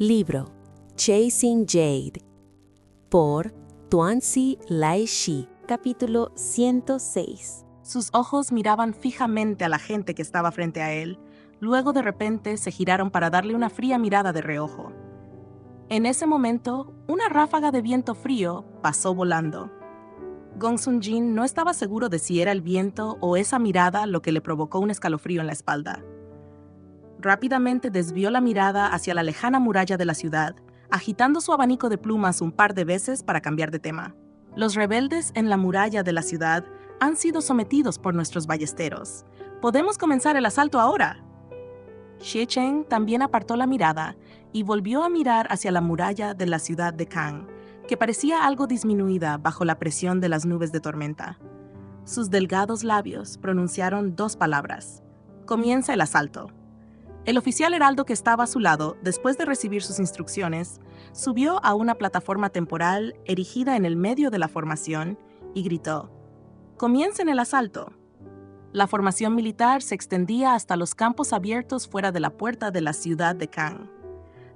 Libro Chasing Jade por Tuanzi Lai-Shi. Capítulo 106. Sus ojos miraban fijamente a la gente que estaba frente a él. Luego de repente se giraron para darle una fría mirada de reojo. En ese momento, una ráfaga de viento frío pasó volando. Gong Sun-jin no estaba seguro de si era el viento o esa mirada lo que le provocó un escalofrío en la espalda. Rápidamente desvió la mirada hacia la lejana muralla de la ciudad, agitando su abanico de plumas un par de veces para cambiar de tema. Los rebeldes en la muralla de la ciudad han sido sometidos por nuestros ballesteros. ¿Podemos comenzar el asalto ahora? Xie Chen también apartó la mirada y volvió a mirar hacia la muralla de la ciudad de Kang, que parecía algo disminuida bajo la presión de las nubes de tormenta. Sus delgados labios pronunciaron dos palabras. Comienza el asalto. El oficial heraldo que estaba a su lado, después de recibir sus instrucciones, subió a una plataforma temporal erigida en el medio de la formación y gritó: «Comiencen el asalto». La formación militar se extendía hasta los campos abiertos fuera de la puerta de la ciudad de Kang.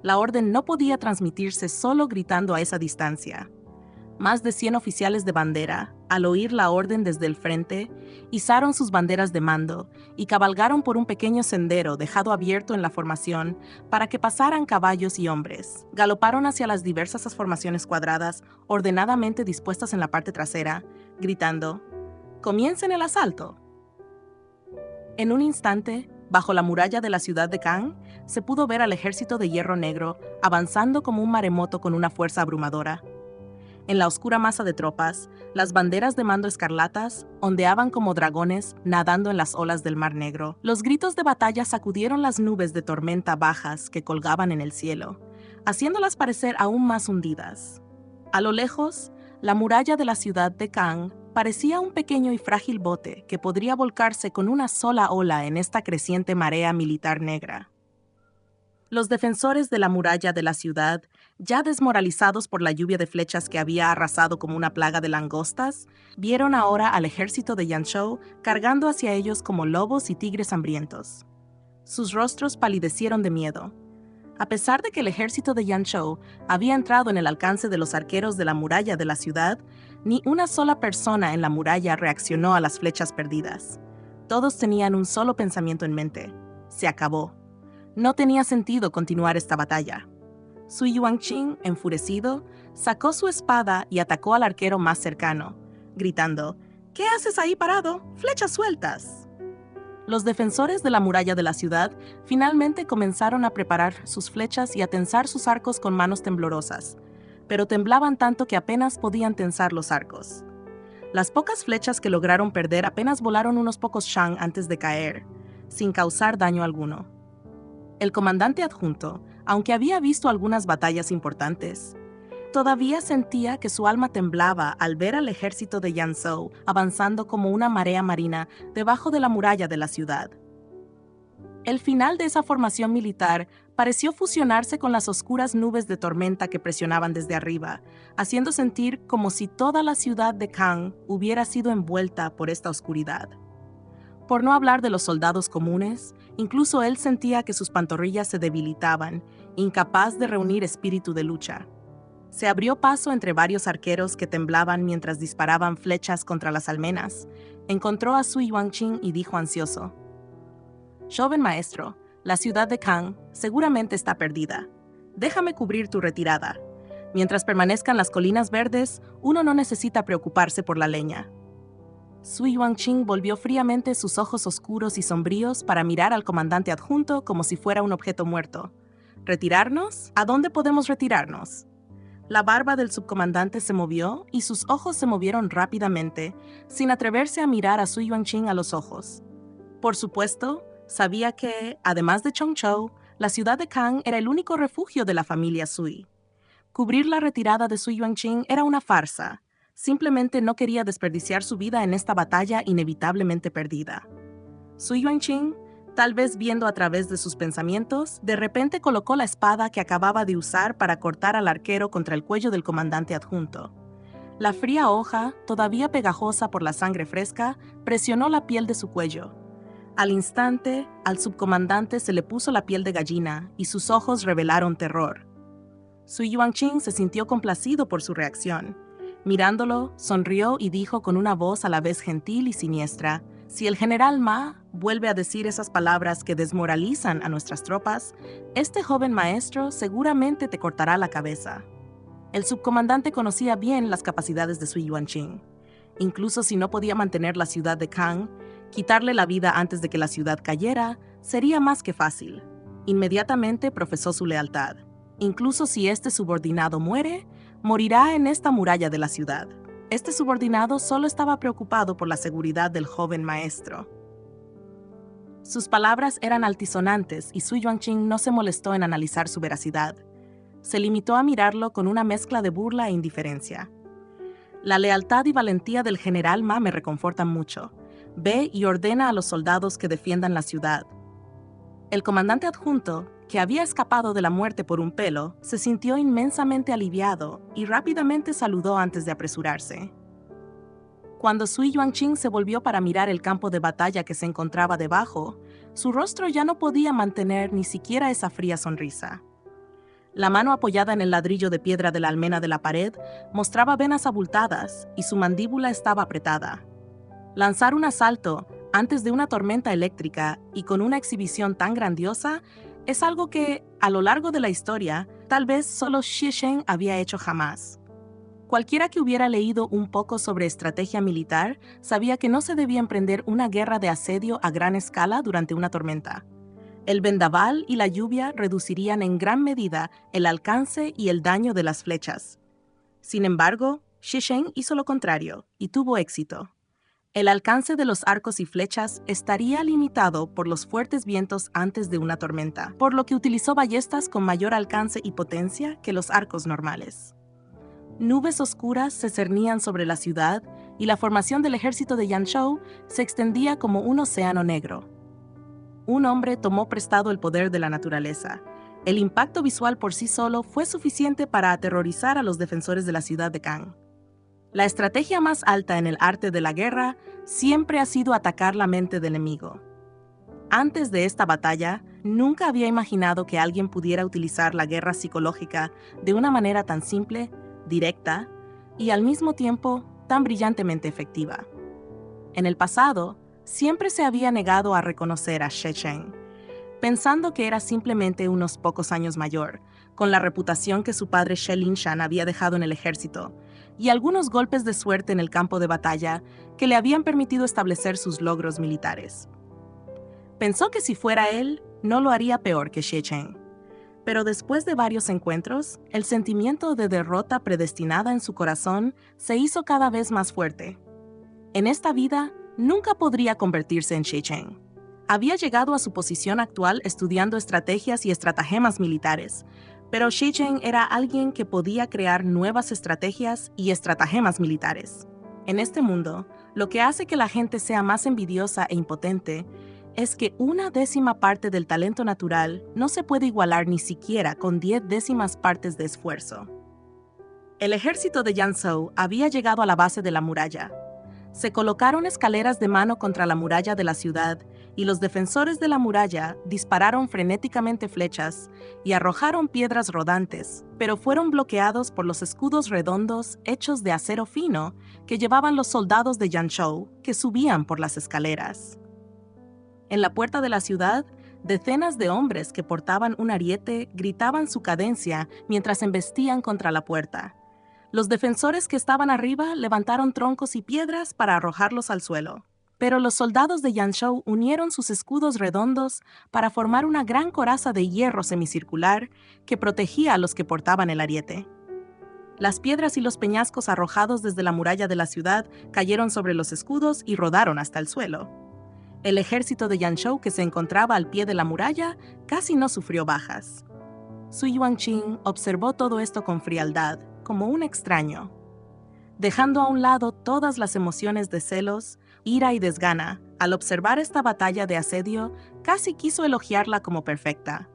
La orden no podía transmitirse solo gritando a esa distancia. Más de 100 oficiales de bandera, al oír la orden desde el frente, izaron sus banderas de mando y cabalgaron por un pequeño sendero dejado abierto en la formación para que pasaran caballos y hombres. Galoparon hacia las diversas formaciones cuadradas ordenadamente dispuestas en la parte trasera, gritando: «¡Comiencen el asalto!». En un instante, bajo la muralla de la ciudad de Kang, se pudo ver al ejército de Hierro Negro avanzando como un maremoto con una fuerza abrumadora. En la oscura masa de tropas, las banderas de mando escarlatas ondeaban como dragones nadando en las olas del Mar Negro. Los gritos de batalla sacudieron las nubes de tormenta bajas que colgaban en el cielo, haciéndolas parecer aún más hundidas. A lo lejos, la muralla de la ciudad de Kang parecía un pequeño y frágil bote que podría volcarse con una sola ola en esta creciente marea militar negra. Los defensores de la muralla de la ciudad, ya desmoralizados por la lluvia de flechas que había arrasado como una plaga de langostas, vieron ahora al ejército de Yanzhou cargando hacia ellos como lobos y tigres hambrientos. Sus rostros palidecieron de miedo. A pesar de que el ejército de Yanzhou había entrado en el alcance de los arqueros de la muralla de la ciudad, ni una sola persona en la muralla reaccionó a las flechas perdidas. Todos tenían un solo pensamiento en mente: se acabó. No tenía sentido continuar esta batalla. Su Yuanqing, enfurecido, sacó su espada y atacó al arquero más cercano, gritando: «¿Qué haces ahí parado? ¡Flechas sueltas!». Los defensores de la muralla de la ciudad finalmente comenzaron a preparar sus flechas y a tensar sus arcos con manos temblorosas, pero temblaban tanto que apenas podían tensar los arcos. Las pocas flechas que lograron perder apenas volaron unos pocos shang antes de caer, sin causar daño alguno. El comandante adjunto, aunque había visto algunas batallas importantes, todavía sentía que su alma temblaba al ver al ejército de Yanzhou avanzando como una marea marina debajo de la muralla de la ciudad. El final de esa formación militar pareció fusionarse con las oscuras nubes de tormenta que presionaban desde arriba, haciendo sentir como si toda la ciudad de Kang hubiera sido envuelta por esta oscuridad. Por no hablar de los soldados comunes, incluso él sentía que sus pantorrillas se debilitaban, incapaz de reunir espíritu de lucha. Se abrió paso entre varios arqueros que temblaban mientras disparaban flechas contra las almenas. Encontró a Su Yuanqing y dijo ansioso: «Joven maestro, la ciudad de Kang seguramente está perdida. Déjame cubrir tu retirada. Mientras permanezcan las colinas verdes, uno no necesita preocuparse por la leña». Su Yuanqing volvió fríamente sus ojos oscuros y sombríos para mirar al comandante adjunto como si fuera un objeto muerto. ¿Retirarnos? ¿A dónde podemos retirarnos? La barba del subcomandante se movió y sus ojos se movieron rápidamente, sin atreverse a mirar a Su Yuanqing a los ojos. Por supuesto, sabía que, además de Chongzhou, la ciudad de Kang era el único refugio de la familia Sui. Cubrir la retirada de Su Yuanqing era una farsa. Simplemente no quería desperdiciar su vida en esta batalla inevitablemente perdida. Su Yuanqing, tal vez viendo a través de sus pensamientos, de repente colocó la espada que acababa de usar para cortar al arquero contra el cuello del comandante adjunto. La fría hoja, todavía pegajosa por la sangre fresca, presionó la piel de su cuello. Al instante, al subcomandante se le puso la piel de gallina y sus ojos revelaron terror. Su Yuanqing se sintió complacido por su reacción. Mirándolo, sonrió y dijo con una voz a la vez gentil y siniestra: «Si el general Ma vuelve a decir esas palabras que desmoralizan a nuestras tropas, este joven maestro seguramente te cortará la cabeza». El subcomandante conocía bien las capacidades de Su Yuanqing. Incluso si no podía mantener la ciudad de Kang, quitarle la vida antes de que la ciudad cayera sería más que fácil. Inmediatamente profesó su lealtad. Incluso si este subordinado muere, morirá en esta muralla de la ciudad. Este subordinado solo estaba preocupado por la seguridad del joven maestro. Sus palabras eran altisonantes y Su Yuanqing no se molestó en analizar su veracidad. Se limitó a mirarlo con una mezcla de burla e indiferencia. «La lealtad y valentía del general Ma me reconfortan mucho. Ve y ordena a los soldados que defiendan la ciudad». El comandante adjunto, que había escapado de la muerte por un pelo, se sintió inmensamente aliviado y rápidamente saludó antes de apresurarse. Cuando Su Yuanqing se volvió para mirar el campo de batalla que se encontraba debajo, su rostro ya no podía mantener ni siquiera esa fría sonrisa. La mano apoyada en el ladrillo de piedra de la almena de la pared mostraba venas abultadas y su mandíbula estaba apretada. Lanzar un asalto antes de una tormenta eléctrica y con una exhibición tan grandiosa es algo que, a lo largo de la historia, tal vez solo Xie Shen había hecho jamás. Cualquiera que hubiera leído un poco sobre estrategia militar sabía que no se debía emprender una guerra de asedio a gran escala durante una tormenta. El vendaval y la lluvia reducirían en gran medida el alcance y el daño de las flechas. Sin embargo, Xie Shen hizo lo contrario y tuvo éxito. El alcance de los arcos y flechas estaría limitado por los fuertes vientos antes de una tormenta, por lo que utilizó ballestas con mayor alcance y potencia que los arcos normales. Nubes oscuras se cernían sobre la ciudad y la formación del ejército de Yanzhou se extendía como un océano negro. Un hombre tomó prestado el poder de la naturaleza. El impacto visual por sí solo fue suficiente para aterrorizar a los defensores de la ciudad de Kang. La estrategia más alta en el arte de la guerra siempre ha sido atacar la mente del enemigo. Antes de esta batalla, nunca había imaginado que alguien pudiera utilizar la guerra psicológica de una manera tan simple, directa y al mismo tiempo tan brillantemente efectiva. En el pasado, siempre se había negado a reconocer a Xie Shen, pensando que era simplemente unos pocos años mayor, con la reputación que su padre She Linshan había dejado en el ejército, y algunos golpes de suerte en el campo de batalla que le habían permitido establecer sus logros militares. Pensó que si fuera él, no lo haría peor que Xie Shen. Pero después de varios encuentros, el sentimiento de derrota predestinada en su corazón se hizo cada vez más fuerte. En esta vida, nunca podría convertirse en Xie Shen. Había llegado a su posición actual estudiando estrategias y estratagemas militares, pero Xie Shen era alguien que podía crear nuevas estrategias y estratagemas militares. En este mundo, lo que hace que la gente sea más envidiosa e impotente es que 1/10 parte del talento natural no se puede igualar ni siquiera con 10/10 partes de esfuerzo. El ejército de Yanzhou había llegado a la base de la muralla. Se colocaron escaleras de mano contra la muralla de la ciudad y los defensores de la muralla dispararon frenéticamente flechas y arrojaron piedras rodantes, pero fueron bloqueados por los escudos redondos hechos de acero fino que llevaban los soldados de Yanzhou que subían por las escaleras. En la puerta de la ciudad, decenas de hombres que portaban un ariete gritaban su cadencia mientras embestían contra la puerta. Los defensores que estaban arriba levantaron troncos y piedras para arrojarlos al suelo. Pero los soldados de Yanzhou unieron sus escudos redondos para formar una gran coraza de hierro semicircular que protegía a los que portaban el ariete. Las piedras y los peñascos arrojados desde la muralla de la ciudad cayeron sobre los escudos y rodaron hasta el suelo. El ejército de Yanzhou que se encontraba al pie de la muralla casi no sufrió bajas. Su Yuanqing observó todo esto con frialdad, como un extraño. Dejando a un lado todas las emociones de celos, ira y desgana, al observar esta batalla de asedio, casi quiso elogiarla como perfecta.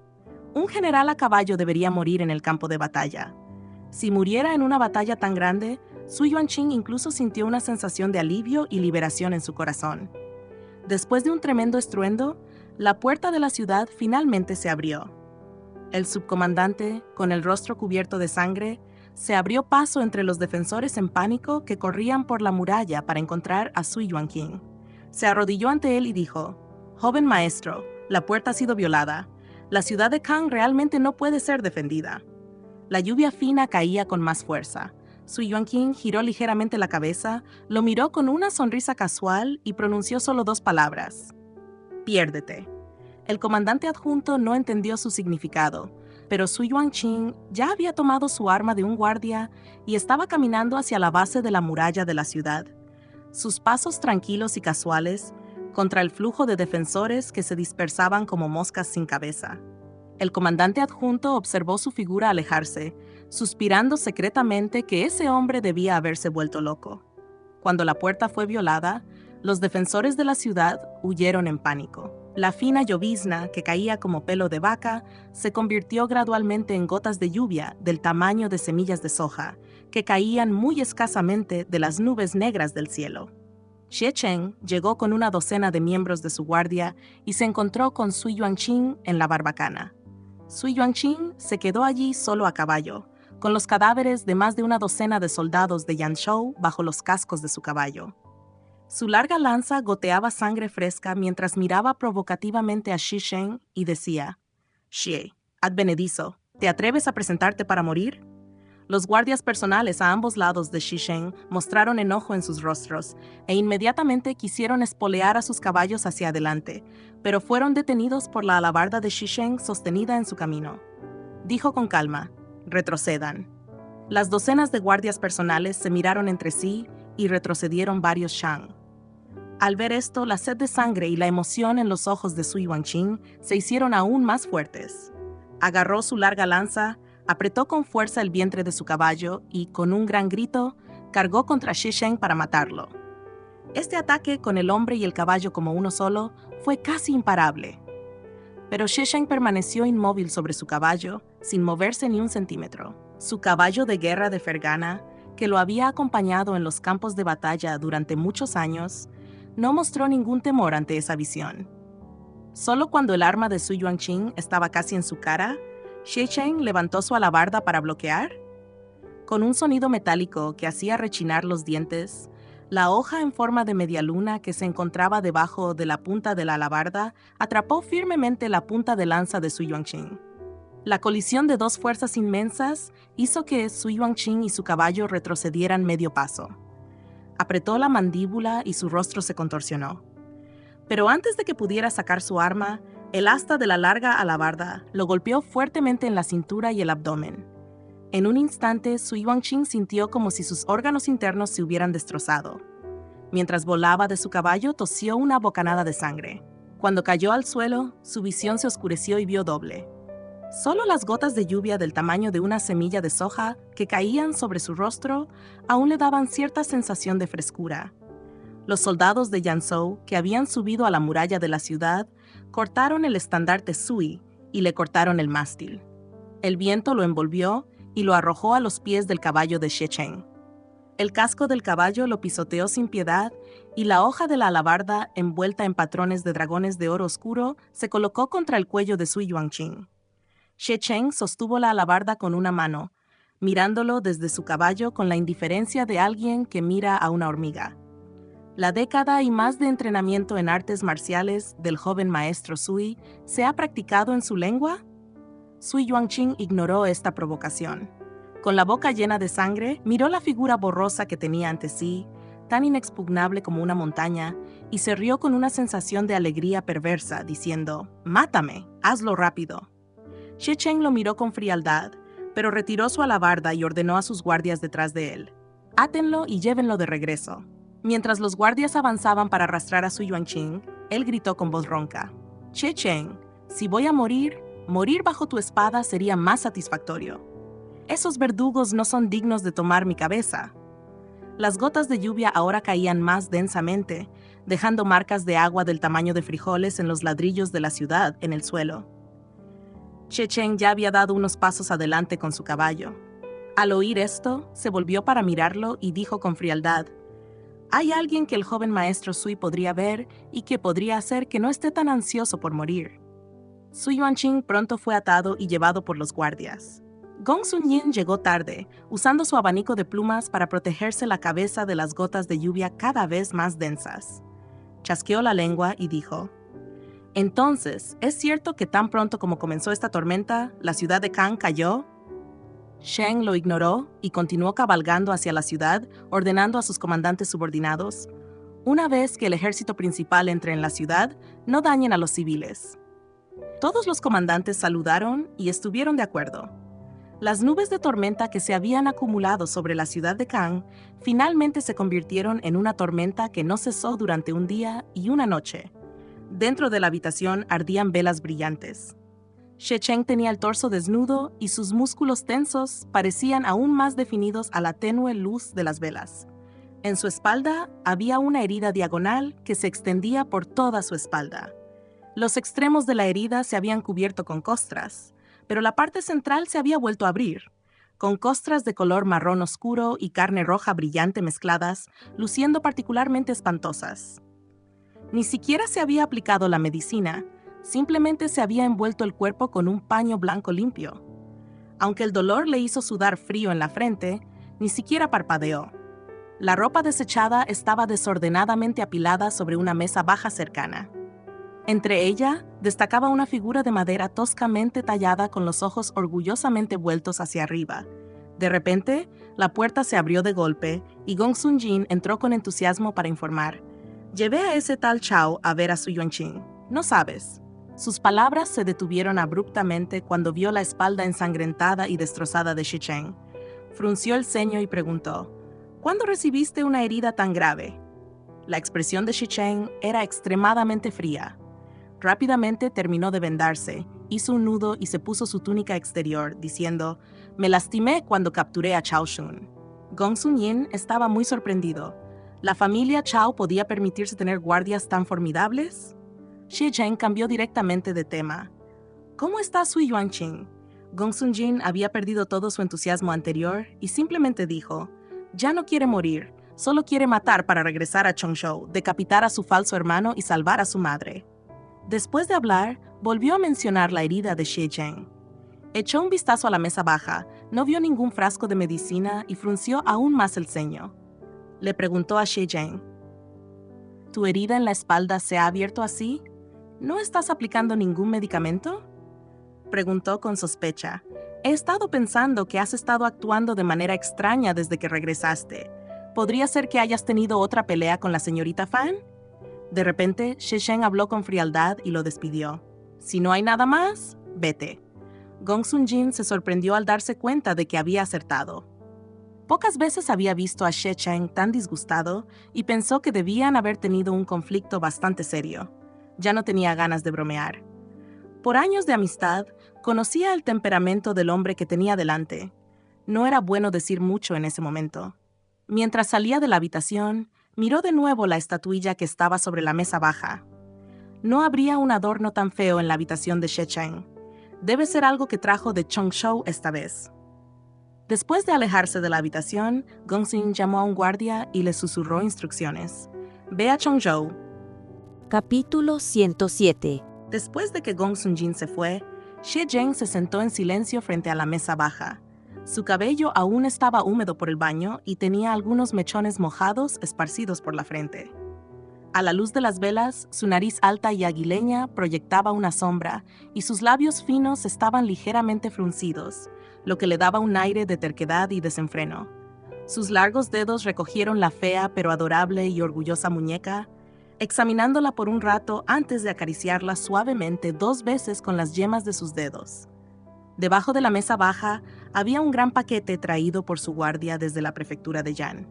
Un general a caballo debería morir en el campo de batalla. Si muriera en una batalla tan grande, Su Yuanqing incluso sintió una sensación de alivio y liberación en su corazón. Después de un tremendo estruendo, la puerta de la ciudad finalmente se abrió. El subcomandante, con el rostro cubierto de sangre, se abrió paso entre los defensores en pánico que corrían por la muralla para encontrar a Sui Yuanqing. Se arrodilló ante él y dijo: «Joven maestro, la puerta ha sido violada. La ciudad de Kang realmente no puede ser defendida». La lluvia fina caía con más fuerza. Sui Yuanqing giró ligeramente la cabeza, lo miró con una sonrisa casual y pronunció solo 2 palabras: «Piérdete». El comandante adjunto no entendió su significado, pero Sui Yuanqing ya había tomado su arma de un guardia y estaba caminando hacia la base de la muralla de la ciudad. Sus pasos tranquilos y casuales contra el flujo de defensores que se dispersaban como moscas sin cabeza. El comandante adjunto observó su figura alejarse, suspirando secretamente que ese hombre debía haberse vuelto loco. Cuando la puerta fue violada, los defensores de la ciudad huyeron en pánico. La fina llovizna, que caía como pelo de vaca, se convirtió gradualmente en gotas de lluvia del tamaño de semillas de soja, que caían muy escasamente de las nubes negras del cielo. Xie Cheng llegó con una docena de miembros de su guardia y se encontró con Sui Yuanqing en la barbacana. Sui Yuanqing se quedó allí solo a caballo, con los cadáveres de más de una docena de soldados de Yanzhou bajo los cascos de su caballo. Su larga lanza goteaba sangre fresca mientras miraba provocativamente a Xi Sheng y decía: «Xie, advenedizo, ¿te atreves a presentarte para morir?». Los guardias personales a ambos lados de Xi Sheng mostraron enojo en sus rostros e inmediatamente quisieron espolear a sus caballos hacia adelante, pero fueron detenidos por la alabarda de Xi Sheng sostenida en su camino. Dijo con calma: «Retrocedan». Las docenas de guardias personales se miraron entre sí y retrocedieron varios shang. Al ver esto, la sed de sangre y la emoción en los ojos de Sui Yuanqing se hicieron aún más fuertes. Agarró su larga lanza, apretó con fuerza el vientre de su caballo y, con un gran grito, cargó contra Xi Sheng para matarlo. Este ataque, con el hombre y el caballo como uno solo, fue casi imparable. Pero Xi Sheng permaneció inmóvil sobre su caballo, sin moverse ni un centímetro. Su caballo de guerra de Fergana, que lo había acompañado en los campos de batalla durante muchos años, no mostró ningún temor ante esa visión. Solo cuando el arma de Sui Yuanqing estaba casi en su cara, Xie Cheng levantó su alabarda para bloquear. Con un sonido metálico que hacía rechinar los dientes, la hoja en forma de media luna que se encontraba debajo de la punta de la alabarda atrapó firmemente la punta de lanza de Sui Yuanqing. La colisión de 2 fuerzas inmensas hizo que Sui Yuanqing y su caballo retrocedieran medio paso. Apretó la mandíbula y su rostro se contorsionó. Pero antes de que pudiera sacar su arma, el asta de la larga alabarda lo golpeó fuertemente en la cintura y el abdomen. En un instante, Sui Yuanqing sintió como si sus órganos internos se hubieran destrozado. Mientras volaba de su caballo, tosió una bocanada de sangre. Cuando cayó al suelo, su visión se oscureció y vio doble. Solo las gotas de lluvia del tamaño de una semilla de soja que caían sobre su rostro aún le daban cierta sensación de frescura. Los soldados de Yanzhou, que habían subido a la muralla de la ciudad, cortaron el estandarte Sui y le cortaron el mástil. El viento lo envolvió y lo arrojó a los pies del caballo de Xie Cheng. El casco del caballo lo pisoteó sin piedad y la hoja de la alabarda, envuelta en patrones de dragones de oro oscuro, se colocó contra el cuello de Sui Yuanqing. Xie Cheng sostuvo la alabarda con una mano, mirándolo desde su caballo con la indiferencia de alguien que mira a una hormiga. La década y más de entrenamiento en artes marciales del joven maestro Sui se ha practicado en su lengua. Sui Yuanqing ignoró esta provocación. Con la boca llena de sangre, miró la figura borrosa que tenía ante sí, tan inexpugnable como una montaña, y se rió con una sensación de alegría perversa, diciendo: «Mátame, hazlo rápido». Xie Cheng lo miró con frialdad, pero retiró su alabarda y ordenó a sus guardias detrás de él: «Átenlo y llévenlo de regreso». Mientras los guardias avanzaban para arrastrar a Sui Yuanqing, él gritó con voz ronca: «Xie Cheng, si voy a morir, morir bajo tu espada sería más satisfactorio. Esos verdugos no son dignos de tomar mi cabeza». Las gotas de lluvia ahora caían más densamente, dejando marcas de agua del tamaño de frijoles en los ladrillos de la ciudad en el suelo. Xie Cheng ya había dado unos pasos adelante con su caballo. Al oír esto, se volvió para mirarlo y dijo con frialdad: «Hay alguien que el joven maestro Sui podría ver y que podría hacer que no esté tan ansioso por morir». Su Yuanqing pronto fue atado y llevado por los guardias. Gong Sun-yin llegó tarde, usando su abanico de plumas para protegerse la cabeza de las gotas de lluvia cada vez más densas. Chasqueó la lengua y dijo: «Entonces, ¿es cierto que tan pronto como comenzó esta tormenta, la ciudad de Kang cayó?» Sheng lo ignoró y continuó cabalgando hacia la ciudad, ordenando a sus comandantes subordinados: «Una vez que el ejército principal entre en la ciudad, no dañen a los civiles». Todos los comandantes saludaron y estuvieron de acuerdo. Las nubes de tormenta que se habían acumulado sobre la ciudad de Kang finalmente se convirtieron en una tormenta que no cesó durante un día y una noche. Dentro de la habitación ardían velas brillantes. She Cheng tenía el torso desnudo y sus músculos tensos parecían aún más definidos a la tenue luz de las velas. En su espalda había una herida diagonal que se extendía por toda su espalda. Los extremos de la herida se habían cubierto con costras, pero la parte central se había vuelto a abrir, con costras de color marrón oscuro y carne roja brillante mezcladas, luciendo particularmente espantosas. Ni siquiera se había aplicado la medicina, simplemente se había envuelto el cuerpo con un paño blanco limpio. Aunque el dolor le hizo sudar frío en la frente, ni siquiera parpadeó. La ropa desechada estaba desordenadamente apilada sobre una mesa baja cercana. Entre ella destacaba una figura de madera toscamente tallada con los ojos orgullosamente vueltos hacia arriba. De repente, la puerta se abrió de golpe y Gong Sun-jin entró con entusiasmo para informar: «Llevé a ese tal Chao a ver a Su Yuanqing. ¿No sabes?» Sus palabras se detuvieron abruptamente cuando vio la espalda ensangrentada y destrozada de She Cheng. Frunció el ceño y preguntó: «¿Cuándo recibiste una herida tan grave?» La expresión de She Cheng era extremadamente fría. Rápidamente terminó de vendarse, hizo un nudo y se puso su túnica exterior, diciendo: «Me lastimé cuando capturé a Chao Shun». Gong Sun-yin estaba muy sorprendido. ¿La familia Chao podía permitirse tener guardias tan formidables? She Cheng cambió directamente de tema. «¿Cómo está Su Yuanqing?» Gong Sun-jin había perdido todo su entusiasmo anterior y simplemente dijo: «Ya no quiere morir, solo quiere matar para regresar a Chongzhou, decapitar a su falso hermano y salvar a su madre». Después de hablar, volvió a mencionar la herida de She Cheng. Echó un vistazo a la mesa baja, no vio ningún frasco de medicina y frunció aún más el ceño. Le preguntó a She Cheng: «¿Tu herida en la espalda se ha abierto así? ¿No estás aplicando ningún medicamento?», preguntó con sospecha. «He estado pensando que has estado actuando de manera extraña desde que regresaste. ¿Podría ser que hayas tenido otra pelea con la señorita Fan?» De repente, She Cheng habló con frialdad y lo despidió. «Si no hay nada más, vete». Gong Sun-jin se sorprendió al darse cuenta de que había acertado. Pocas veces había visto a She Cheng tan disgustado y pensó que debían haber tenido un conflicto bastante serio. Ya no tenía ganas de bromear. Por años de amistad, conocía el temperamento del hombre que tenía delante. No era bueno decir mucho en ese momento. Mientras salía de la habitación, miró de nuevo la estatuilla que estaba sobre la mesa baja. No habría un adorno tan feo en la habitación de She Cheng. Debe ser algo que trajo de Chongzhou esta vez. Después de alejarse de la habitación, Gong Sun llamó a un guardia y le susurró instrucciones. «Ve a Chongzhou». Capítulo 107. Después de que Gong Sun-jin se fue, She Cheng se sentó en silencio frente a la mesa baja. Su cabello aún estaba húmedo por el baño y tenía algunos mechones mojados esparcidos por la frente. A la luz de las velas, su nariz alta y aguileña proyectaba una sombra y sus labios finos estaban ligeramente fruncidos, lo que le daba un aire de terquedad y desenfreno. Sus largos dedos recogieron la fea pero adorable y orgullosa muñeca, examinándola por un rato antes de acariciarla suavemente 2 veces con las yemas de sus dedos. Debajo de la mesa baja había un gran paquete traído por su guardia desde la prefectura de Yan.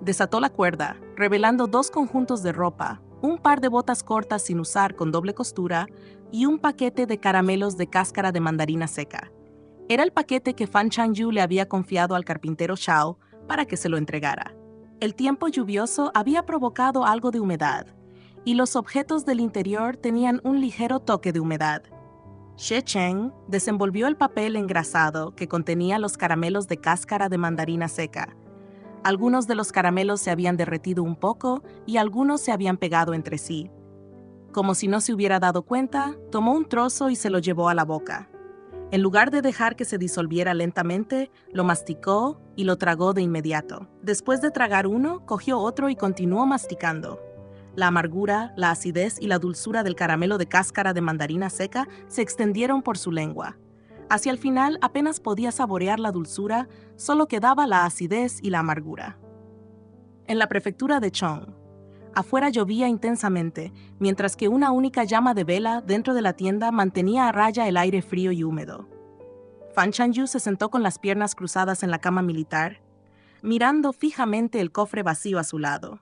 Desató la cuerda, revelando 2 conjuntos de ropa, un par de botas cortas sin usar con doble costura y un paquete de caramelos de cáscara de mandarina seca. Era el paquete que Fan Changyu le había confiado al carpintero Shao para que se lo entregara. El tiempo lluvioso había provocado algo de humedad, y los objetos del interior tenían un ligero toque de humedad. She Cheng desenvolvió el papel engrasado que contenía los caramelos de cáscara de mandarina seca. Algunos de los caramelos se habían derretido un poco y algunos se habían pegado entre sí. Como si no se hubiera dado cuenta, tomó un trozo y se lo llevó a la boca. En lugar de dejar que se disolviera lentamente, lo masticó y lo tragó de inmediato. Después de tragar uno, cogió otro y continuó masticando. La amargura, la acidez y la dulzura del caramelo de cáscara de mandarina seca se extendieron por su lengua. Hacia el final apenas podía saborear la dulzura, solo quedaba la acidez y la amargura. En la prefectura de Chong, afuera llovía intensamente, mientras que una única llama de vela dentro de la tienda mantenía a raya el aire frío y húmedo. Fan Chanyu se sentó con las piernas cruzadas en la cama militar, mirando fijamente el cofre vacío a su lado.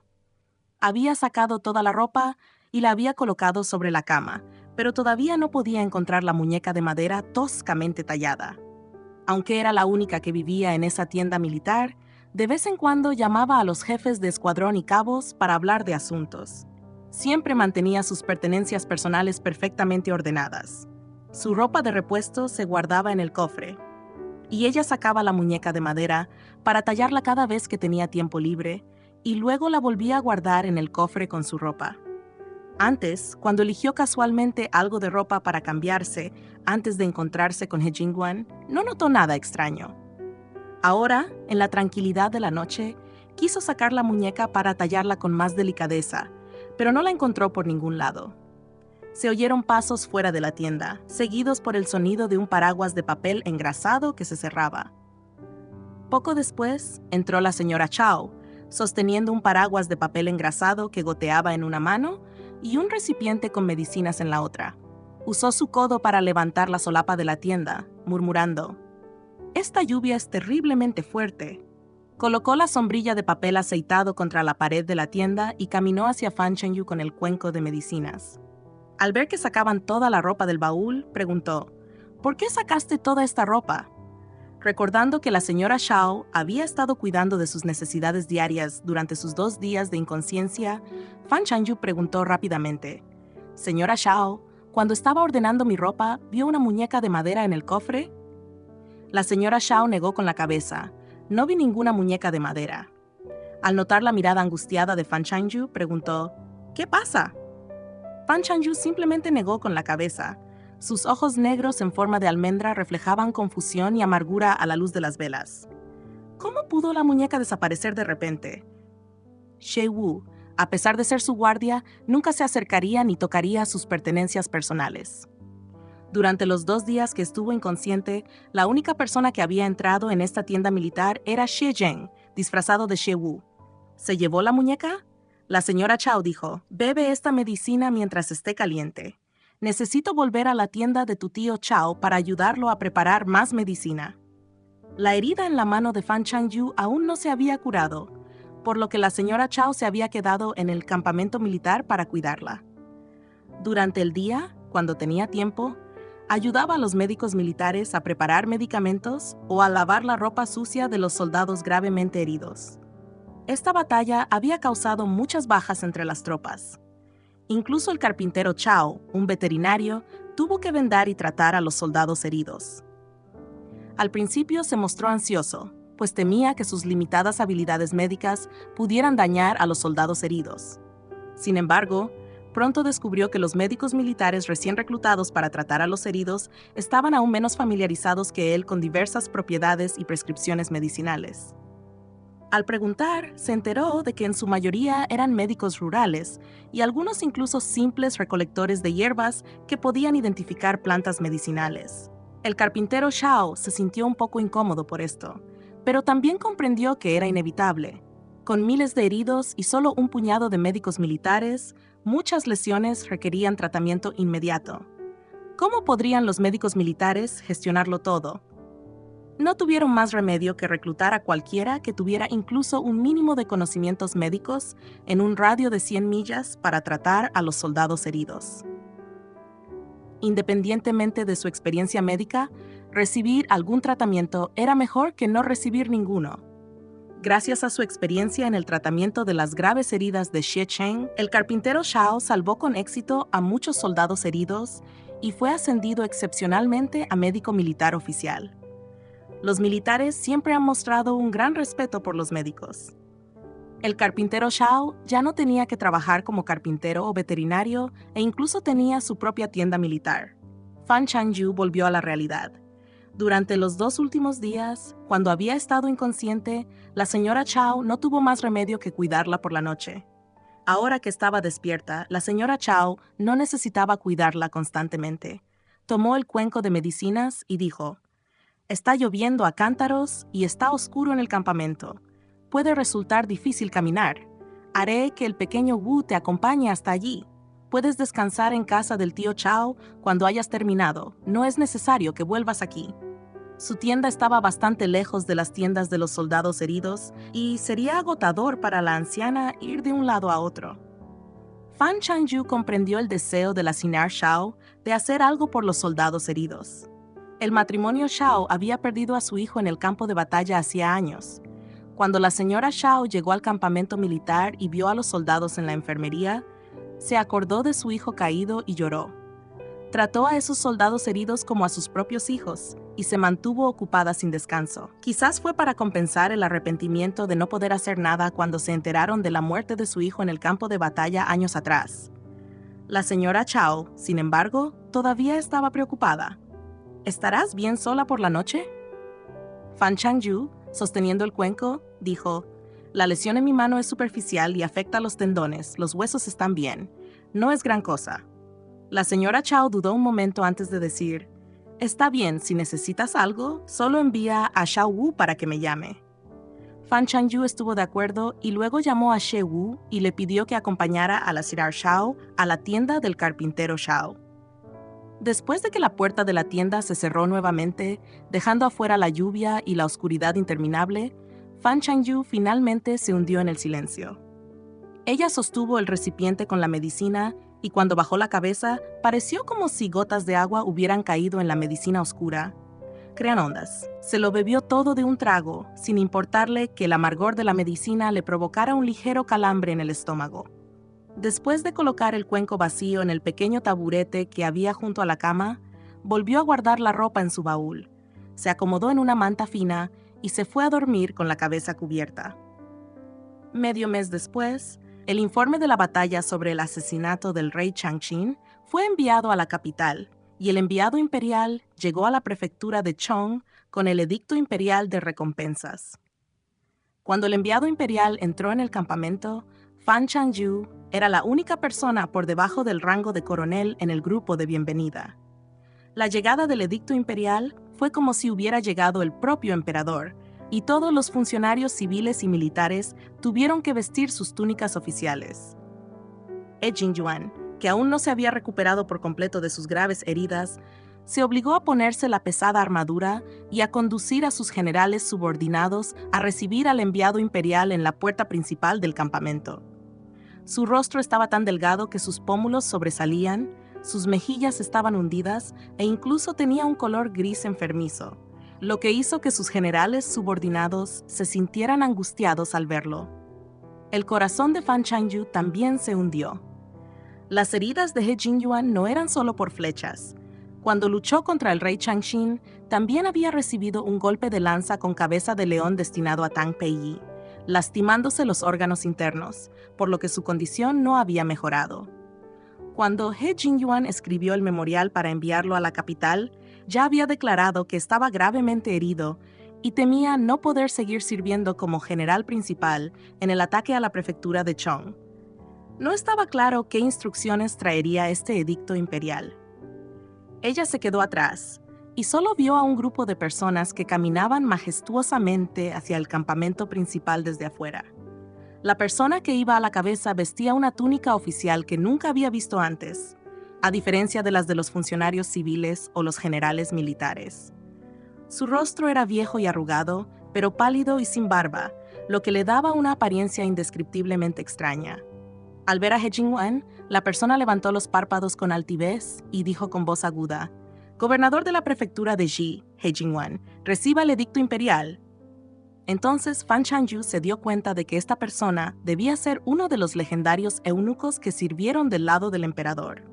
Había sacado toda la ropa y la había colocado sobre la cama, pero todavía no podía encontrar la muñeca de madera toscamente tallada. Aunque era la única que vivía en esa tienda militar, de vez en cuando llamaba a los jefes de escuadrón y cabos para hablar de asuntos. Siempre mantenía sus pertenencias personales perfectamente ordenadas. Su ropa de repuesto se guardaba en el cofre, y ella sacaba la muñeca de madera para tallarla cada vez que tenía tiempo libre, y luego la volvía a guardar en el cofre con su ropa. Antes, cuando eligió casualmente algo de ropa para cambiarse antes de encontrarse con He Jingwan, no notó nada extraño. Ahora, en la tranquilidad de la noche, quiso sacar la muñeca para tallarla con más delicadeza, pero no la encontró por ningún lado. Se oyeron pasos fuera de la tienda, seguidos por el sonido de un paraguas de papel engrasado que se cerraba. Poco después, entró la señora Chao, sosteniendo un paraguas de papel engrasado que goteaba en una mano y un recipiente con medicinas en la otra. Usó su codo para levantar la solapa de la tienda, murmurando: «Esta lluvia es terriblemente fuerte». Colocó la sombrilla de papel aceitado contra la pared de la tienda y caminó hacia Fan Chanyu con el cuenco de medicinas. Al ver que sacaban toda la ropa del baúl, preguntó: «¿Por qué sacaste toda esta ropa?». Recordando que la señora Shao había estado cuidando de sus necesidades diarias durante sus 2 días de inconsciencia, Fan Chanyu preguntó rápidamente: «Señora Shao, cuando estaba ordenando mi ropa, ¿vio una muñeca de madera en el cofre?». La señora Shao negó con la cabeza: «No vi ninguna muñeca de madera». Al notar la mirada angustiada de Fan Chanyu, preguntó: «¿Qué pasa?». Fan Chanyu simplemente negó con la cabeza. Sus ojos negros en forma de almendra reflejaban confusión y amargura a la luz de las velas. ¿Cómo pudo la muñeca desaparecer de repente? She Wu, a pesar de ser su guardia, nunca se acercaría ni tocaría sus pertenencias personales. Durante los 2 días que estuvo inconsciente, la única persona que había entrado en esta tienda militar era Xie Zheng, disfrazado de She Wu. ¿Se llevó la muñeca? La señora Chao dijo: «Bebe esta medicina mientras esté caliente. Necesito volver a la tienda de tu tío Chao para ayudarlo a preparar más medicina». La herida en la mano de Fan Chanyu aún no se había curado, por lo que la señora Chao se había quedado en el campamento militar para cuidarla. Durante el día, cuando tenía tiempo, ayudaba a los médicos militares a preparar medicamentos o a lavar la ropa sucia de los soldados gravemente heridos. Esta batalla había causado muchas bajas entre las tropas. Incluso el carpintero Chao, un veterinario, tuvo que vendar y tratar a los soldados heridos. Al principio se mostró ansioso, pues temía que sus limitadas habilidades médicas pudieran dañar a los soldados heridos. Sin embargo, pronto descubrió que los médicos militares recién reclutados para tratar a los heridos estaban aún menos familiarizados que él con diversas propiedades y prescripciones medicinales. Al preguntar, se enteró de que en su mayoría eran médicos rurales y algunos incluso simples recolectores de hierbas que podían identificar plantas medicinales. El carpintero Shao se sintió un poco incómodo por esto, pero también comprendió que era inevitable. Con miles de heridos y solo un puñado de médicos militares, muchas lesiones requerían tratamiento inmediato. ¿Cómo podrían los médicos militares gestionarlo todo? No tuvieron más remedio que reclutar a cualquiera que tuviera incluso un mínimo de conocimientos médicos en un radio de 100 millas para tratar a los soldados heridos. Independientemente de su experiencia médica, recibir algún tratamiento era mejor que no recibir ninguno. Gracias a su experiencia en el tratamiento de las graves heridas de Xie Cheng, el carpintero Shao salvó con éxito a muchos soldados heridos y fue ascendido excepcionalmente a médico militar oficial. Los militares siempre han mostrado un gran respeto por los médicos. El carpintero Shao ya no tenía que trabajar como carpintero o veterinario e incluso tenía su propia tienda militar. Fan Changyu volvió a la realidad. Durante los 2 últimos días, cuando había estado inconsciente, la señora Chao no tuvo más remedio que cuidarla por la noche. Ahora que estaba despierta, la señora Chao no necesitaba cuidarla constantemente. Tomó el cuenco de medicinas y dijo: «Está lloviendo a cántaros y está oscuro en el campamento. Puede resultar difícil caminar. Haré que el pequeño Wu te acompañe hasta allí. Puedes descansar en casa del tío Chao cuando hayas terminado. No es necesario que vuelvas aquí». Su tienda estaba bastante lejos de las tiendas de los soldados heridos y sería agotador para la anciana ir de un lado a otro. Fan Changyu comprendió el deseo de la señora Shao de hacer algo por los soldados heridos. El matrimonio Shao había perdido a su hijo en el campo de batalla hacía años. Cuando la señora Shao llegó al campamento militar y vio a los soldados en la enfermería, se acordó de su hijo caído y lloró. Trató a esos soldados heridos como a sus propios hijos y se mantuvo ocupada sin descanso. Quizás fue para compensar el arrepentimiento de no poder hacer nada cuando se enteraron de la muerte de su hijo en el campo de batalla años atrás. La señora Chao, sin embargo, todavía estaba preocupada. ¿Estarás bien sola por la noche? Fan Changyu, sosteniendo el cuenco, dijo: «La lesión en mi mano es superficial y afecta los tendones, los huesos están bien. No es gran cosa». La señora Chao dudó un momento antes de decir: «Está bien, si necesitas algo, solo envía a Xiao Wu para que me llame». Fan Changyu estuvo de acuerdo y luego llamó a She Wu y le pidió que acompañara a la señora Shao a la tienda del carpintero Shao. Después de que la puerta de la tienda se cerró nuevamente, dejando afuera la lluvia y la oscuridad interminable, Fan Changyu finalmente se hundió en el silencio. Ella sostuvo el recipiente con la medicina y cuando bajó la cabeza, pareció como si gotas de agua hubieran caído en la medicina oscura. Crean ondas. Se lo bebió todo de un trago, sin importarle que el amargor de la medicina le provocara un ligero calambre en el estómago. Después de colocar el cuenco vacío en el pequeño taburete que había junto a la cama, volvió a guardar la ropa en su baúl, se acomodó en una manta fina y se fue a dormir con la cabeza cubierta. Medio mes después, el informe de la batalla sobre el asesinato del rey Changqing fue enviado a la capital, y el enviado imperial llegó a la prefectura de Chong con el edicto imperial de recompensas. Cuando el enviado imperial entró en el campamento, Fan Changyu era la única persona por debajo del rango de coronel en el grupo de bienvenida. La llegada del edicto imperial fue como si hubiera llegado el propio emperador, y todos los funcionarios civiles y militares tuvieron que vestir sus túnicas oficiales. He Jingyuan, que aún no se había recuperado por completo de sus graves heridas, se obligó a ponerse la pesada armadura y a conducir a sus generales subordinados a recibir al enviado imperial en la puerta principal del campamento. Su rostro estaba tan delgado que sus pómulos sobresalían, sus mejillas estaban hundidas e incluso tenía un color gris enfermizo, lo que hizo que sus generales subordinados se sintieran angustiados al verlo. El corazón de Fan Changyu también se hundió. Las heridas de He Jingyuan no eran solo por flechas. Cuando luchó contra el rey Changqing, también había recibido un golpe de lanza con cabeza de león destinado a Tang Peiyi, lastimándose los órganos internos, por lo que su condición no había mejorado. Cuando He Jingyuan escribió el memorial para enviarlo a la capital, ya había declarado que estaba gravemente herido y temía no poder seguir sirviendo como general principal en el ataque a la prefectura de Chong. No estaba claro qué instrucciones traería este edicto imperial. Ella se quedó atrás y solo vio a un grupo de personas que caminaban majestuosamente hacia el campamento principal desde afuera. La persona que iba a la cabeza vestía una túnica oficial que nunca había visto antes, a diferencia de las de los funcionarios civiles o los generales militares. Su rostro era viejo y arrugado, pero pálido y sin barba, lo que le daba una apariencia indescriptiblemente extraña. Al ver a He Jingyuan, la persona levantó los párpados con altivez y dijo con voz aguda: «Gobernador de la prefectura de Ji, He Jingyuan, reciba el edicto imperial». Entonces Fan Changyu se dio cuenta de que esta persona debía ser uno de los legendarios eunucos que sirvieron del lado del emperador.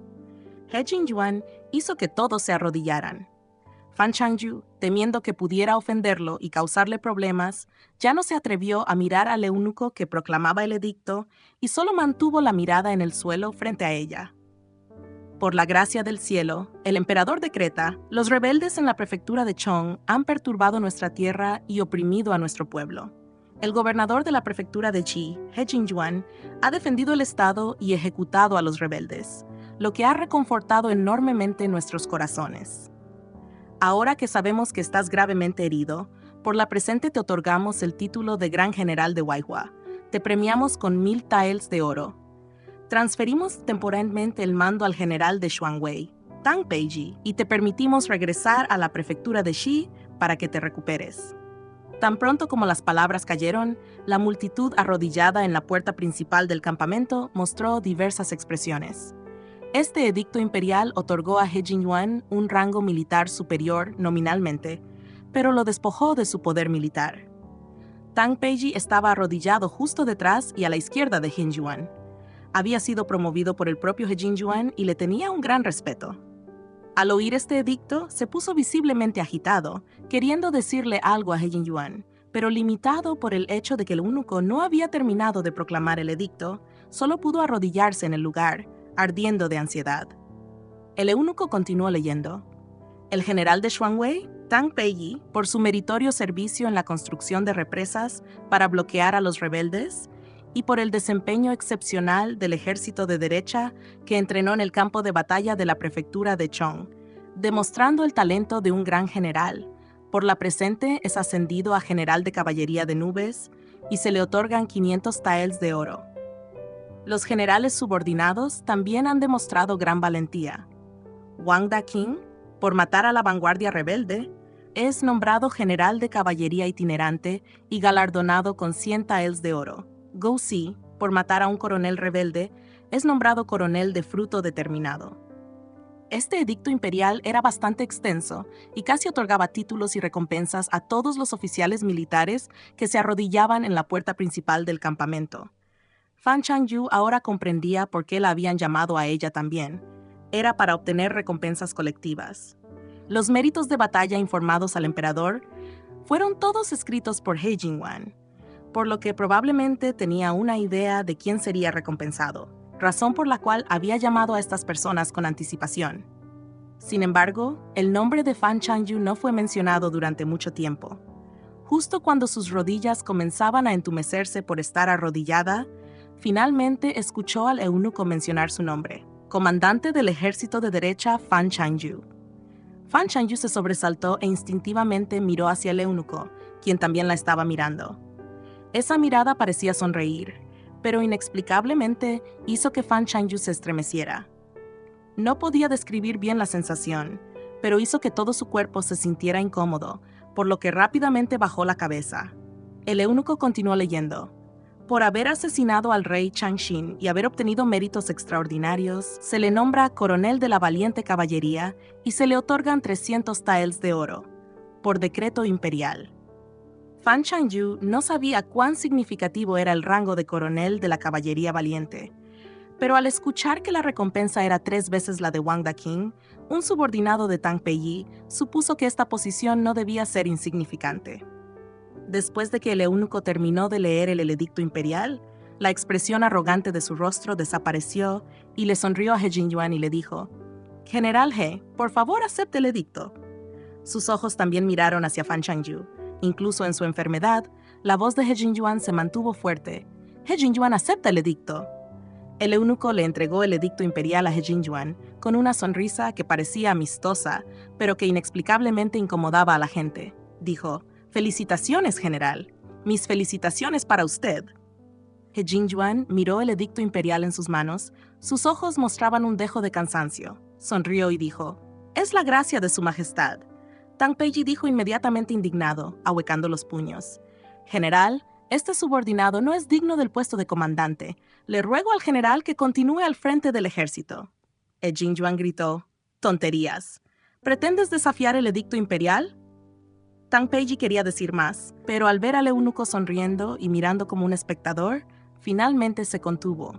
He Jingyuan hizo que todos se arrodillaran. Fan Changyu, temiendo que pudiera ofenderlo y causarle problemas, ya no se atrevió a mirar al eunuco que proclamaba el edicto y solo mantuvo la mirada en el suelo frente a ella. Por la gracia del cielo, el emperador decreta: los rebeldes en la prefectura de Chong han perturbado nuestra tierra y oprimido a nuestro pueblo. El gobernador de la prefectura de Qi, He Jingyuan, ha defendido el estado y ejecutado a los rebeldes, lo que ha reconfortado enormemente nuestros corazones. Ahora que sabemos que estás gravemente herido, por la presente te otorgamos el título de Gran General de Waihua. Te premiamos con 1000 taels de oro. Transferimos temporalmente el mando al general de Xuanwei, Tang Peiji, y te permitimos regresar a la prefectura de Xi para que te recuperes. Tan pronto como las palabras cayeron, la multitud arrodillada en la puerta principal del campamento mostró diversas expresiones. Este edicto imperial otorgó a He Jingyuan un rango militar superior nominalmente, pero lo despojó de su poder militar. Tang Peiji estaba arrodillado justo detrás y a la izquierda de He Jingyuan. Había sido promovido por el propio He Jingyuan y le tenía un gran respeto. Al oír este edicto, se puso visiblemente agitado, queriendo decirle algo a He Jingyuan, pero limitado por el hecho de que el eunuco no había terminado de proclamar el edicto, solo pudo arrodillarse en el lugar, ardiendo de ansiedad. El eunuco continuó leyendo. El general de Xuanwei, Tang Peiji, por su meritorio servicio en la construcción de represas para bloquear a los rebeldes, y por el desempeño excepcional del ejército de derecha que entrenó en el campo de batalla de la prefectura de Chong, demostrando el talento de un gran general. Por la presente es ascendido a general de caballería de nubes y se le otorgan 500 taels de oro. Los generales subordinados también han demostrado gran valentía. Wang Daking, por matar a la vanguardia rebelde, es nombrado general de caballería itinerante y galardonado con 100 taels de oro. Gou Si, por matar a un coronel rebelde, es nombrado coronel de fruto determinado. Este edicto imperial era bastante extenso y casi otorgaba títulos y recompensas a todos los oficiales militares que se arrodillaban en la puerta principal del campamento. Fan Changyu ahora comprendía por qué la habían llamado a ella también. Era para obtener recompensas colectivas. Los méritos de batalla informados al emperador fueron todos escritos por He Jingyuan, por lo que probablemente tenía una idea de quién sería recompensado, razón por la cual había llamado a estas personas con anticipación. Sin embargo, el nombre de Fan Changyu no fue mencionado durante mucho tiempo. Justo cuando sus rodillas comenzaban a entumecerse por estar arrodillada, finalmente escuchó al eunuco mencionar su nombre, comandante del ejército de derecha Fan Changyu. Fan Changyu se sobresaltó e instintivamente miró hacia el eunuco, quien también la estaba mirando. Esa mirada parecía sonreír, pero inexplicablemente hizo que Fan Changyu se estremeciera. No podía describir bien la sensación, pero hizo que todo su cuerpo se sintiera incómodo, por lo que rápidamente bajó la cabeza. El eunuco continuó leyendo. Por haber asesinado al rey Changxin y haber obtenido méritos extraordinarios, se le nombra coronel de la valiente caballería y se le otorgan 300 taels de oro, por decreto imperial. Fan Changyu no sabía cuán significativo era el rango de coronel de la caballería valiente, pero al escuchar que la recompensa era 3 veces la de Wang Daking, un subordinado de Tang Peiji, supuso que esta posición no debía ser insignificante. Después de que el eunuco terminó de leer el edicto imperial, la expresión arrogante de su rostro desapareció y le sonrió a He Jingyuan y le dijo: «General He, por favor acepte el edicto». Sus ojos también miraron hacia Fan Changyu. Incluso en su enfermedad, la voz de He Jingyuan se mantuvo fuerte. «He Jingyuan acepta el edicto». El eunuco le entregó el edicto imperial a He Jingyuan con una sonrisa que parecía amistosa, pero que inexplicablemente incomodaba a la gente. Dijo: «Felicitaciones, general. Mis felicitaciones para usted». He Jingyuan miró el edicto imperial en sus manos. Sus ojos mostraban un dejo de cansancio. Sonrió y dijo: «Es la gracia de su majestad». Tang Peiji dijo inmediatamente indignado, ahuecando los puños: «General, este subordinado no es digno del puesto de comandante. Le ruego al general que continúe al frente del ejército». He Jingyuan gritó: «Tonterías. ¿Pretendes desafiar el edicto imperial?». Tang Peiji quería decir más, pero al ver al eunuco sonriendo y mirando como un espectador, finalmente se contuvo.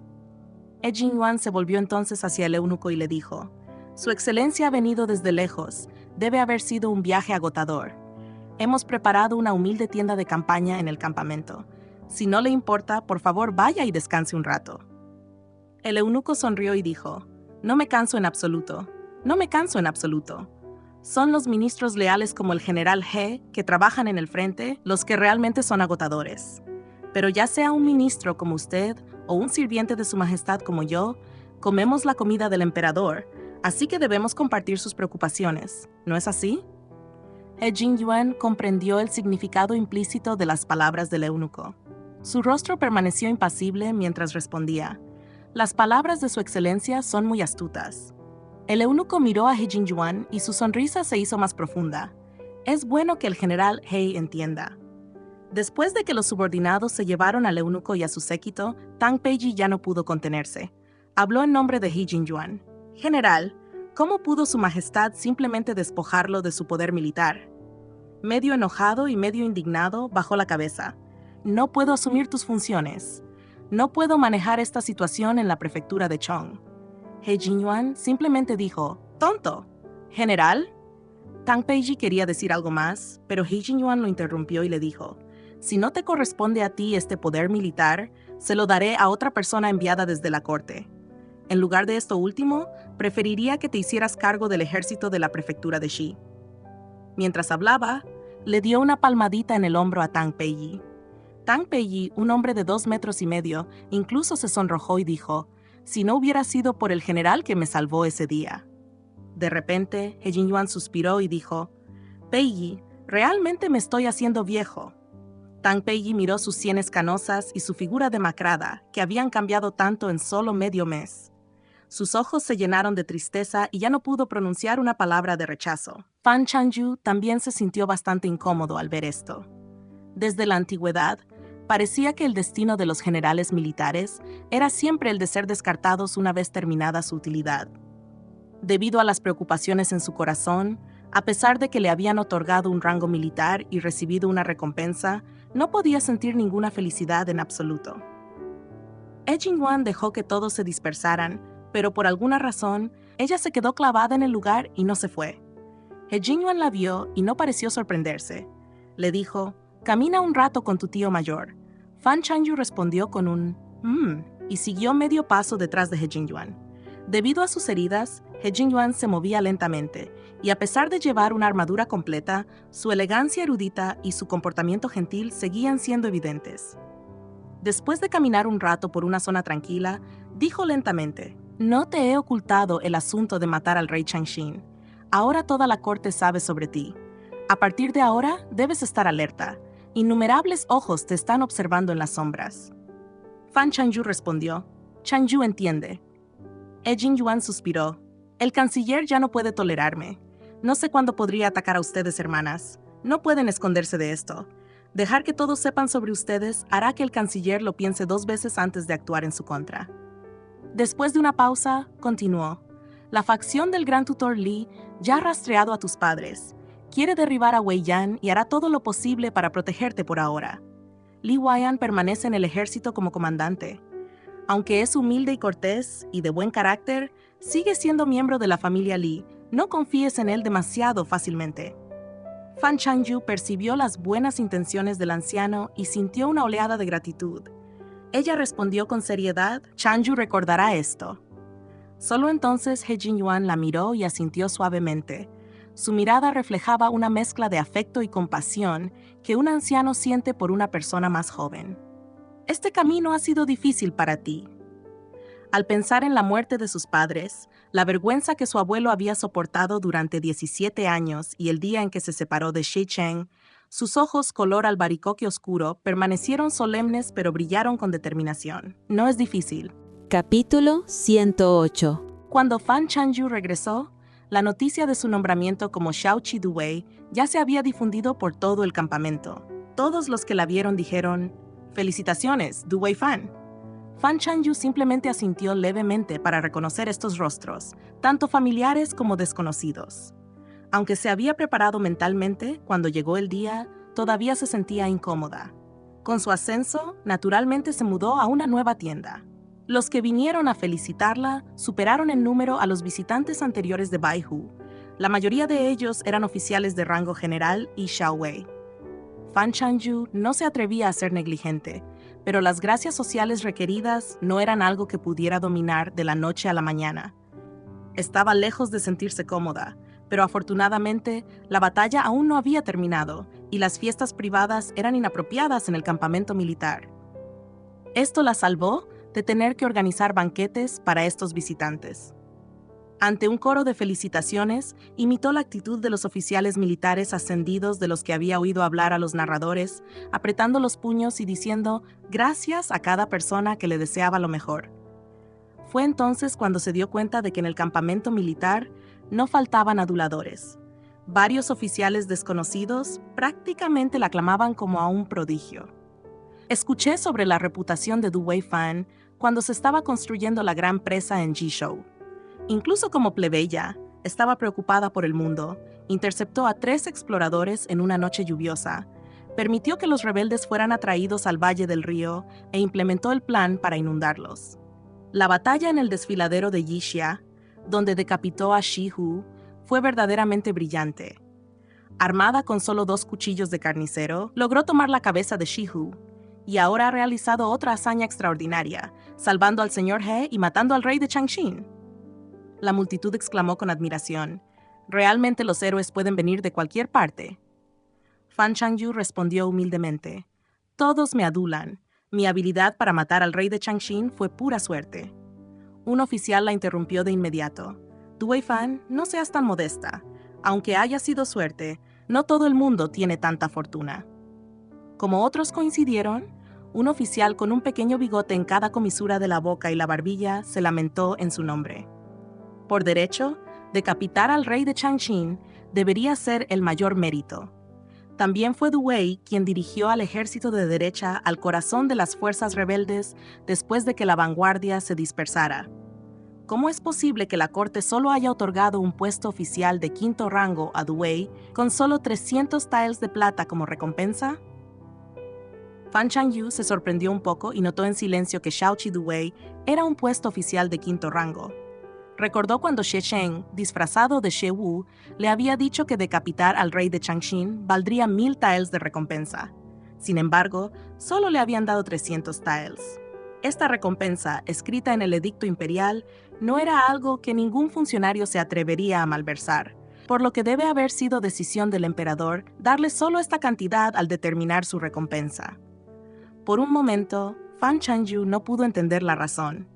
He Jingyuan se volvió entonces hacia el eunuco y le dijo: «Su excelencia ha venido desde lejos. Debe haber sido un viaje agotador. Hemos preparado una humilde tienda de campaña en el campamento. Si no le importa, por favor vaya y descanse un rato. El eunuco sonrió y dijo, no me canso en absoluto. No me canso en absoluto. Son los ministros leales como el general He, que trabajan en el frente, los que realmente son agotadores. Pero ya sea un ministro como usted o un sirviente de su majestad como yo, comemos la comida del emperador, así que debemos compartir sus preocupaciones, ¿no es así? He Jingyuan comprendió el significado implícito de las palabras del eunuco. Su rostro permaneció impasible mientras respondía. Las palabras de su excelencia son muy astutas. El eunuco miró a He Jingyuan y su sonrisa se hizo más profunda. Es bueno que el general He entienda. Después de que los subordinados se llevaron al eunuco y a su séquito, Tang Peiji ya no pudo contenerse. Habló en nombre de He Jingyuan. General, ¿cómo pudo su majestad simplemente despojarlo de su poder militar? Medio enojado y medio indignado, bajó la cabeza. No puedo asumir tus funciones. No puedo manejar esta situación en la prefectura de Chong. He Jingyuan simplemente dijo, ¡tonto! ¿General? Tang Peiji quería decir algo más, pero He Jingyuan lo interrumpió y le dijo, si no te corresponde a ti este poder militar, se lo daré a otra persona enviada desde la corte. En lugar de esto último, preferiría que te hicieras cargo del ejército de la prefectura de Shi. Mientras hablaba, le dio una palmadita en el hombro a Tang Peiji. Tang Peiji, un hombre de 2,5 metros, incluso se sonrojó y dijo, si no hubiera sido por el general que me salvó ese día. De repente, He Jingyuan suspiró y dijo, Peiji, realmente me estoy haciendo viejo. Tang Peiji miró sus sienes canosas y su figura demacrada, que habían cambiado tanto en solo medio mes. Sus ojos se llenaron de tristeza y ya no pudo pronunciar una palabra de rechazo. Fan Chanyu también se sintió bastante incómodo al ver esto. Desde la antigüedad, parecía que el destino de los generales militares era siempre el de ser descartados una vez terminada su utilidad. Debido a las preocupaciones en su corazón, a pesar de que le habían otorgado un rango militar y recibido una recompensa, no podía sentir ninguna felicidad en absoluto. He Jingyuan dejó que todos se dispersaran, pero por alguna razón, ella se quedó clavada en el lugar y no se fue. He Jingyuan la vio y no pareció sorprenderse. Le dijo, camina un rato con tu tío mayor. Fan Chanyu respondió con un y siguió medio paso detrás de He Jingyuan. Debido a sus heridas, He Jingyuan se movía lentamente, y a pesar de llevar una armadura completa, su elegancia erudita y su comportamiento gentil seguían siendo evidentes. Después de caminar un rato por una zona tranquila, dijo lentamente, no te he ocultado el asunto de matar al rey Changxin. Ahora toda la corte sabe sobre ti. A partir de ahora, debes estar alerta. Innumerables ojos te están observando en las sombras. Fan Chanyu respondió, Chanyu entiende. He Jingyuan suspiró. El canciller ya no puede tolerarme. No sé cuándo podría atacar a ustedes, hermanas. No pueden esconderse de esto. Dejar que todos sepan sobre ustedes hará que el canciller lo piense 2 veces antes de actuar en su contra. Después de una pausa, continuó. La facción del gran tutor Li ya ha rastreado a tus padres. Quiere derribar a Wei Yan y hará todo lo posible para protegerte por ahora. Li Waiyan permanece en el ejército como comandante. Aunque es humilde y cortés y de buen carácter, sigue siendo miembro de la familia Li. No confíes en él demasiado fácilmente. Fan Chanyu percibió las buenas intenciones del anciano y sintió una oleada de gratitud. Ella respondió con seriedad, Chanyu recordará esto. Solo entonces He Jingyuan la miró y asintió suavemente. Su mirada reflejaba una mezcla de afecto y compasión que un anciano siente por una persona más joven. Este camino ha sido difícil para ti. Al pensar en la muerte de sus padres, la vergüenza que su abuelo había soportado durante 17 años y el día en que se separó de Shi Cheng, sus ojos color albaricoque oscuro permanecieron solemnes pero brillaron con determinación. No es difícil. Capítulo 108. Cuando Fan Chanyu regresó, la noticia de su nombramiento como Xiaoqi Duwei ya se había difundido por todo el campamento. Todos los que la vieron dijeron, «Felicitaciones, Duwei Fan». Fan Chanyu simplemente asintió levemente para reconocer estos rostros, tanto familiares como desconocidos. Aunque se había preparado mentalmente, cuando llegó el día, todavía se sentía incómoda. Con su ascenso, naturalmente se mudó a una nueva tienda. Los que vinieron a felicitarla superaron en número a los visitantes anteriores de Baihu. La mayoría de ellos eran oficiales de rango general y Xiaowei. Fan Changyu no se atrevía a ser negligente, pero las gracias sociales requeridas no eran algo que pudiera dominar de la noche a la mañana. Estaba lejos de sentirse cómoda, pero afortunadamente la batalla aún no había terminado y las fiestas privadas eran inapropiadas en el campamento militar. Esto la salvó de tener que organizar banquetes para estos visitantes. Ante un coro de felicitaciones, imitó la actitud de los oficiales militares ascendidos de los que había oído hablar a los narradores, apretando los puños y diciendo gracias a cada persona que le deseaba lo mejor. Fue entonces cuando se dio cuenta de que en el campamento militar no faltaban aduladores. Varios oficiales desconocidos prácticamente la aclamaban como a un prodigio. Escuché sobre la reputación de Du Weifan cuando se estaba construyendo la gran presa en Jishou. Incluso como plebeya, estaba preocupada por el mundo, interceptó a 3 exploradores en una noche lluviosa, permitió que los rebeldes fueran atraídos al valle del río e implementó el plan para inundarlos. La batalla en el desfiladero de Yixia, donde decapitó a Shi Hu, fue verdaderamente brillante. Armada con solo 2 cuchillos de carnicero, logró tomar la cabeza de Shi Hu, y ahora ha realizado otra hazaña extraordinaria, salvando al señor He y matando al rey de Changxin. La multitud exclamó con admiración, «¿Realmente los héroes pueden venir de cualquier parte?» Fan Changyu respondió humildemente, «Todos me adulan. Mi habilidad para matar al rey de Changxin fue pura suerte». Un oficial la interrumpió de inmediato. «Du Weifan, no seas tan modesta. Aunque haya sido suerte, no todo el mundo tiene tanta fortuna». Como otros coincidieron, un oficial con un pequeño bigote en cada comisura de la boca y la barbilla se lamentó en su nombre. Por derecho, decapitar al rey de Changxin debería ser el mayor mérito. También fue Du Wei quien dirigió al ejército de derecha al corazón de las fuerzas rebeldes después de que la vanguardia se dispersara. ¿Cómo es posible que la corte solo haya otorgado un puesto oficial de 5º rango a Du Wei con solo 300 taels de plata como recompensa? Fan Changyu se sorprendió un poco y notó en silencio que Xiaoqi Du Wei era un puesto oficial de 5º rango. Recordó cuando Xie Sheng, disfrazado de Xie Wu, le había dicho que decapitar al rey de Changxin valdría 1000 taels de recompensa. Sin embargo, solo le habían dado 300 taels. Esta recompensa, escrita en el edicto imperial, no era algo que ningún funcionario se atrevería a malversar, por lo que debe haber sido decisión del emperador darle solo esta cantidad al determinar su recompensa. Por un momento, Fan Changyu no pudo entender la razón.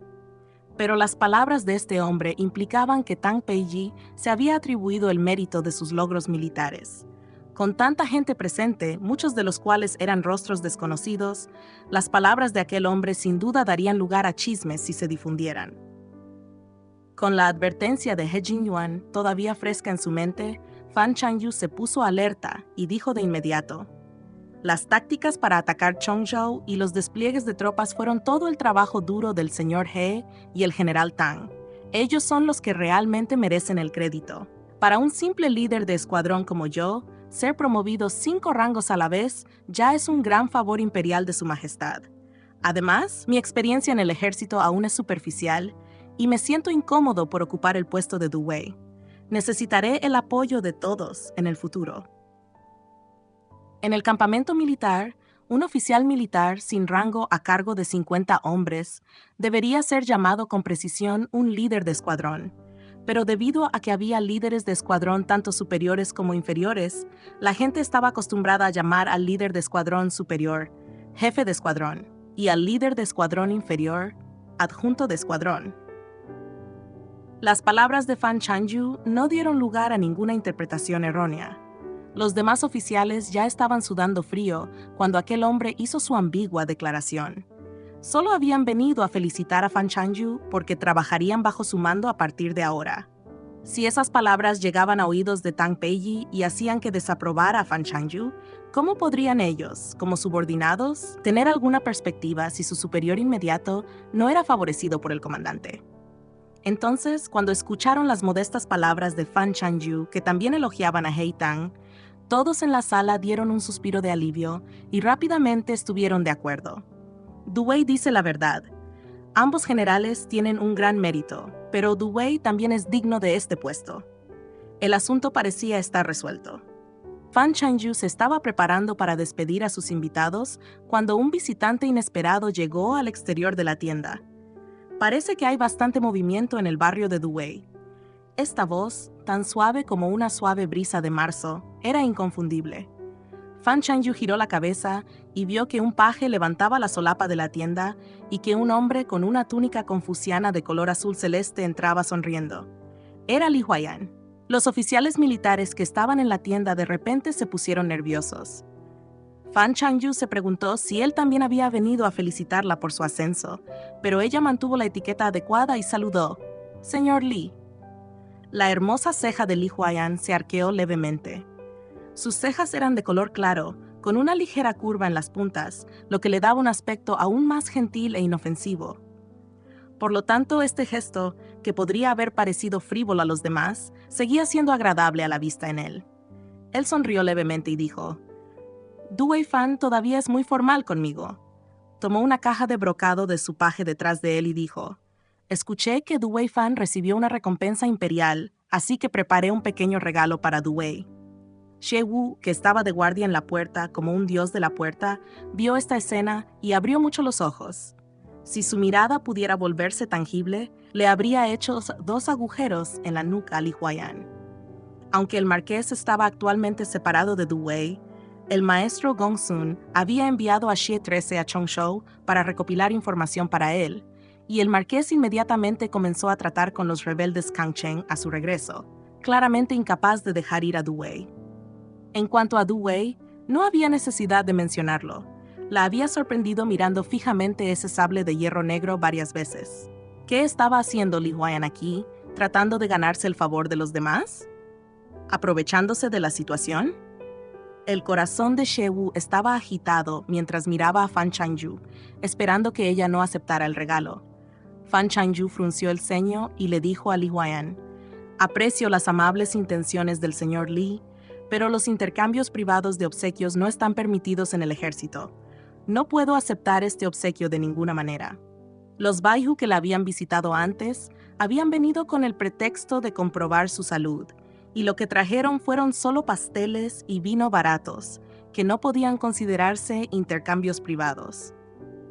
Pero las palabras de este hombre implicaban que Tang Peiji se había atribuido el mérito de sus logros militares. Con tanta gente presente, muchos de los cuales eran rostros desconocidos, las palabras de aquel hombre sin duda darían lugar a chismes si se difundieran. Con la advertencia de He Jingyuan todavía fresca en su mente, Fan Changyu se puso alerta y dijo de inmediato: «Las tácticas para atacar Chongzhou y los despliegues de tropas fueron todo el trabajo duro del señor He y el general Tang. Ellos son los que realmente merecen el crédito. Para un simple líder de escuadrón como yo, ser promovido 5 rangos a la vez ya es un gran favor imperial de su majestad. Además, mi experiencia en el ejército aún es superficial y me siento incómodo por ocupar el puesto de Du Wei. Necesitaré el apoyo de todos en el futuro». En el campamento militar, un oficial militar sin rango a cargo de 50 hombres debería ser llamado con precisión un líder de escuadrón. Pero debido a que había líderes de escuadrón tanto superiores como inferiores, la gente estaba acostumbrada a llamar al líder de escuadrón superior jefe de escuadrón y al líder de escuadrón inferior adjunto de escuadrón. Las palabras de Fan Changyu no dieron lugar a ninguna interpretación errónea. Los demás oficiales ya estaban sudando frío cuando aquel hombre hizo su ambigua declaración. Solo habían venido a felicitar a Fan Changyu porque trabajarían bajo su mando a partir de ahora. Si esas palabras llegaban a oídos de Tang Peiji y hacían que desaprobara a Fan Changyu, ¿cómo podrían ellos, como subordinados, tener alguna perspectiva si su superior inmediato no era favorecido por el comandante? Entonces, cuando escucharon las modestas palabras de Fan Changyu, que también elogiaban a He Tang, todos en la sala dieron un suspiro de alivio y rápidamente estuvieron de acuerdo. Du Wei dice la verdad. Ambos generales tienen un gran mérito, pero Du Wei también es digno de este puesto. El asunto parecía estar resuelto. Fan Chanyu se estaba preparando para despedir a sus invitados cuando un visitante inesperado llegó al exterior de la tienda. Parece que hay bastante movimiento en el barrio de Duwei. Esta voz, tan suave como una suave brisa de marzo, era inconfundible. Fan Chanyu giró la cabeza y vio que un paje levantaba la solapa de la tienda y que un hombre con una túnica confuciana de color azul celeste entraba sonriendo. Era Li Huayan. Los oficiales militares que estaban en la tienda de repente se pusieron nerviosos. Fan Chanyu se preguntó si él también había venido a felicitarla por su ascenso, pero ella mantuvo la etiqueta adecuada y saludó: «Señor Li». La hermosa ceja de Li Huayan se arqueó levemente. Sus cejas eran de color claro, con una ligera curva en las puntas, lo que le daba un aspecto aún más gentil e inofensivo. Por lo tanto, este gesto, que podría haber parecido frívolo a los demás, seguía siendo agradable a la vista en él. Él sonrió levemente y dijo: «Duwei Fan todavía es muy formal conmigo». Tomó una caja de brocado de su paje detrás de él y dijo: «Escuché que Duwei Fan recibió una recompensa imperial, así que preparé un pequeño regalo para Duwei». Xie Wu, que estaba de guardia en la puerta como un dios de la puerta, vio esta escena y abrió mucho los ojos. Si su mirada pudiera volverse tangible, le habría hecho 2 agujeros en la nuca a Li Huayan. Aunque el marqués estaba actualmente separado de Duwei, el maestro Gongsun había enviado a Xie 13 a Chongzhou para recopilar información para él, y el marqués inmediatamente comenzó a tratar con los rebeldes Kangchen a su regreso, claramente incapaz de dejar ir a Duwei. En cuanto a Duwei, no había necesidad de mencionarlo. La había sorprendido mirando fijamente ese sable de hierro negro varias veces. ¿Qué estaba haciendo Li Huayan aquí, tratando de ganarse el favor de los demás? ¿Aprovechándose de la situación? El corazón de Xie Wu estaba agitado mientras miraba a Fan Chanyu, esperando que ella no aceptara el regalo. Fan Chanyu frunció el ceño y le dijo a Li Huayan: «Aprecio las amables intenciones del señor Li, pero los intercambios privados de obsequios no están permitidos en el ejército. No puedo aceptar este obsequio de ninguna manera». Los Baihu que la habían visitado antes habían venido con el pretexto de comprobar su salud, y lo que trajeron fueron solo pasteles y vino baratos, que no podían considerarse intercambios privados.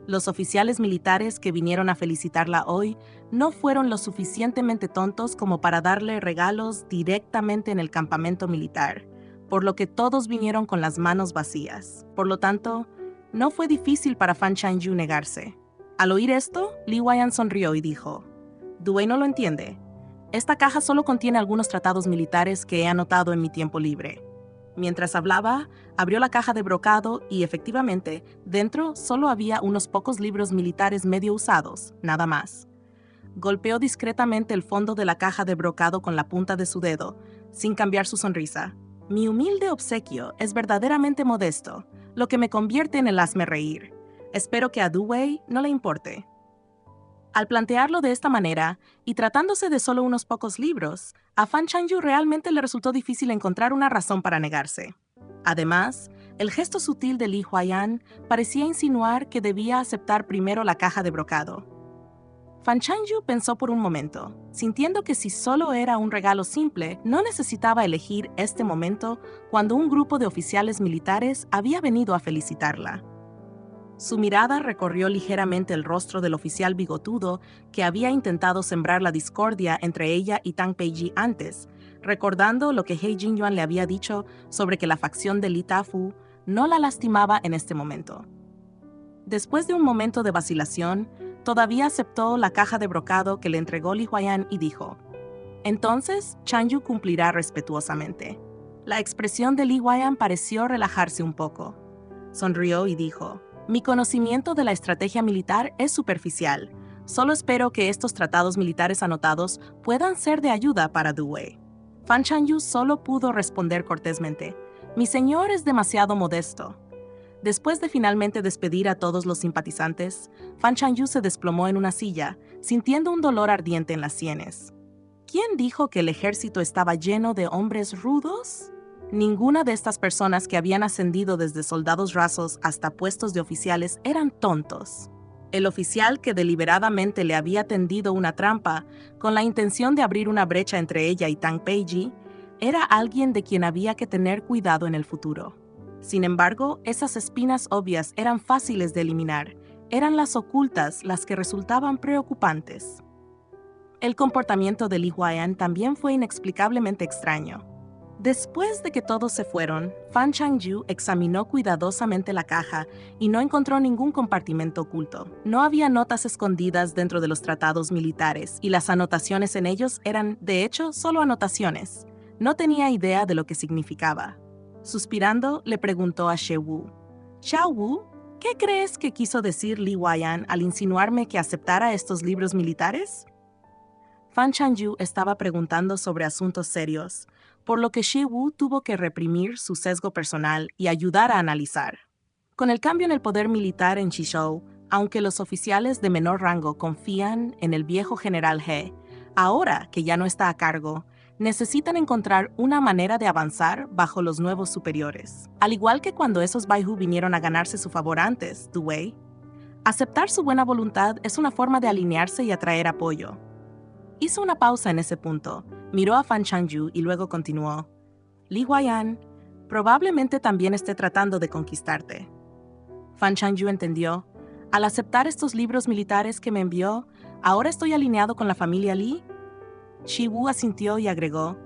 Los oficiales militares que vinieron a felicitarla hoy no fueron lo suficientemente tontos como para darle regalos directamente en el campamento militar, por lo que todos vinieron con las manos vacías. Por lo tanto, no fue difícil para Fan Chanyu negarse. Al oír esto, Li Huayan sonrió y dijo: «Duwei no lo entiende. Esta caja solo contiene algunos tratados militares que he anotado en mi tiempo libre». Mientras hablaba, abrió la caja de brocado y, efectivamente, dentro solo había unos pocos libros militares medio usados, nada más. Golpeó discretamente el fondo de la caja de brocado con la punta de su dedo, sin cambiar su sonrisa. «Mi humilde obsequio es verdaderamente modesto, lo que me convierte en el hazmerreír. Espero que a Duwei no le importe». Al plantearlo de esta manera, y tratándose de solo unos pocos libros, a Fan Chanyu realmente le resultó difícil encontrar una razón para negarse. Además, el gesto sutil de Li Huayan parecía insinuar que debía aceptar primero la caja de brocado. Fan Chanyu pensó por un momento, sintiendo que si solo era un regalo simple, no necesitaba elegir este momento cuando un grupo de oficiales militares había venido a felicitarla. Su mirada recorrió ligeramente el rostro del oficial bigotudo que había intentado sembrar la discordia entre ella y Tang Peiji antes, recordando lo que He Jingyuan le había dicho sobre que la facción de Li Tafu no la lastimaba en este momento. Después de un momento de vacilación, todavía aceptó la caja de brocado que le entregó Li Huayan y dijo: «Entonces, Chanyu cumplirá respetuosamente». La expresión de Li Huayan pareció relajarse un poco. Sonrió y dijo: «Mi conocimiento de la estrategia militar es superficial. Solo espero que estos tratados militares anotados puedan ser de ayuda para Duwei». Fan Chanyu solo pudo responder cortésmente: «Mi señor es demasiado modesto». Después de finalmente despedir a todos los simpatizantes, Fan Chanyu se desplomó en una silla, sintiendo un dolor ardiente en las sienes. ¿Quién dijo que el ejército estaba lleno de hombres rudos? Ninguna de estas personas que habían ascendido desde soldados rasos hasta puestos de oficiales eran tontos. El oficial que deliberadamente le había tendido una trampa con la intención de abrir una brecha entre ella y Tang Peiji Era alguien de quien había que tener cuidado en el futuro. Sin embargo, esas espinas obvias eran fáciles de eliminar. Eran las ocultas las que resultaban preocupantes. El comportamiento de Li Huaiyan también fue inexplicablemente extraño. Después de que todos se fueron, Fan Changyu examinó cuidadosamente la caja y no encontró ningún compartimento oculto. No había notas escondidas dentro de los tratados militares y las anotaciones en ellos eran, de hecho, solo anotaciones. No tenía idea de lo que significaba. Suspirando, le preguntó a She Wu: «Xiao Wu, ¿qué crees que quiso decir Li Huaiyan al insinuarme que aceptara estos libros militares?» Fan Changyu estaba preguntando sobre asuntos serios, por lo que She Wu tuvo que reprimir su sesgo personal y ayudar a analizar. Con el cambio en el poder militar en Qizhou, aunque los oficiales de menor rango confían en el viejo general He, ahora que ya no está a cargo, necesitan encontrar una manera de avanzar bajo los nuevos superiores. Al igual que cuando esos Baihu vinieron a ganarse su favor antes, Du Wei. Aceptar su buena voluntad es una forma de alinearse y atraer apoyo. Hizo una pausa en ese punto, miró a Fan Changyu y luego continuó: «Li Huaiyan, probablemente también esté tratando de conquistarte». Fan Changyu entendió: «Al aceptar estos libros militares que me envió, ¿ahora estoy alineado con la familia Li?» Shi Wu asintió y agregó: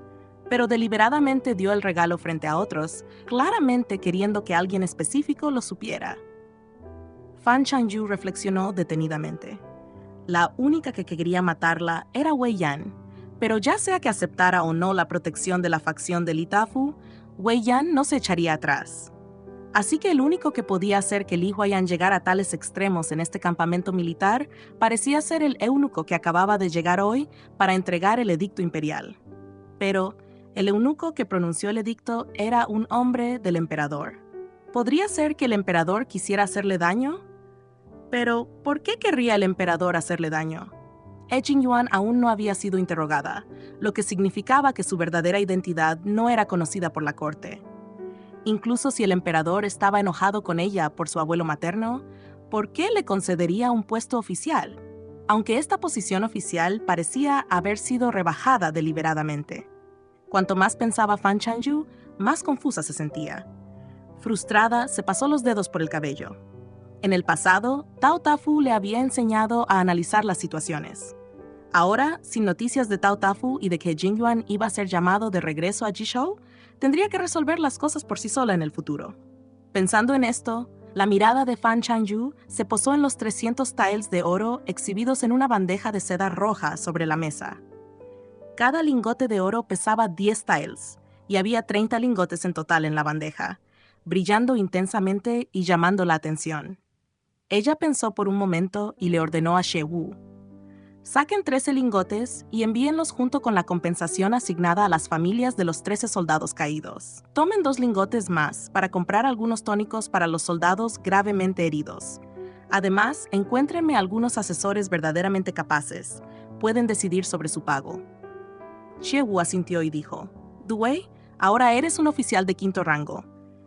«Pero deliberadamente dio el regalo frente a otros, claramente queriendo que alguien específico lo supiera». Fan Changyu reflexionó detenidamente. La única que quería matarla era Wei Yan, pero ya sea que aceptara o no la protección de la facción de Li Tafu, Wei Yan no se echaría atrás. Así que el único que podía hacer que Li Huaiyan llegara a tales extremos en este campamento militar parecía ser el eunuco que acababa de llegar hoy para entregar el edicto imperial. Pero el eunuco que pronunció el edicto era un hombre del emperador. ¿Podría ser que el emperador quisiera hacerle daño? Pero, ¿por qué querría el emperador hacerle daño? Jingyuan aún no había sido interrogada, lo que significaba que su verdadera identidad no era conocida por la corte. Incluso si el emperador estaba enojado con ella por su abuelo materno, ¿por qué le concedería un puesto oficial? Aunque esta posición oficial parecía haber sido rebajada deliberadamente. Cuanto más pensaba Fan Changyu, más confusa se sentía. Frustrada, se pasó los dedos por el cabello. En el pasado, Tao Tafu le había enseñado a analizar las situaciones. Ahora, sin noticias de Tao Tafu y de que Jingyuan iba a ser llamado de regreso a Qizhou, tendría que resolver las cosas por sí sola en el futuro. Pensando en esto, la mirada de Fan Changyu se posó en los 300 taels de oro exhibidos en una bandeja de seda roja sobre la mesa. Cada lingote de oro pesaba 10 taels, y había 30 lingotes en total en la bandeja, brillando intensamente y llamando la atención. Ella pensó por un momento y le ordenó a She Wu: «Saquen 13 lingotes y envíenlos junto con la compensación asignada a las familias de los 13 soldados caídos. Tomen 2 lingotes más para comprar algunos tónicos para los soldados gravemente heridos. Además, encuéntrenme algunos asesores verdaderamente capaces. Pueden decidir sobre su pago». She Wu asintió y dijo: «Du Wei, ahora eres un oficial de 5º rango.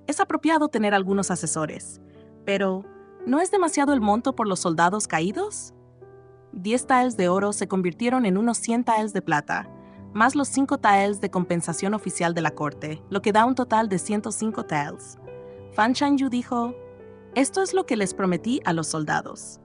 Es apropiado tener algunos asesores. Pero, ¿no es demasiado el monto por los soldados caídos?» 10 taels de oro se convirtieron en unos 100 taels de plata, más los 5 taels de compensación oficial de la corte, lo que da un total de 105 taels. Fan Changyu dijo: «Esto es lo que les prometí a los soldados.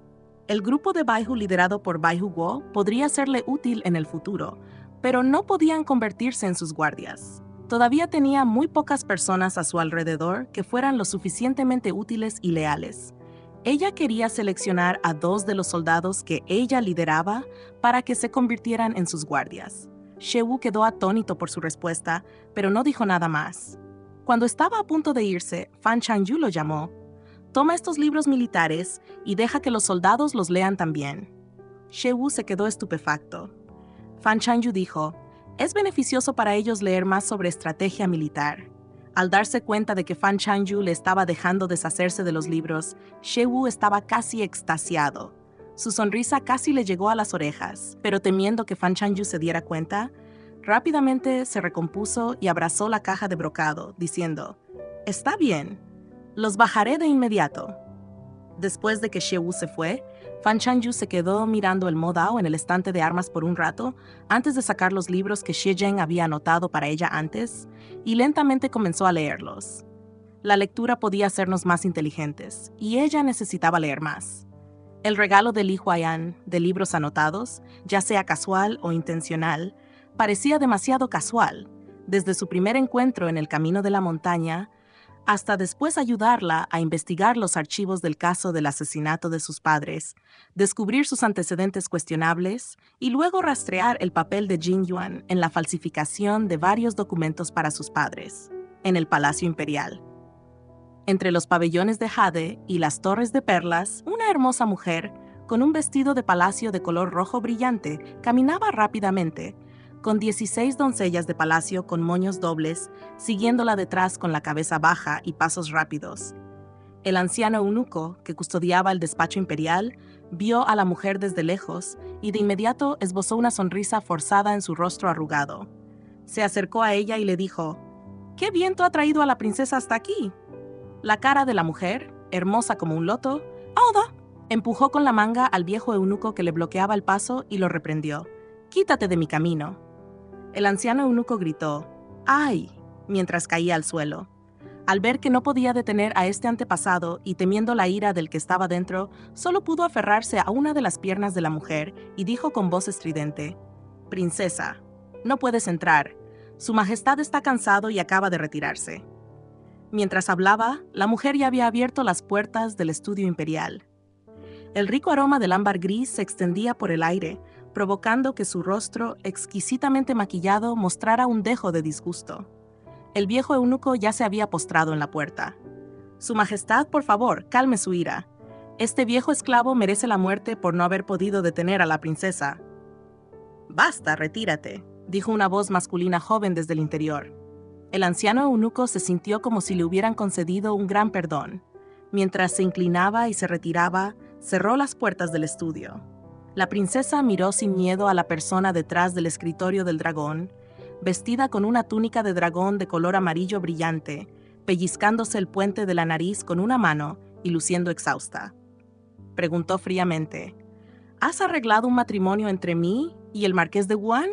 El grupo de Baihu liderado por Baihu Guo podría serle útil en el futuro, pero no podían convertirse en sus guardias. Todavía tenía muy pocas personas a su alrededor que fueran lo suficientemente útiles y leales. Ella quería seleccionar a 2 de los soldados que ella lideraba para que se convirtieran en sus guardias». She Wu quedó atónito por su respuesta, pero no dijo nada más. Cuando estaba a punto de irse, Fan Changyu lo llamó: «Toma estos libros militares y deja que los soldados los lean también». She Wu se quedó estupefacto. Fan Changyu dijo: «Es beneficioso para ellos leer más sobre estrategia militar». Al darse cuenta de que Fan Changyu le estaba dejando deshacerse de los libros, She Wu estaba casi extasiado. Su sonrisa casi le llegó a las orejas, pero temiendo que Fan Changyu se diera cuenta, rápidamente se recompuso y abrazó la caja de brocado, diciendo: «Está bien, los bajaré de inmediato». Después de que Xie Wu se fue, Fan Chanyu se quedó mirando el Mo Dao en el estante de armas por un rato antes de sacar los libros que Xie Zhen había anotado para ella antes, y lentamente comenzó a leerlos. La lectura podía hacernos más inteligentes, y ella necesitaba leer más. El regalo de Li Huaiyan de libros anotados, ya sea casual o intencional, parecía demasiado casual, desde su primer encuentro en el camino de la montaña hasta después ayudarla a investigar los archivos del caso del asesinato de sus padres, descubrir sus antecedentes cuestionables y luego rastrear el papel de Jin Yuan en la falsificación de varios documentos para sus padres, en el Palacio Imperial. Entre los pabellones de jade y las torres de perlas, una hermosa mujer, con un vestido de palacio de color rojo brillante, caminaba rápidamente, con 16 doncellas de palacio con moños dobles, siguiéndola detrás con la cabeza baja y pasos rápidos. El anciano eunuco, que custodiaba el despacho imperial, vio a la mujer desde lejos y de inmediato esbozó una sonrisa forzada en su rostro arrugado. Se acercó a ella y le dijo: «¿Qué viento ha traído a la princesa hasta aquí?» La cara de la mujer, hermosa como un loto, ¡Auda!, empujó con la manga al viejo eunuco que le bloqueaba el paso y lo reprendió. «Quítate de mi camino». El anciano eunuco gritó «¡Ay!» mientras caía al suelo. Al ver que no podía detener a este antepasado y temiendo la ira del que estaba dentro, solo pudo aferrarse a una de las piernas de la mujer y dijo con voz estridente: «Princesa, no puedes entrar. Su Majestad está cansado y acaba de retirarse». Mientras hablaba, la mujer ya había abierto las puertas del estudio imperial. El rico aroma del ámbar gris se extendía por el aire, provocando que su rostro, exquisitamente maquillado, mostrara un dejo de disgusto. El viejo eunuco ya se había postrado en la puerta. «Su Majestad, por favor, calme su ira. Este viejo esclavo merece la muerte por no haber podido detener a la princesa». «Basta, retírate», dijo una voz masculina joven desde el interior. El anciano eunuco se sintió como si le hubieran concedido un gran perdón. Mientras se inclinaba y se retiraba, cerró las puertas del estudio. La princesa miró sin miedo a la persona detrás del escritorio del dragón, vestida con una túnica de dragón de color amarillo brillante, pellizcándose el puente de la nariz con una mano y luciendo exhausta. Preguntó fríamente: «¿Has arreglado un matrimonio entre mí y el marqués de Wuhan?»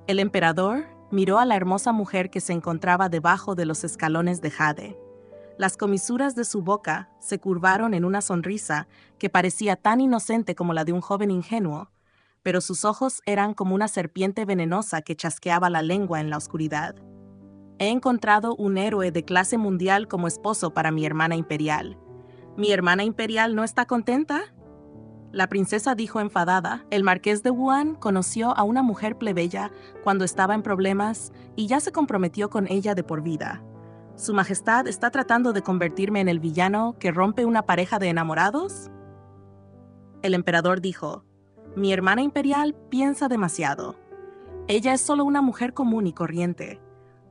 El emperador miró a la hermosa mujer que se encontraba debajo de los escalones de jade. Las comisuras de su boca se curvaron en una sonrisa que parecía tan inocente como la de un joven ingenuo, pero sus ojos eran como una serpiente venenosa que chasqueaba la lengua en la oscuridad. «He encontrado un héroe de clase mundial como esposo para mi hermana imperial. ¿Mi hermana imperial no está contenta?». La princesa dijo enfadada: «El marqués de Wuhan conoció a una mujer plebeya cuando estaba en problemas y ya se comprometió con ella de por vida. ¿Su Majestad está tratando de convertirme en el villano que rompe una pareja de enamorados?». El emperador dijo: «Mi hermana imperial piensa demasiado. Ella es solo una mujer común y corriente.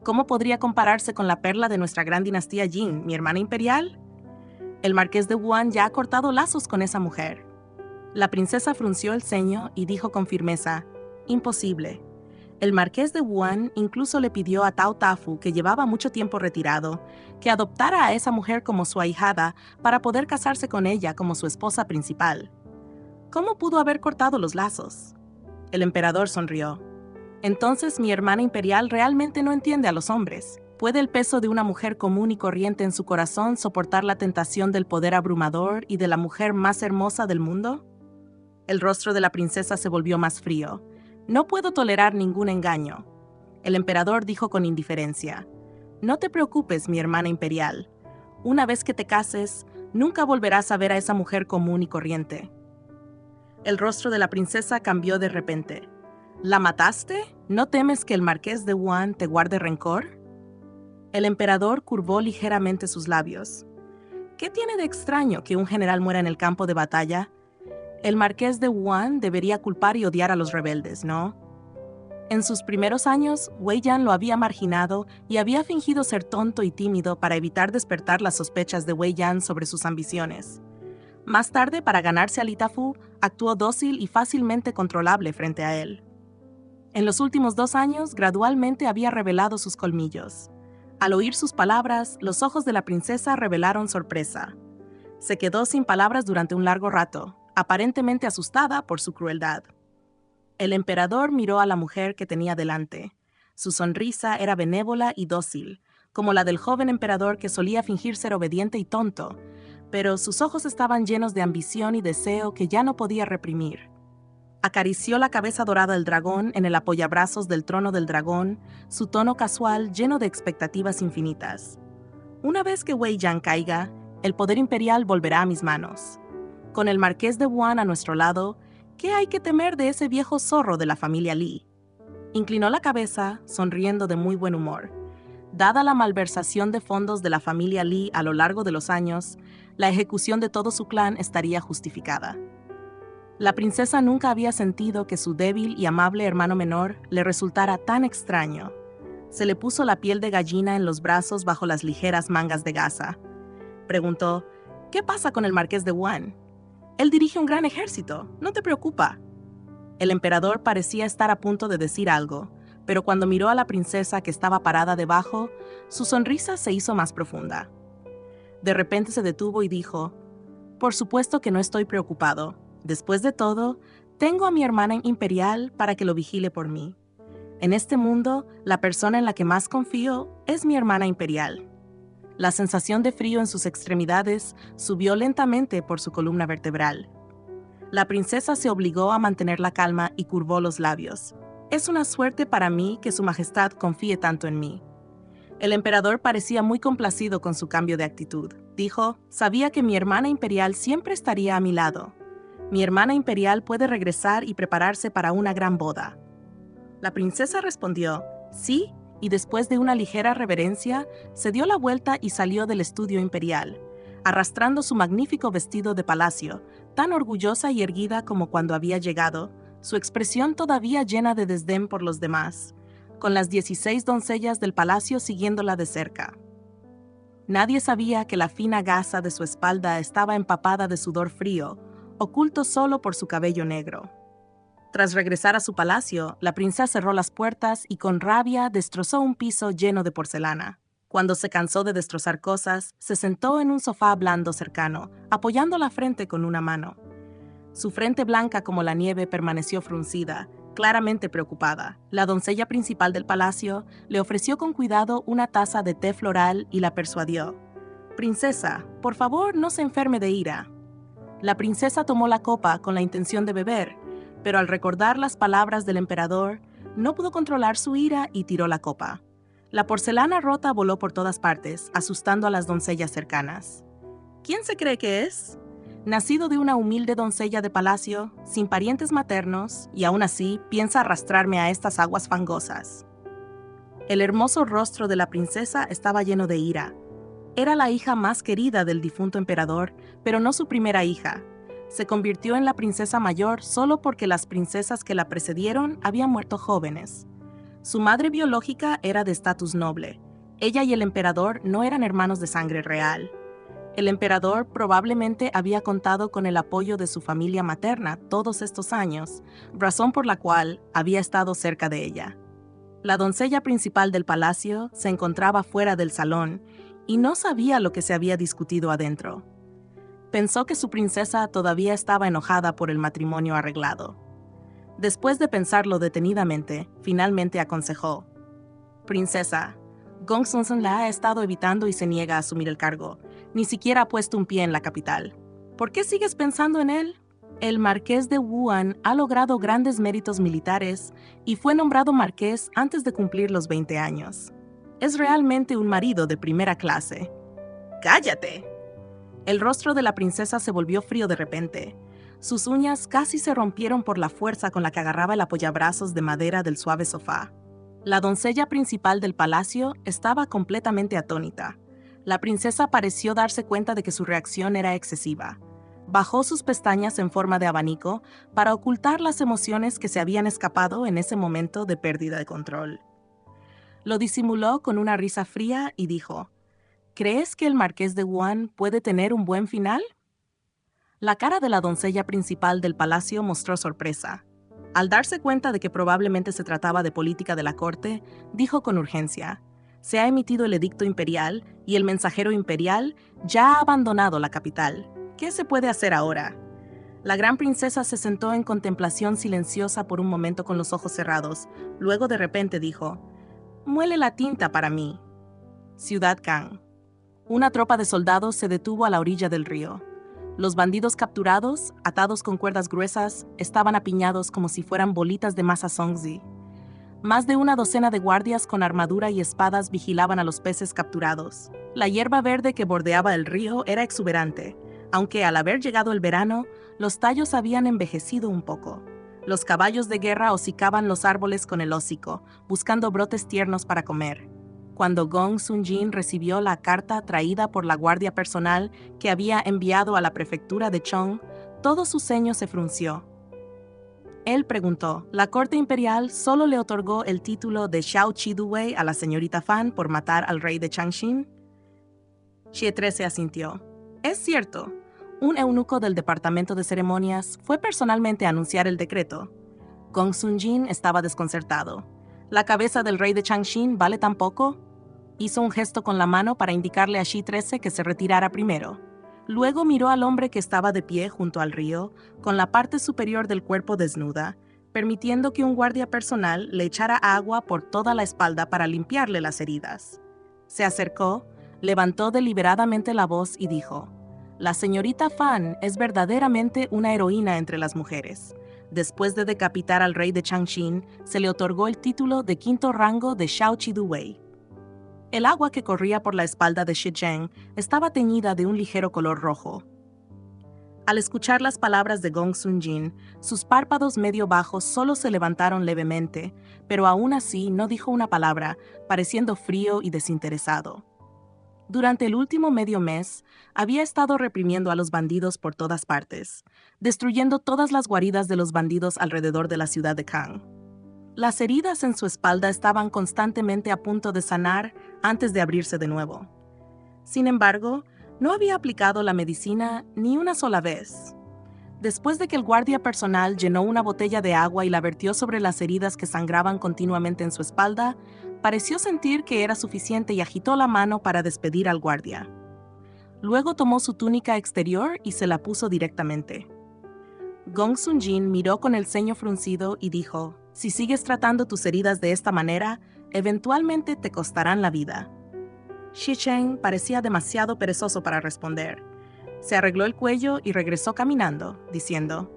¿Cómo podría compararse con la perla de nuestra gran dinastía Jin, mi hermana imperial? El marqués de Wuhan ya ha cortado lazos con esa mujer». La princesa frunció el ceño y dijo con firmeza: «Imposible. El marqués de Wuhan incluso le pidió a Tao Tafu, que llevaba mucho tiempo retirado, que adoptara a esa mujer como su ahijada para poder casarse con ella como su esposa principal. ¿Cómo pudo haber cortado los lazos?». El emperador sonrió. «Entonces mi hermana imperial realmente no entiende a los hombres. ¿Puede el peso de una mujer común y corriente en su corazón soportar la tentación del poder abrumador y de la mujer más hermosa del mundo?». El rostro de la princesa se volvió más frío. «No puedo tolerar ningún engaño». El emperador dijo con indiferencia: «No te preocupes, mi hermana imperial. Una vez que te cases, nunca volverás a ver a esa mujer común y corriente». El rostro de la princesa cambió de repente. «¿La mataste? ¿No temes que el marqués de Wuhan te guarde rencor?». El emperador curvó ligeramente sus labios. «¿Qué tiene de extraño que un general muera en el campo de batalla? El marqués de Wuhan debería culpar y odiar a los rebeldes, ¿no?». En sus primeros años, Wei Yan lo había marginado y había fingido ser tonto y tímido para evitar despertar las sospechas de Wei Yan sobre sus ambiciones. Más tarde, para ganarse a Li Tafu, actuó dócil y fácilmente controlable frente a él. En los últimos 2 años, gradualmente había revelado sus colmillos. Al oír sus palabras, los ojos de la princesa revelaron sorpresa. Se quedó sin palabras durante un largo rato, aparentemente asustada por su crueldad. El emperador miró a la mujer que tenía delante. Su sonrisa era benévola y dócil, como la del joven emperador que solía fingir ser obediente y tonto, pero sus ojos estaban llenos de ambición y deseo que ya no podía reprimir. Acarició la cabeza dorada del dragón en el apoyabrazos del trono del dragón, su tono casual lleno de expectativas infinitas. Una vez que Wei Yan caiga, el poder imperial volverá a mis manos. Con el marqués de Wuan a nuestro lado, ¿qué hay que temer de ese viejo zorro de la familia Li? Inclinó la cabeza, sonriendo de muy buen humor. Dada la malversación de fondos de la familia Li a lo largo de los años, la ejecución de todo su clan estaría justificada. La princesa nunca había sentido que su débil y amable hermano menor le resultara tan extraño. Se le puso la piel de gallina en los brazos bajo las ligeras mangas de gasa. Preguntó, ¿qué pasa con el marqués de Wuan? Él dirige un gran ejército, ¿no te preocupa? El emperador parecía estar a punto de decir algo, pero cuando miró a la princesa que estaba parada debajo, su sonrisa se hizo más profunda. De repente se detuvo y dijo, «Por supuesto que no estoy preocupado. Después de todo, tengo a mi hermana imperial para que lo vigile por mí. En este mundo, la persona en la que más confío es mi hermana imperial». La sensación de frío en sus extremidades subió lentamente por su columna vertebral. La princesa se obligó a mantener la calma y curvó los labios. «Es una suerte para mí que su majestad confíe tanto en mí». El emperador parecía muy complacido con su cambio de actitud. Dijo, «Sabía que mi hermana imperial siempre estaría a mi lado. Mi hermana imperial puede regresar y prepararse para una gran boda». La princesa respondió, «Sí», y después de una ligera reverencia, se dio la vuelta y salió del estudio imperial, arrastrando su magnífico vestido de palacio, tan orgullosa y erguida como cuando había llegado, su expresión todavía llena de desdén por los demás, con las 16 doncellas del palacio siguiéndola de cerca. Nadie sabía que la fina gasa de su espalda estaba empapada de sudor frío, oculto solo por su cabello negro. Tras regresar a su palacio, la princesa cerró las puertas y con rabia destrozó un piso lleno de porcelana. Cuando se cansó de destrozar cosas, se sentó en un sofá blando cercano, apoyando la frente con una mano. Su frente blanca como la nieve permaneció fruncida, claramente preocupada. La doncella principal del palacio le ofreció con cuidado una taza de té floral y la persuadió. «Princesa, por favor, no se enferme de ira». La princesa tomó la copa con la intención de beber, pero al recordar las palabras del emperador, no pudo controlar su ira y tiró la copa. La porcelana rota voló por todas partes, asustando a las doncellas cercanas. ¿Quién se cree que es? Nacido de una humilde doncella de palacio, sin parientes maternos, y aún así piensa arrastrarme a estas aguas fangosas. El hermoso rostro de la princesa estaba lleno de ira. Era la hija más querida del difunto emperador, pero no su primera hija. Se convirtió en la princesa mayor solo porque las princesas que la precedieron habían muerto jóvenes. Su madre biológica era de estatus noble. Ella y el emperador no eran hermanos de sangre real. El emperador probablemente había contado con el apoyo de su familia materna todos estos años, razón por la cual había estado cerca de ella. La doncella principal del palacio se encontraba fuera del salón y no sabía lo que se había discutido adentro. Pensó que su princesa todavía estaba enojada por el matrimonio arreglado. Después de pensarlo detenidamente, finalmente aconsejó: «Princesa, Gong Sun la ha estado evitando y se niega a asumir el cargo. Ni siquiera ha puesto un pie en la capital. ¿Por qué sigues pensando en él? El marqués de Wuan ha logrado grandes méritos militares y fue nombrado marqués antes de cumplir los 20 años. Es realmente un marido de primera clase». «¡Cállate!». El rostro de la princesa se volvió frío de repente. Sus uñas casi se rompieron por la fuerza con la que agarraba el apoyabrazos de madera del suave sofá. La doncella principal del palacio estaba completamente atónita. La princesa pareció darse cuenta de que su reacción era excesiva. Bajó sus pestañas en forma de abanico para ocultar las emociones que se habían escapado en ese momento de pérdida de control. Lo disimuló con una risa fría y dijo: «¿Crees que el marqués de Wuan puede tener un buen final?». La cara de la doncella principal del palacio mostró sorpresa. Al darse cuenta de que probablemente se trataba de política de la corte, dijo con urgencia: Se ha emitido el edicto imperial y el mensajero imperial ya ha abandonado la capital. ¿Qué se puede hacer ahora? La gran princesa se sentó en contemplación silenciosa por un momento con los ojos cerrados. Luego de repente dijo: «Muele la tinta para mí». Ciudad Kang. Una tropa de soldados se detuvo a la orilla del río. Los bandidos capturados, atados con cuerdas gruesas, estaban apiñados como si fueran bolitas de masa Songzi. Más de una docena de guardias con armadura y espadas vigilaban a los peces capturados. La hierba verde que bordeaba el río era exuberante, aunque al haber llegado el verano, los tallos habían envejecido un poco. Los caballos de guerra hocicaban los árboles con el hocico, buscando brotes tiernos para comer. Cuando Gong Sun-jin recibió la carta traída por la guardia personal que había enviado a la prefectura de Chong, todo su ceño se frunció. Él preguntó: ¿la corte imperial solo le otorgó el título de Xiao Chi-du-wei a la señorita Fan por matar al rey de Changxin? Xie 13 asintió. Es cierto. Un eunuco del departamento de ceremonias fue personalmente a anunciar el decreto. Gong Sun-jin estaba desconcertado. ¿La cabeza del rey de Changxin vale tan poco? Hizo un gesto con la mano para indicarle a Xie 13 que se retirara primero. Luego miró al hombre que estaba de pie junto al río, con la parte superior del cuerpo desnuda, permitiendo que un guardia personal le echara agua por toda la espalda para limpiarle las heridas. Se acercó, levantó deliberadamente la voz y dijo: «La señorita Fan es verdaderamente una heroína entre las mujeres. Después de decapitar al rey de Changxin, se le otorgó el título de quinto rango de Xiao Chi-du-wei». El agua que corría por la espalda de Shi Zheng estaba teñida de un ligero color rojo. Al escuchar las palabras de Gong Sun-jin, sus párpados medio bajos solo se levantaron levemente, pero aún así no dijo una palabra, pareciendo frío y desinteresado. Durante el último medio mes, había estado reprimiendo a los bandidos por todas partes, destruyendo todas las guaridas de los bandidos alrededor de la ciudad de Kang. Las heridas en su espalda estaban constantemente a punto de sanar antes de abrirse de nuevo. Sin embargo, no había aplicado la medicina ni una sola vez. Después de que el guardia personal llenó una botella de agua y la vertió sobre las heridas que sangraban continuamente en su espalda, pareció sentir que era suficiente y agitó la mano para despedir al guardia. Luego tomó su túnica exterior y se la puso directamente. Gong Sun-jin miró con el ceño fruncido y dijo: «Si sigues tratando tus heridas de esta manera, eventualmente te costarán la vida». Shi Zheng parecía demasiado perezoso para responder. Se arregló el cuello y regresó caminando, diciendo: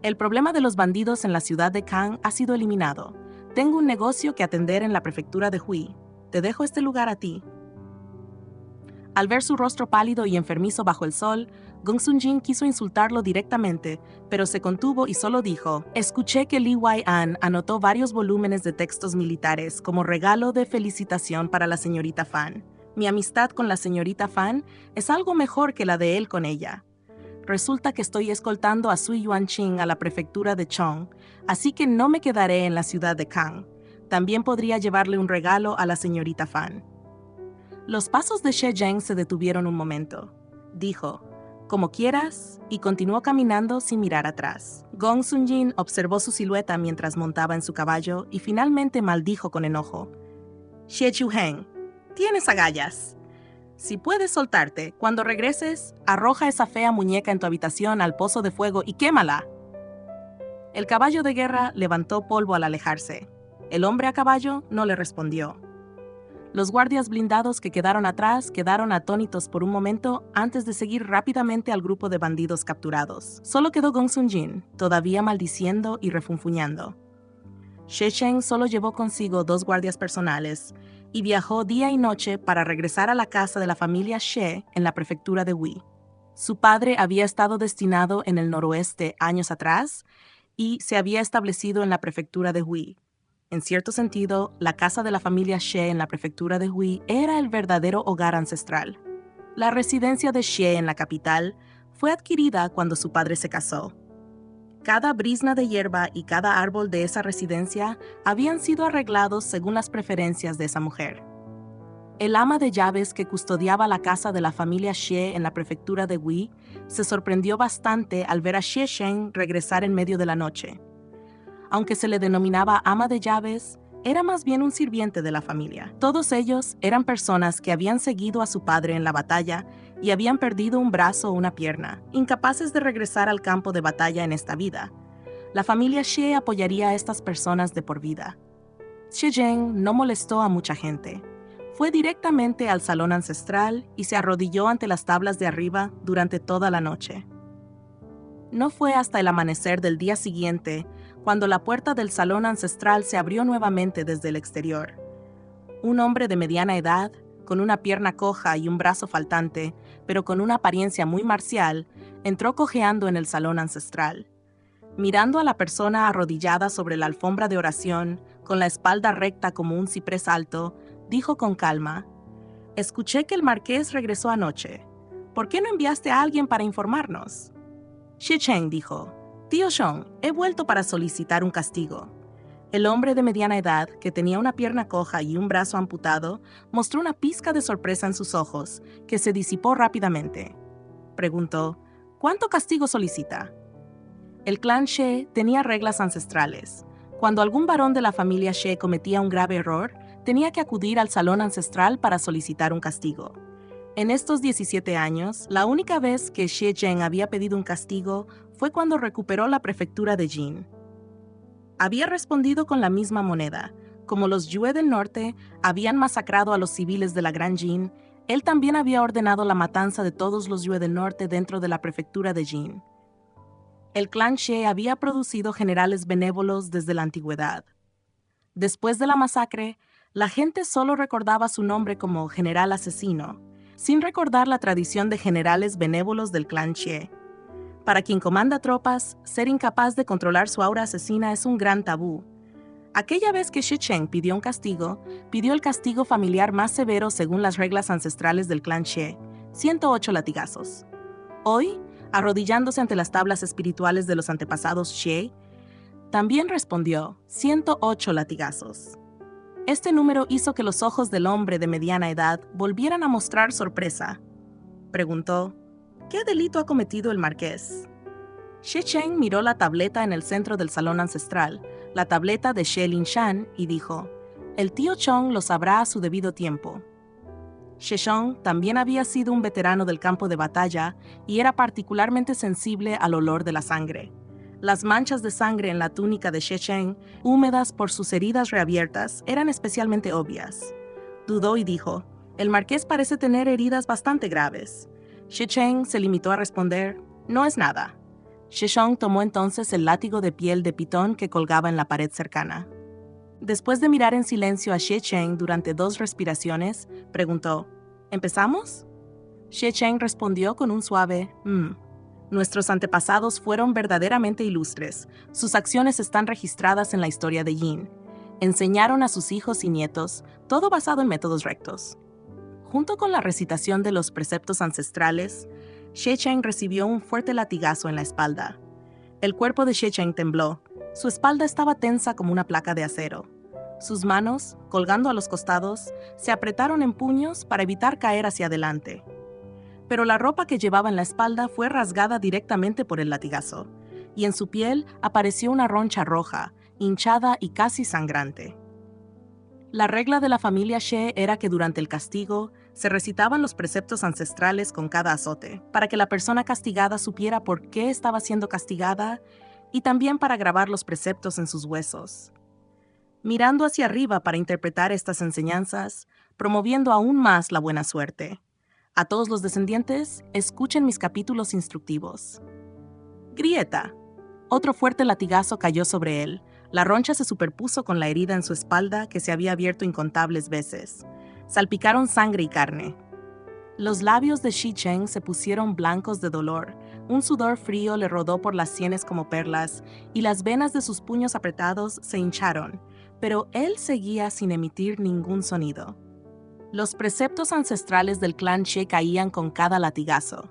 «El problema de los bandidos en la ciudad de Kang ha sido eliminado. Tengo un negocio que atender en la prefectura de Hui. Te dejo este lugar a ti». Al ver su rostro pálido y enfermizo bajo el sol, Gong Sun-jin quiso insultarlo directamente, pero se contuvo y solo dijo: «Escuché que Li Wai-an anotó varios volúmenes de textos militares como regalo de felicitación para la señorita Fan. Mi amistad con la señorita Fan es algo mejor que la de él con ella. Resulta que estoy escoltando a Sui Yuanqing a la prefectura de Chong, así que no me quedaré en la ciudad de Kang. También podría llevarle un regalo a la señorita Fan». Los pasos de Shi Zheng se detuvieron un momento. Dijo: «Como quieras», y continuó caminando sin mirar atrás. Gong Sun-jin observó su silueta mientras montaba en su caballo y finalmente maldijo con enojo: «Xie Chu-heng, tienes agallas. Si puedes soltarte, cuando regreses, arroja esa fea muñeca en tu habitación al pozo de fuego y quémala». El caballo de guerra levantó polvo al alejarse. El hombre a caballo no le respondió. Los guardias blindados que quedaron atrás quedaron atónitos por un momento antes de seguir rápidamente al grupo de bandidos capturados. Solo quedó Gong Sun-jin, todavía maldiciendo y refunfuñando. Shi Zheng solo llevó consigo 2 guardias personales y viajó día y noche para regresar a la casa de la familia She en la prefectura de Hui. Su padre había estado destinado en el noroeste años atrás y se había establecido en la prefectura de Hui. En cierto sentido, la casa de la familia She en la prefectura de Hui era el verdadero hogar ancestral. La residencia de She en la capital fue adquirida cuando su padre se casó. Cada brizna de hierba y cada árbol de esa residencia habían sido arreglados según las preferencias de esa mujer. El ama de llaves que custodiaba la casa de la familia She en la prefectura de Hui se sorprendió bastante al ver a Xie Zheng regresar en medio de la noche. Aunque se le denominaba ama de llaves, era más bien un sirviente de la familia. Todos ellos eran personas que habían seguido a su padre en la batalla y habían perdido un brazo o una pierna, incapaces de regresar al campo de batalla en esta vida. La familia Xie apoyaría a estas personas de por vida. Xie Zheng no molestó a mucha gente. Fue directamente al salón ancestral y se arrodilló ante las tablas de arriba durante toda la noche. No fue hasta el amanecer del día siguiente cuando la puerta del salón ancestral se abrió nuevamente desde el exterior. Un hombre de mediana edad, con una pierna coja y un brazo faltante, pero con una apariencia muy marcial, entró cojeando en el salón ancestral. Mirando a la persona arrodillada sobre la alfombra de oración, con la espalda recta como un ciprés alto, dijo con calma: «Escuché que el marqués regresó anoche. ¿Por qué no enviaste a alguien para informarnos?» Xie Cheng dijo: «Tío Shong, he vuelto para solicitar un castigo». El hombre de mediana edad, que tenía una pierna coja y un brazo amputado, mostró una pizca de sorpresa en sus ojos, que se disipó rápidamente. Preguntó: «¿Cuánto castigo solicita?» El clan Xie tenía reglas ancestrales. Cuando algún varón de la familia Xie cometía un grave error, tenía que acudir al salón ancestral para solicitar un castigo. En estos 17 años, la única vez que Xie Zheng había pedido un castigo fue cuando recuperó la prefectura de Jin. Había respondido con la misma moneda. Como los Yue del norte habían masacrado a los civiles de la Gran Jin, él también había ordenado la matanza de todos los Yue del norte dentro de la prefectura de Jin. El clan Xie había producido generales benévolos desde la antigüedad. Después de la masacre, la gente solo recordaba su nombre como general asesino, sin recordar la tradición de generales benévolos del clan Xie. Para quien comanda tropas, ser incapaz de controlar su aura asesina es un gran tabú. Aquella vez que Xie Cheng pidió un castigo, pidió el castigo familiar más severo según las reglas ancestrales del clan Xie, 108 latigazos. Hoy, arrodillándose ante las tablas espirituales de los antepasados Xie, también respondió 108 latigazos. Este número hizo que los ojos del hombre de mediana edad volvieran a mostrar sorpresa. Preguntó: «¿Qué delito ha cometido el marqués?» Xie Cheng miró la tableta en el centro del salón ancestral, la tableta de Xie Linshan, y dijo: «El tío Chong lo sabrá a su debido tiempo». Xie Chong también había sido un veterano del campo de batalla y era particularmente sensible al olor de la sangre. Las manchas de sangre en la túnica de Xie Cheng, húmedas por sus heridas reabiertas, eran especialmente obvias. Dudó y dijo: «El marqués parece tener heridas bastante graves». Xie Cheng se limitó a responder: «No es nada». Xie Chong tomó entonces el látigo de piel de pitón que colgaba en la pared cercana. Después de mirar en silencio a Xie Cheng durante 2 respiraciones, preguntó: «¿Empezamos?» Xie Cheng respondió con un suave «Nuestros antepasados fueron verdaderamente ilustres. Sus acciones están registradas en la historia de Jin. Enseñaron a sus hijos y nietos, todo basado en métodos rectos». Junto con la recitación de los preceptos ancestrales, Xie Cheng recibió un fuerte latigazo en la espalda. El cuerpo de Xie Cheng tembló. Su espalda estaba tensa como una placa de acero. Sus manos, colgando a los costados, se apretaron en puños para evitar caer hacia adelante. Pero la ropa que llevaba en la espalda fue rasgada directamente por el latigazo, y en su piel apareció una roncha roja, hinchada y casi sangrante. La regla de la familia Xie era que durante el castigo se recitaban los preceptos ancestrales con cada azote, para que la persona castigada supiera por qué estaba siendo castigada y también para grabar los preceptos en sus huesos. Mirando hacia arriba para interpretar estas enseñanzas, promoviendo aún más la buena suerte. A todos los descendientes, escuchen mis capítulos instructivos. Grieta. Otro fuerte latigazo cayó sobre él. La roncha se superpuso con la herida en su espalda que se había abierto incontables veces. Salpicaron sangre y carne. Los labios de Xie Cheng se pusieron blancos de dolor. Un sudor frío le rodó por las sienes como perlas y las venas de sus puños apretados se hincharon, pero él seguía sin emitir ningún sonido. Los preceptos ancestrales del clan Xie caían con cada latigazo.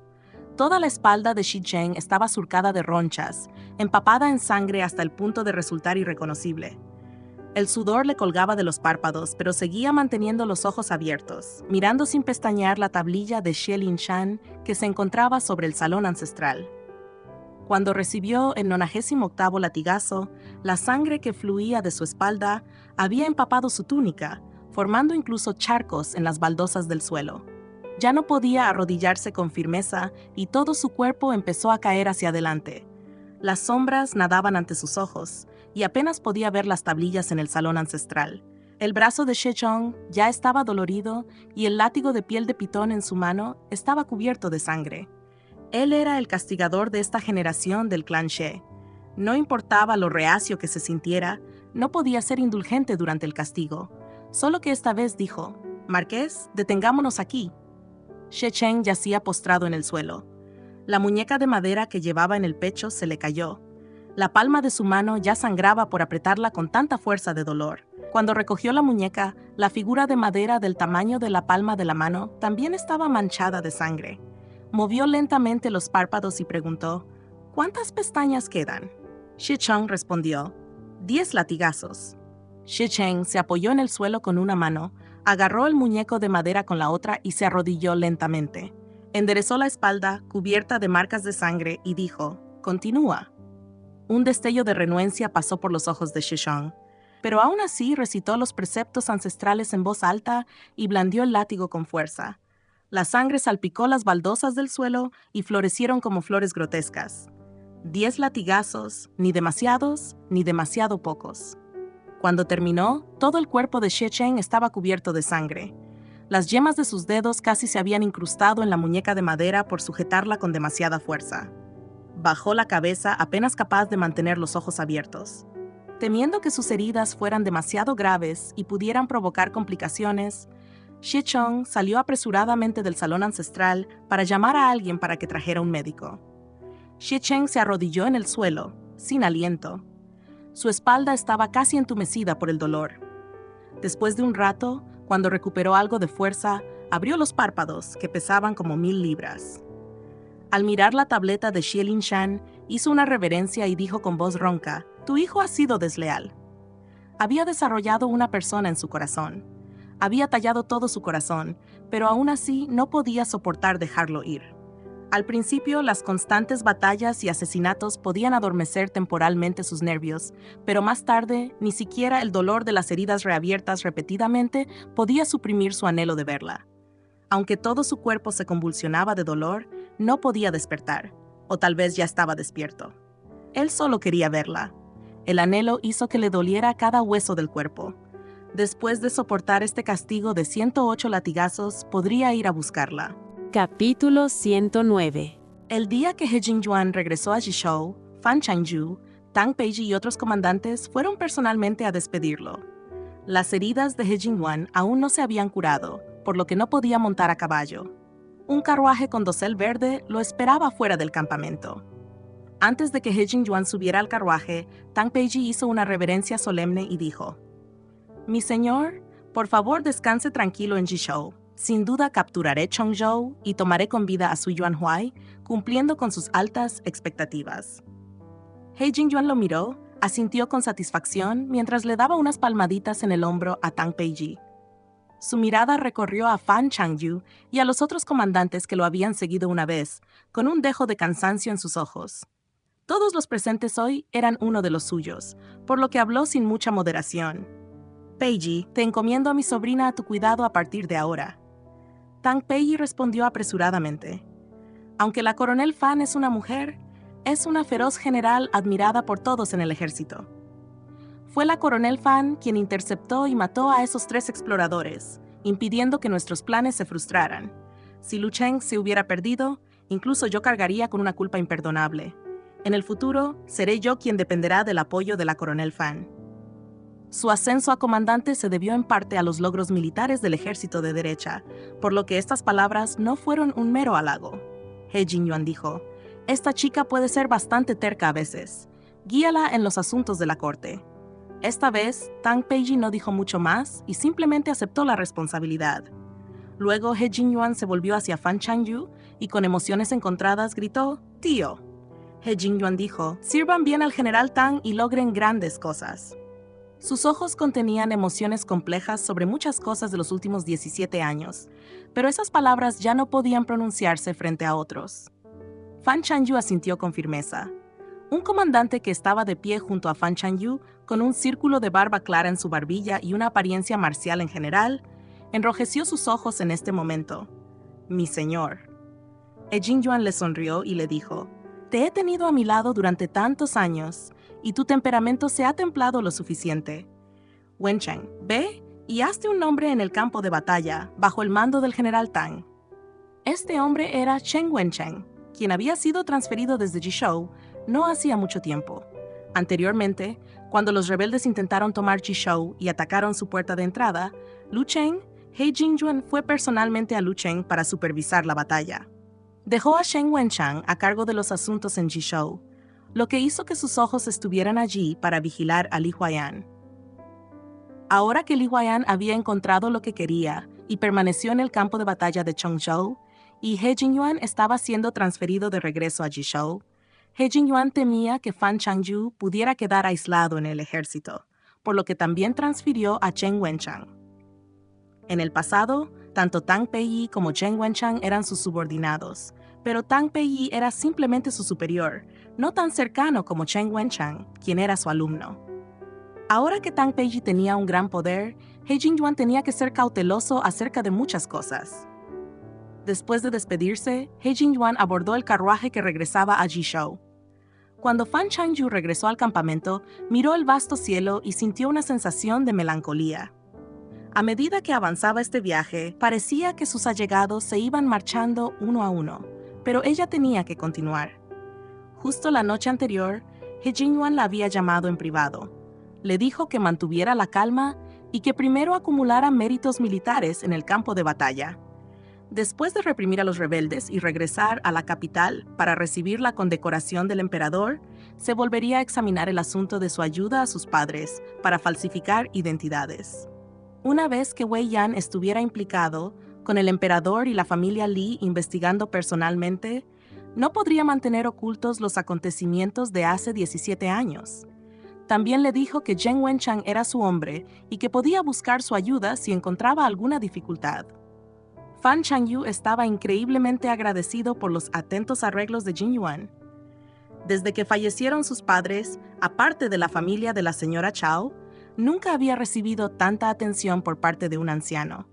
Toda la espalda de Xie Cheng estaba surcada de ronchas, empapada en sangre hasta el punto de resultar irreconocible. El sudor le colgaba de los párpados, pero seguía manteniendo los ojos abiertos, mirando sin pestañear la tablilla de Xie Linshan que se encontraba sobre el salón ancestral. Cuando recibió el 98º latigazo, la sangre que fluía de su espalda había empapado su túnica, formando incluso charcos en las baldosas del suelo. Ya no podía arrodillarse con firmeza y todo su cuerpo empezó a caer hacia adelante. Las sombras nadaban ante sus ojos y apenas podía ver las tablillas en el salón ancestral. El brazo de Shechong ya estaba dolorido y el látigo de piel de pitón en su mano estaba cubierto de sangre. Él era el castigador de esta generación del clan She. No importaba lo reacio que se sintiera, no podía ser indulgente durante el castigo. Solo que esta vez dijo: «Marqués, detengámonos aquí». Shecheng yacía postrado en el suelo. La muñeca de madera que llevaba en el pecho se le cayó. La palma de su mano ya sangraba por apretarla con tanta fuerza de dolor. Cuando recogió la muñeca, la figura de madera del tamaño de la palma de la mano también estaba manchada de sangre. Movió lentamente los párpados y preguntó: «¿Cuántas pestañas quedan?». Shecheng respondió: 10 latigazos. Shecheng se apoyó en el suelo con una mano, agarró el muñeco de madera con la otra y se arrodilló lentamente. Enderezó la espalda, cubierta de marcas de sangre, y dijo: «Continúa». Un destello de renuencia pasó por los ojos de Shecheng, pero aún así recitó los preceptos ancestrales en voz alta y blandió el látigo con fuerza. La sangre salpicó las baldosas del suelo y florecieron como flores grotescas. 10 latigazos, ni demasiados, ni demasiado pocos. Cuando terminó, todo el cuerpo de Shecheng estaba cubierto de sangre. Las yemas de sus dedos casi se habían incrustado en la muñeca de madera por sujetarla con demasiada fuerza. Bajó la cabeza apenas capaz de mantener los ojos abiertos. Temiendo que sus heridas fueran demasiado graves y pudieran provocar complicaciones, Shecheng salió apresuradamente del salón ancestral para llamar a alguien para que trajera un médico. Shecheng se arrodilló en el suelo, sin aliento. Su espalda estaba casi entumecida por el dolor. Después de un rato, cuando recuperó algo de fuerza, abrió los párpados, que pesaban como 1000 libras. Al mirar la tableta de Xie Linshan, hizo una reverencia y dijo con voz ronca: «Tu hijo ha sido desleal». Había desarrollado una persona en su corazón. Había tallado todo su corazón, pero aún así no podía soportar dejarlo ir. Al principio, las constantes batallas y asesinatos podían adormecer temporalmente sus nervios, pero más tarde, ni siquiera el dolor de las heridas reabiertas repetidamente podía suprimir su anhelo de verla. Aunque todo su cuerpo se convulsionaba de dolor, no podía despertar, o tal vez ya estaba despierto. Él solo quería verla. El anhelo hizo que le doliera cada hueso del cuerpo. Después de soportar este castigo de 108 latigazos, podría ir a buscarla. Capítulo 109. El día que He Jingyuan regresó a Jishou, Fan Changyu, Tang Peiji y otros comandantes fueron personalmente a despedirlo. Las heridas de He Jingyuan aún no se habían curado, por lo que no podía montar a caballo. Un carruaje con dosel verde lo esperaba fuera del campamento. Antes de que He Jingyuan subiera al carruaje, Tang Peiji hizo una reverencia solemne y dijo: «Mi señor, por favor descanse tranquilo en Jishou. Sin duda capturaré Chongzhou y tomaré con vida a Sui Yuanhuai, cumpliendo con sus altas expectativas». He Jingyuan lo miró, asintió con satisfacción mientras le daba unas palmaditas en el hombro a Tang Peiji. Su mirada recorrió a Fan Changyu y a los otros comandantes que lo habían seguido una vez, con un dejo de cansancio en sus ojos. Todos los presentes hoy eran uno de los suyos, por lo que habló sin mucha moderación. «Peiji, te encomiendo a mi sobrina a tu cuidado a partir de ahora». Tang Peiji respondió apresuradamente: «Aunque la coronel Fan es una mujer, es una feroz general admirada por todos en el ejército. Fue la coronel Fan quien interceptó y mató a esos 3 exploradores, impidiendo que nuestros planes se frustraran. Si Lu Cheng se hubiera perdido, incluso yo cargaría con una culpa imperdonable. En el futuro, seré yo quien dependerá del apoyo de la coronel Fan». Su ascenso a comandante se debió en parte a los logros militares del ejército de derecha, por lo que estas palabras no fueron un mero halago. He Jingyuan dijo: «Esta chica puede ser bastante terca a veces. Guíala en los asuntos de la corte». Esta vez, Tang Peiji no dijo mucho más y simplemente aceptó la responsabilidad. Luego He Jingyuan se volvió hacia Fan Changyu y con emociones encontradas gritó: «Tío». He Jingyuan dijo: «Sirvan bien al general Tang y logren grandes cosas». Sus ojos contenían emociones complejas sobre muchas cosas de los últimos 17 años, pero esas palabras ya no podían pronunciarse frente a otros. Fan Chanyu asintió con firmeza. Un comandante que estaba de pie junto a Fan Chanyu, con un círculo de barba clara en su barbilla y una apariencia marcial en general, enrojeció sus ojos en este momento. «Mi señor». Jin Yuan le sonrió y le dijo, «Te he tenido a mi lado durante tantos años, y tu temperamento se ha templado lo suficiente. Wencheng, ve y hazte un nombre en el campo de batalla, bajo el mando del general Tang». Este hombre era Chen Wencheng, quien había sido transferido desde Jishou no hacía mucho tiempo. Anteriormente, cuando los rebeldes intentaron tomar Jishou y atacaron su puerta de entrada, Lu Cheng, He Jingyuan fue personalmente a Lu Cheng para supervisar la batalla. Dejó a Shen Wenchang a cargo de los asuntos en Jishou, lo que hizo que sus ojos estuvieran allí para vigilar a Li Huayan. Ahora que Li Huayan había encontrado lo que quería y permaneció en el campo de batalla de Chongzhou, y He Jingyuan estaba siendo transferido de regreso a Jishou, He Jingyuan temía que Fan Changyu pudiera quedar aislado en el ejército, por lo que también transfirió a Chen Wenchang. En el pasado, tanto Tang Peiyi como Chen Wenchang eran sus subordinados, pero Tang Peiyi era simplemente su superior, no tan cercano como Chen Wenchang, quien era su alumno. Ahora que Tang Peiyi tenía un gran poder, He Jingyuan tenía que ser cauteloso acerca de muchas cosas. Después de despedirse, He Jingyuan abordó el carruaje que regresaba a Jishou. Cuando Fan Changyu regresó al campamento, miró el vasto cielo y sintió una sensación de melancolía. A medida que avanzaba este viaje, parecía que sus allegados se iban marchando uno a uno, pero ella tenía que continuar. Justo la noche anterior, He Jingyuan la había llamado en privado. Le dijo que mantuviera la calma y que primero acumulara méritos militares en el campo de batalla. Después de reprimir a los rebeldes y regresar a la capital para recibir la condecoración del emperador, se volvería a examinar el asunto de su ayuda a sus padres para falsificar identidades. Una vez que Wei Yan estuviera implicado, con el emperador y la familia Li investigando personalmente, no podría mantener ocultos los acontecimientos de hace 17 años. También le dijo que Chen Wenchang era su hombre y que podía buscar su ayuda si encontraba alguna dificultad. Fan Changyu estaba increíblemente agradecido por los atentos arreglos de Jin Yuan. Desde que fallecieron sus padres, aparte de la familia de la señora Chao, nunca había recibido tanta atención por parte de un anciano.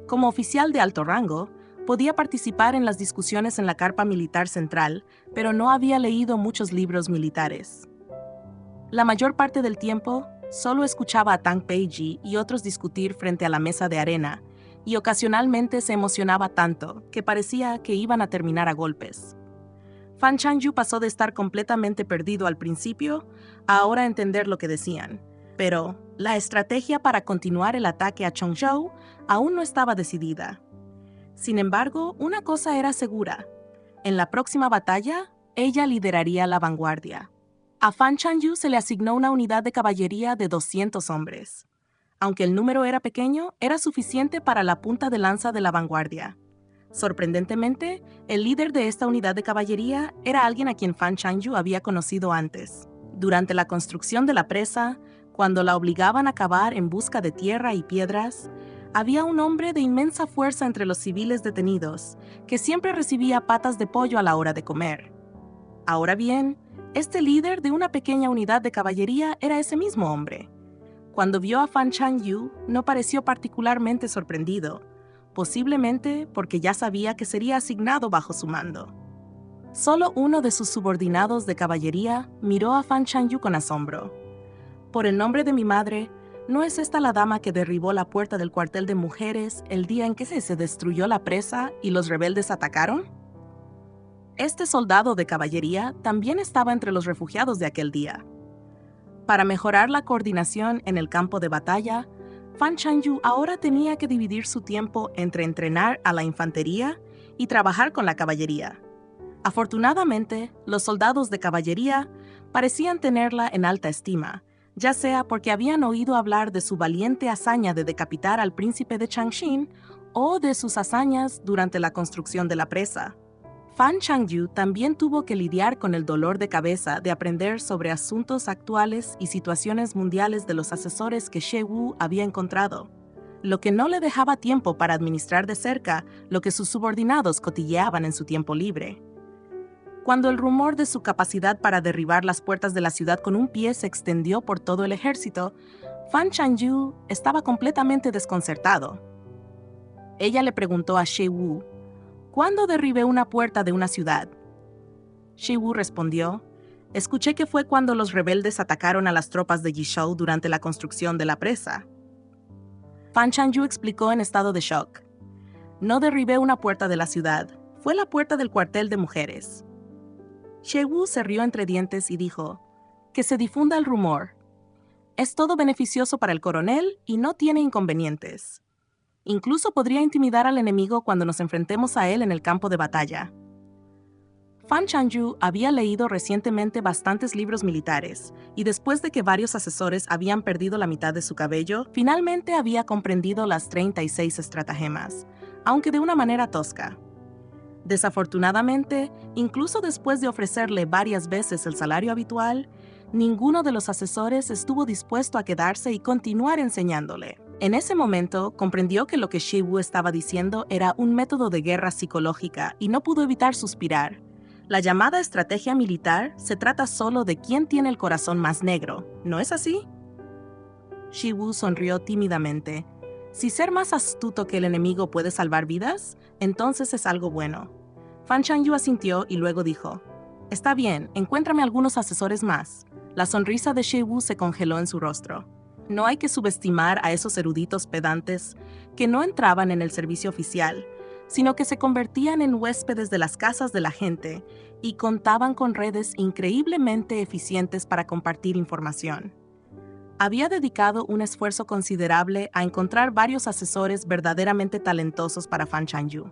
Como oficial de alto rango, podía participar en las discusiones en la carpa militar central, pero no había leído muchos libros militares. La mayor parte del tiempo, solo escuchaba a Tang Peiyi y otros discutir frente a la mesa de arena, y ocasionalmente se emocionaba tanto que parecía que iban a terminar a golpes. Fan Changyu pasó de estar completamente perdido al principio a ahora entender lo que decían, pero la estrategia para continuar el ataque a Chongzhou aún no estaba decidida. Sin embargo, una cosa era segura: en la próxima batalla, ella lideraría la vanguardia. A Fan Changyu se le asignó una unidad de caballería de 200 hombres. Aunque el número era pequeño, era suficiente para la punta de lanza de la vanguardia. Sorprendentemente, el líder de esta unidad de caballería era alguien a quien Fan Changyu había conocido antes. Durante la construcción de la presa, cuando la obligaban a cavar en busca de tierra y piedras, había un hombre de inmensa fuerza entre los civiles detenidos, que siempre recibía patas de pollo a la hora de comer. Ahora bien, este líder de una pequeña unidad de caballería era ese mismo hombre. Cuando vio a Fan Changyu, no pareció particularmente sorprendido, posiblemente porque ya sabía que sería asignado bajo su mando. Solo uno de sus subordinados de caballería miró a Fan Changyu con asombro. «Por el nombre de mi madre, ¿no es esta la dama que derribó la puerta del cuartel de mujeres el día en que se destruyó la presa y los rebeldes atacaron?» Este soldado de caballería también estaba entre los refugiados de aquel día. Para mejorar la coordinación en el campo de batalla, Fan Changyu ahora tenía que dividir su tiempo entre entrenar a la infantería y trabajar con la caballería. Afortunadamente, los soldados de caballería parecían tenerla en alta estima, ya sea porque habían oído hablar de su valiente hazaña de decapitar al príncipe de Changxin o de sus hazañas durante la construcción de la presa. Fan Changyu también tuvo que lidiar con el dolor de cabeza de aprender sobre asuntos actuales y situaciones mundiales de los asesores que She Wu había encontrado, lo que no le dejaba tiempo para administrar de cerca lo que sus subordinados cotilleaban en su tiempo libre. Cuando el rumor de su capacidad para derribar las puertas de la ciudad con un pie se extendió por todo el ejército, Fan Chanyu estaba completamente desconcertado. Ella le preguntó a She Wu, ¿cuándo derribé una puerta de una ciudad? She Wu respondió, escuché que fue cuando los rebeldes atacaron a las tropas de Yishou durante la construcción de la presa. Fan Chanyu explicó en estado de shock. No derribé una puerta de la ciudad, fue la puerta del cuartel de mujeres. She Wu se rió entre dientes y dijo, que se difunda el rumor. Es todo beneficioso para el coronel y no tiene inconvenientes. Incluso podría intimidar al enemigo cuando nos enfrentemos a él en el campo de batalla. Fan Chanyu había leído recientemente bastantes libros militares, y después de que varios asesores habían perdido la mitad de su cabello, finalmente había comprendido las 36 estratagemas, aunque de una manera tosca. Desafortunadamente, incluso después de ofrecerle varias veces el salario habitual, ninguno de los asesores estuvo dispuesto a quedarse y continuar enseñándole. En ese momento, comprendió que lo que She Wu estaba diciendo era un método de guerra psicológica y no pudo evitar suspirar. La llamada estrategia militar se trata solo de quién tiene el corazón más negro, ¿no es así? She Wu sonrió tímidamente. Si ser más astuto que el enemigo puede salvar vidas, entonces es algo bueno. Fan Chanyu asintió y luego dijo, está bien, encuéntrame algunos asesores más. La sonrisa de She Wu se congeló en su rostro. No hay que subestimar a esos eruditos pedantes que no entraban en el servicio oficial, sino que se convertían en huéspedes de las casas de la gente y contaban con redes increíblemente eficientes para compartir información. Había dedicado un esfuerzo considerable a encontrar varios asesores verdaderamente talentosos para Fan Chanyu.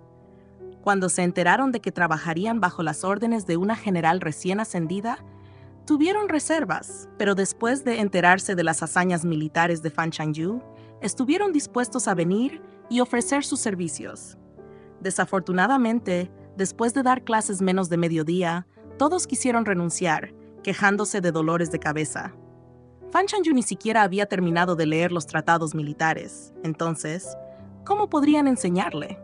Cuando se enteraron de que trabajarían bajo las órdenes de una general recién ascendida, tuvieron reservas, pero después de enterarse de las hazañas militares de Fan Chanyu, estuvieron dispuestos a venir y ofrecer sus servicios. Desafortunadamente, después de dar clases menos de mediodía, todos quisieron renunciar, quejándose de dolores de cabeza. Fan Chanyu ni siquiera había terminado de leer los tratados militares, entonces, ¿cómo podrían enseñarle?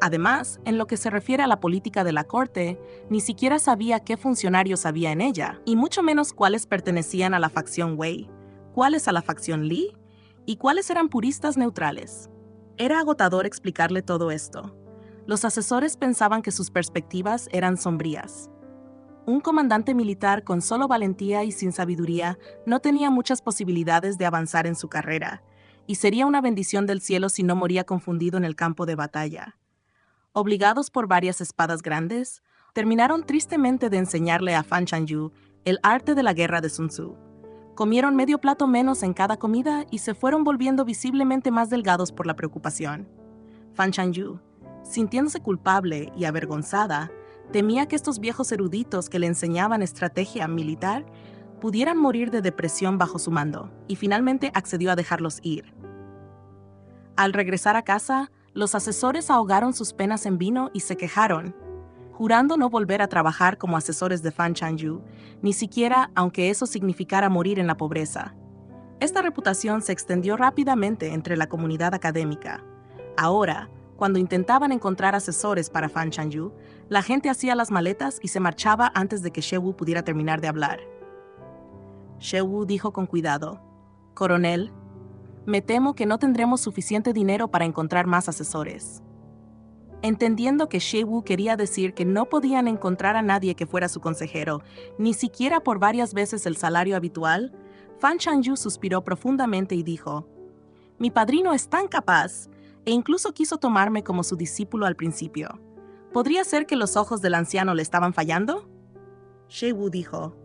Además, en lo que se refiere a la política de la corte, ni siquiera sabía qué funcionarios había en ella, y mucho menos cuáles pertenecían a la facción Wei, cuáles a la facción Li, y cuáles eran puristas neutrales. Era agotador explicarle todo esto. Los asesores pensaban que sus perspectivas eran sombrías. Un comandante militar con solo valentía y sin sabiduría no tenía muchas posibilidades de avanzar en su carrera, y sería una bendición del cielo si no moría confundido en el campo de batalla. Obligados por varias espadas grandes, terminaron tristemente de enseñarle a Fan Chanyu el arte de la guerra de Sun Tzu. Comieron medio plato menos en cada comida y se fueron volviendo visiblemente más delgados por la preocupación. Fan Chanyu, sintiéndose culpable y avergonzada, temía que estos viejos eruditos que le enseñaban estrategia militar pudieran morir de depresión bajo su mando, y finalmente accedió a dejarlos ir. Al regresar a casa, los asesores ahogaron sus penas en vino y se quejaron, jurando no volver a trabajar como asesores de Fan Chanyu, ni siquiera aunque eso significara morir en la pobreza. Esta reputación se extendió rápidamente entre la comunidad académica. Ahora, cuando intentaban encontrar asesores para Fan Chanyu, la gente hacía las maletas y se marchaba antes de que She Wu pudiera terminar de hablar. She Wu dijo con cuidado, «Coronel, me temo que no tendremos suficiente dinero para encontrar más asesores». Entendiendo que She Wu quería decir que no podían encontrar a nadie que fuera su consejero, ni siquiera por varias veces el salario habitual, Fan Chanyu suspiró profundamente y dijo, «Mi padrino es tan capaz, e incluso quiso tomarme como su discípulo al principio. ¿Podría ser que los ojos del anciano le estaban fallando?» She Wu dijo,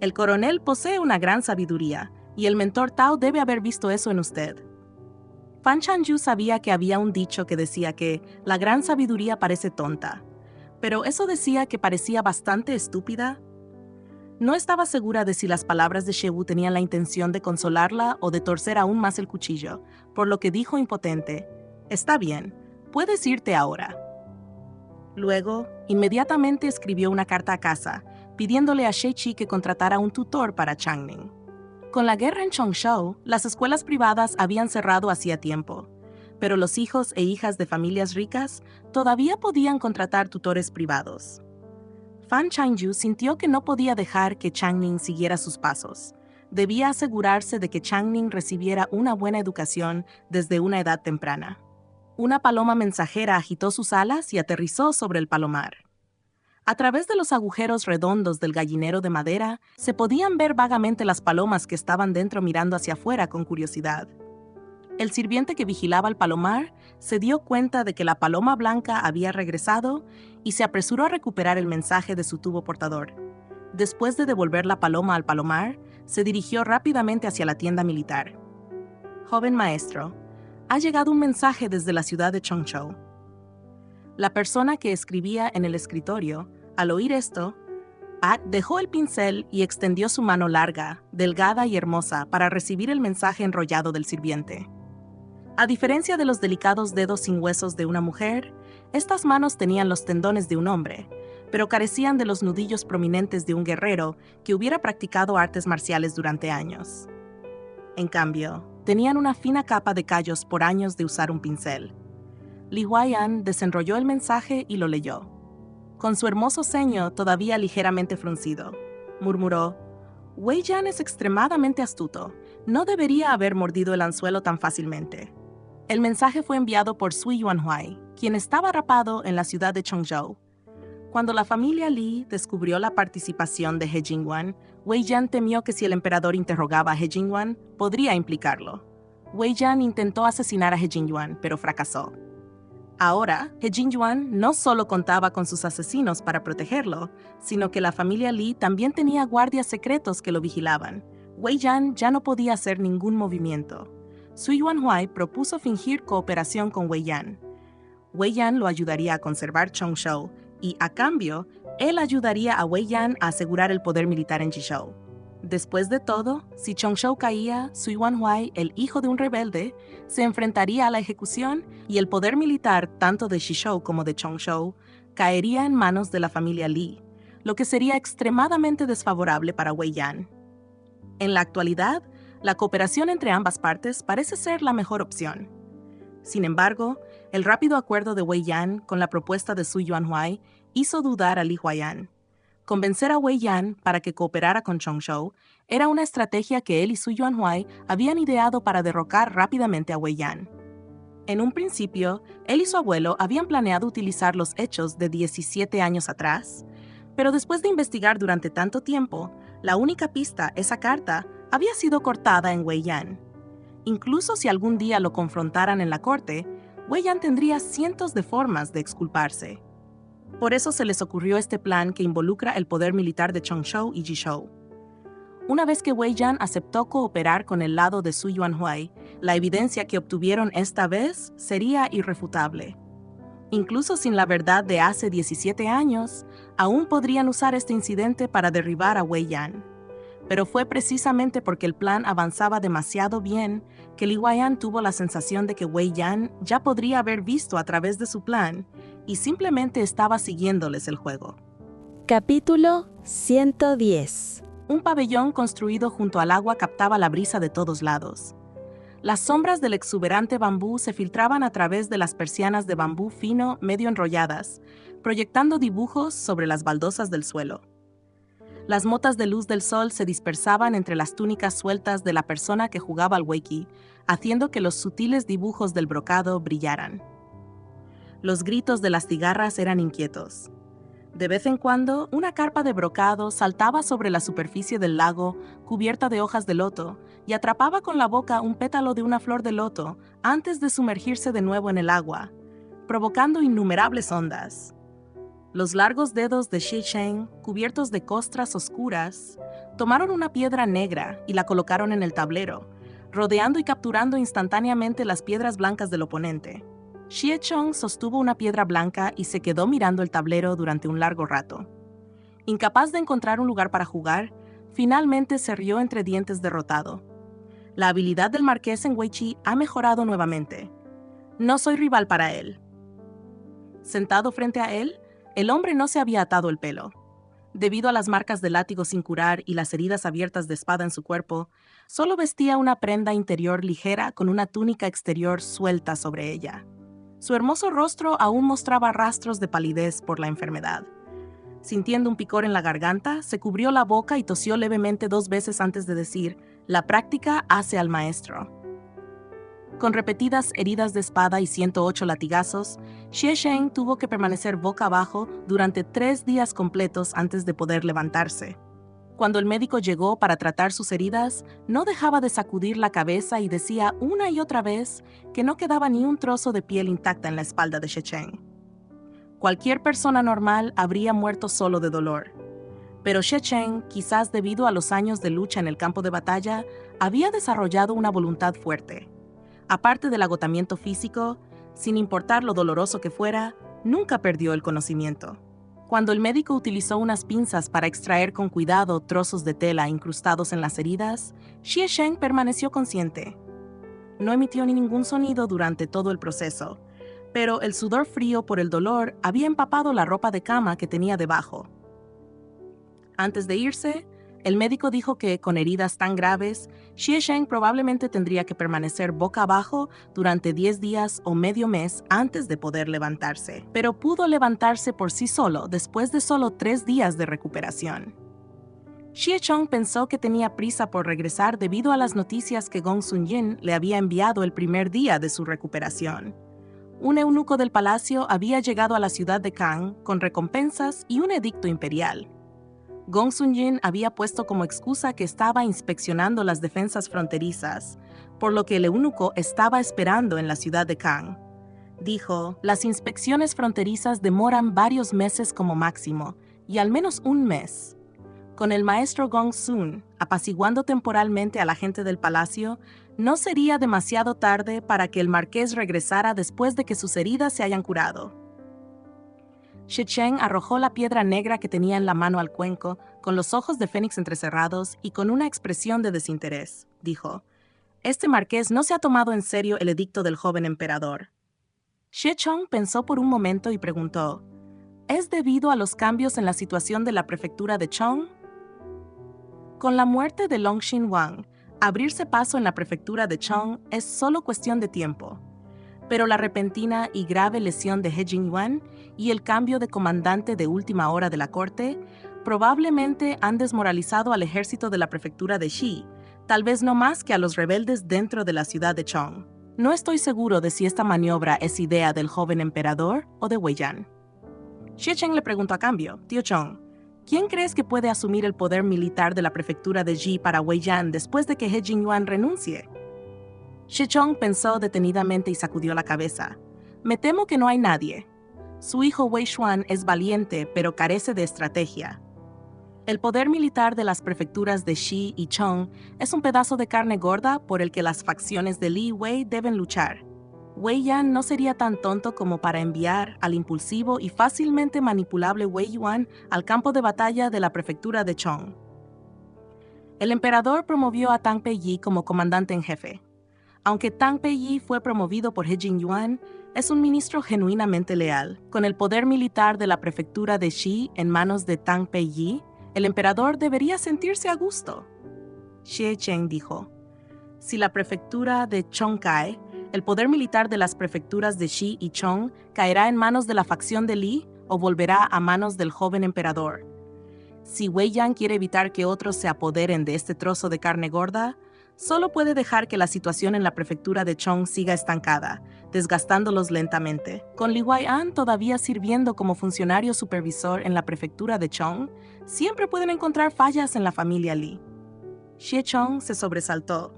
«El coronel posee una gran sabiduría, y el mentor Tao debe haber visto eso en usted». Fan Chanyu sabía que había un dicho que decía que la gran sabiduría parece tonta, pero ¿eso decía que parecía bastante estúpida? No estaba segura de si las palabras de She Wu tenían la intención de consolarla o de torcer aún más el cuchillo, por lo que dijo impotente, «Está bien, puedes irte ahora». Luego, inmediatamente escribió una carta a casa, pidiéndole a She Chi que contratara un tutor para Changning. Con la guerra en Chongshou, las escuelas privadas habían cerrado hacía tiempo, pero los hijos e hijas de familias ricas todavía podían contratar tutores privados. Fan Changyu sintió que no podía dejar que Changning siguiera sus pasos. Debía asegurarse de que Changning recibiera una buena educación desde una edad temprana. Una paloma mensajera agitó sus alas y aterrizó sobre el palomar. A través de los agujeros redondos del gallinero de madera, se podían ver vagamente las palomas que estaban dentro mirando hacia afuera con curiosidad. El sirviente que vigilaba el palomar se dio cuenta de que la paloma blanca había regresado y se apresuró a recuperar el mensaje de su tubo portador. Después de devolver la paloma al palomar, se dirigió rápidamente hacia la tienda militar. Joven maestro, ha llegado un mensaje desde la ciudad de Chongzhou. La persona que escribía en el escritorio, al oír esto, dejó el pincel y extendió su mano larga, delgada y hermosa para recibir el mensaje enrollado del sirviente. A diferencia de los delicados dedos sin huesos de una mujer, estas manos tenían los tendones de un hombre, pero carecían de los nudillos prominentes de un guerrero que hubiera practicado artes marciales durante años. En cambio, tenían una fina capa de callos por años de usar un pincel. Li Huaiyan desenrolló el mensaje y lo leyó. Con su hermoso ceño todavía ligeramente fruncido, murmuró: Wei Yan es extremadamente astuto. No debería haber mordido el anzuelo tan fácilmente. El mensaje fue enviado por Sui Yuanhuai, quien estaba rapado en la ciudad de Chongzhou. Cuando la familia Li descubrió la participación de He Jingwan, Wei Yan temió que si el emperador interrogaba a He Jingwan, podría implicarlo. Wei Yan intentó asesinar a He Jingwan, pero fracasó. Ahora, He Jingwan no solo contaba con sus asesinos para protegerlo, sino que la familia Li también tenía guardias secretos que lo vigilaban. Wei Yan ya no podía hacer ningún movimiento. Sui Yuanhuai propuso fingir cooperación con Wei Yan. Wei Yan lo ayudaría a conservar Chongzhou y, a cambio, él ayudaría a Wei Yan a asegurar el poder militar en Jishou. Después de todo, si Chongzhou caía, Sui Yuanhuai, el hijo de un rebelde, se enfrentaría a la ejecución y el poder militar tanto de Jishou como de Chongzhou caería en manos de la familia Li, lo que sería extremadamente desfavorable para Wei Yan. En la actualidad, la cooperación entre ambas partes parece ser la mejor opción. Sin embargo, el rápido acuerdo de Wei Yan con la propuesta de Sui Yuanhuai hizo dudar a Li Huaiyan. Convencer a Wei Yan para que cooperara con Chongzhou era una estrategia que él y Sui Yuanhuai habían ideado para derrocar rápidamente a Wei Yan. En un principio, él y su abuelo habían planeado utilizar los hechos de 17 años atrás, pero después de investigar durante tanto tiempo, la única pista, esa carta, había sido cortada en Wei Yan. Incluso si algún día lo confrontaran en la corte, Wei Yan tendría cientos de formas de exculparse. Por eso se les ocurrió este plan que involucra el poder militar de Chongzhou y Jishou. Una vez que Wei Yan aceptó cooperar con el lado de Sui Yuanhuai, la evidencia que obtuvieron esta vez sería irrefutable. Incluso sin la verdad de hace 17 años, aún podrían usar este incidente para derribar a Wei Yan. Pero fue precisamente porque el plan avanzaba demasiado bien que Li Huaiyan tuvo la sensación de que Wei Yan ya podría haber visto a través de su plan y simplemente estaba siguiéndoles el juego. Capítulo 110. Un pabellón construido junto al agua captaba la brisa de todos lados. Las sombras del exuberante bambú se filtraban a través de las persianas de bambú fino medio enrolladas, proyectando dibujos sobre las baldosas del suelo. Las motas de luz del sol se dispersaban entre las túnicas sueltas de la persona que jugaba al weiqi, haciendo que los sutiles dibujos del brocado brillaran. Los gritos de las cigarras eran inquietos. De vez en cuando, una carpa de brocado saltaba sobre la superficie del lago cubierta de hojas de loto y atrapaba con la boca un pétalo de una flor de loto antes de sumergirse de nuevo en el agua, provocando innumerables ondas. Los largos dedos de Shi Cheng, cubiertos de costras oscuras, tomaron una piedra negra y la colocaron en el tablero, rodeando y capturando instantáneamente las piedras blancas del oponente. Xie Chong sostuvo una piedra blanca y se quedó mirando el tablero durante un largo rato. Incapaz de encontrar un lugar para jugar, finalmente se rió entre dientes derrotado. La habilidad del marqués en Weiqi ha mejorado nuevamente. No soy rival para él. Sentado frente a él, el hombre no se había atado el pelo. Debido a las marcas de látigo sin curar y las heridas abiertas de espada en su cuerpo, solo vestía una prenda interior ligera con una túnica exterior suelta sobre ella. Su hermoso rostro aún mostraba rastros de palidez por la enfermedad. Sintiendo un picor en la garganta, se cubrió la boca y tosió levemente 2 veces antes de decir, «La práctica hace al maestro». Con repetidas heridas de espada y 108 latigazos, Xie Sheng tuvo que permanecer boca abajo durante 3 días completos antes de poder levantarse. Cuando el médico llegó para tratar sus heridas, no dejaba de sacudir la cabeza y decía una y otra vez que no quedaba ni un trozo de piel intacta en la espalda de Xie Sheng. Cualquier persona normal habría muerto solo de dolor. Pero Xie Sheng, quizás debido a los años de lucha en el campo de batalla, había desarrollado una voluntad fuerte. Aparte del agotamiento físico, sin importar lo doloroso que fuera, nunca perdió el conocimiento. Cuando el médico utilizó unas pinzas para extraer con cuidado trozos de tela incrustados en las heridas, Xie Sheng permaneció consciente. No emitió ni ningún sonido durante todo el proceso, pero el sudor frío por el dolor había empapado la ropa de cama que tenía debajo. Antes de irse, el médico dijo que, con heridas tan graves, Xie Sheng probablemente tendría que permanecer boca abajo durante 10 días o medio mes antes de poder levantarse. Pero pudo levantarse por sí solo después de solo 3 días de recuperación. Xie Chong pensó que tenía prisa por regresar debido a las noticias que Gong Sun-yin le había enviado el primer día de su recuperación. Un eunuco del palacio había llegado a la ciudad de Kang con recompensas y un edicto imperial. Gong Sun-yin había puesto como excusa que estaba inspeccionando las defensas fronterizas, por lo que el eunuco estaba esperando en la ciudad de Kang. Dijo, las inspecciones fronterizas demoran varios meses como máximo, y al menos un mes. Con el maestro Gong Sun apaciguando temporalmente a la gente del palacio, no sería demasiado tarde para que el marqués regresara después de que sus heridas se hayan curado. Xie Sheng arrojó la piedra negra que tenía en la mano al cuenco, con los ojos de fénix entrecerrados y con una expresión de desinterés. Dijo, «Este marqués no se ha tomado en serio el edicto del joven emperador». Xie Chong pensó por un momento y preguntó, «¿Es debido a los cambios en la situación de la prefectura de Chong?» Con la muerte de Longxin Wang, abrirse paso en la prefectura de Chong es solo cuestión de tiempo. Pero la repentina y grave lesión de He Jingyuan y el cambio de comandante de última hora de la corte probablemente han desmoralizado al ejército de la prefectura de Xi, tal vez no más que a los rebeldes dentro de la ciudad de Chong. No estoy seguro de si esta maniobra es idea del joven emperador o de Wei Yan. Xie Cheng le preguntó a cambio, «Tío Chong, ¿quién crees que puede asumir el poder militar de la prefectura de Xi para Wei Yan después de que He Jingyuan renuncie?» Xie Chong pensó detenidamente y sacudió la cabeza. «Me temo que no hay nadie. Su hijo Wei Xuan es valiente, pero carece de estrategia. El poder militar de las prefecturas de Xi y Chong es un pedazo de carne gorda por el que las facciones de Li Wei deben luchar. Wei Yan no sería tan tonto como para enviar al impulsivo y fácilmente manipulable Wei Yuan al campo de batalla de la prefectura de Chong». El emperador promovió a Tang Peiyi como comandante en jefe. Aunque Tang Peiyi fue promovido por He Jingyuan, es un ministro genuinamente leal. Con el poder militar de la prefectura de Xi en manos de Tang Peiyi, el emperador debería sentirse a gusto. Xie Cheng dijo, «Si la prefectura de Chong cae, el poder militar de las prefecturas de Xi y Chong caerá en manos de la facción de Li o volverá a manos del joven emperador. Si Wei Yan quiere evitar que otros se apoderen de este trozo de carne gorda, solo puede dejar que la situación en la prefectura de Chong siga estancada, desgastándolos lentamente. Con Li Wai'an todavía sirviendo como funcionario supervisor en la prefectura de Chong, siempre pueden encontrar fallas en la familia Li». Xie Chong se sobresaltó.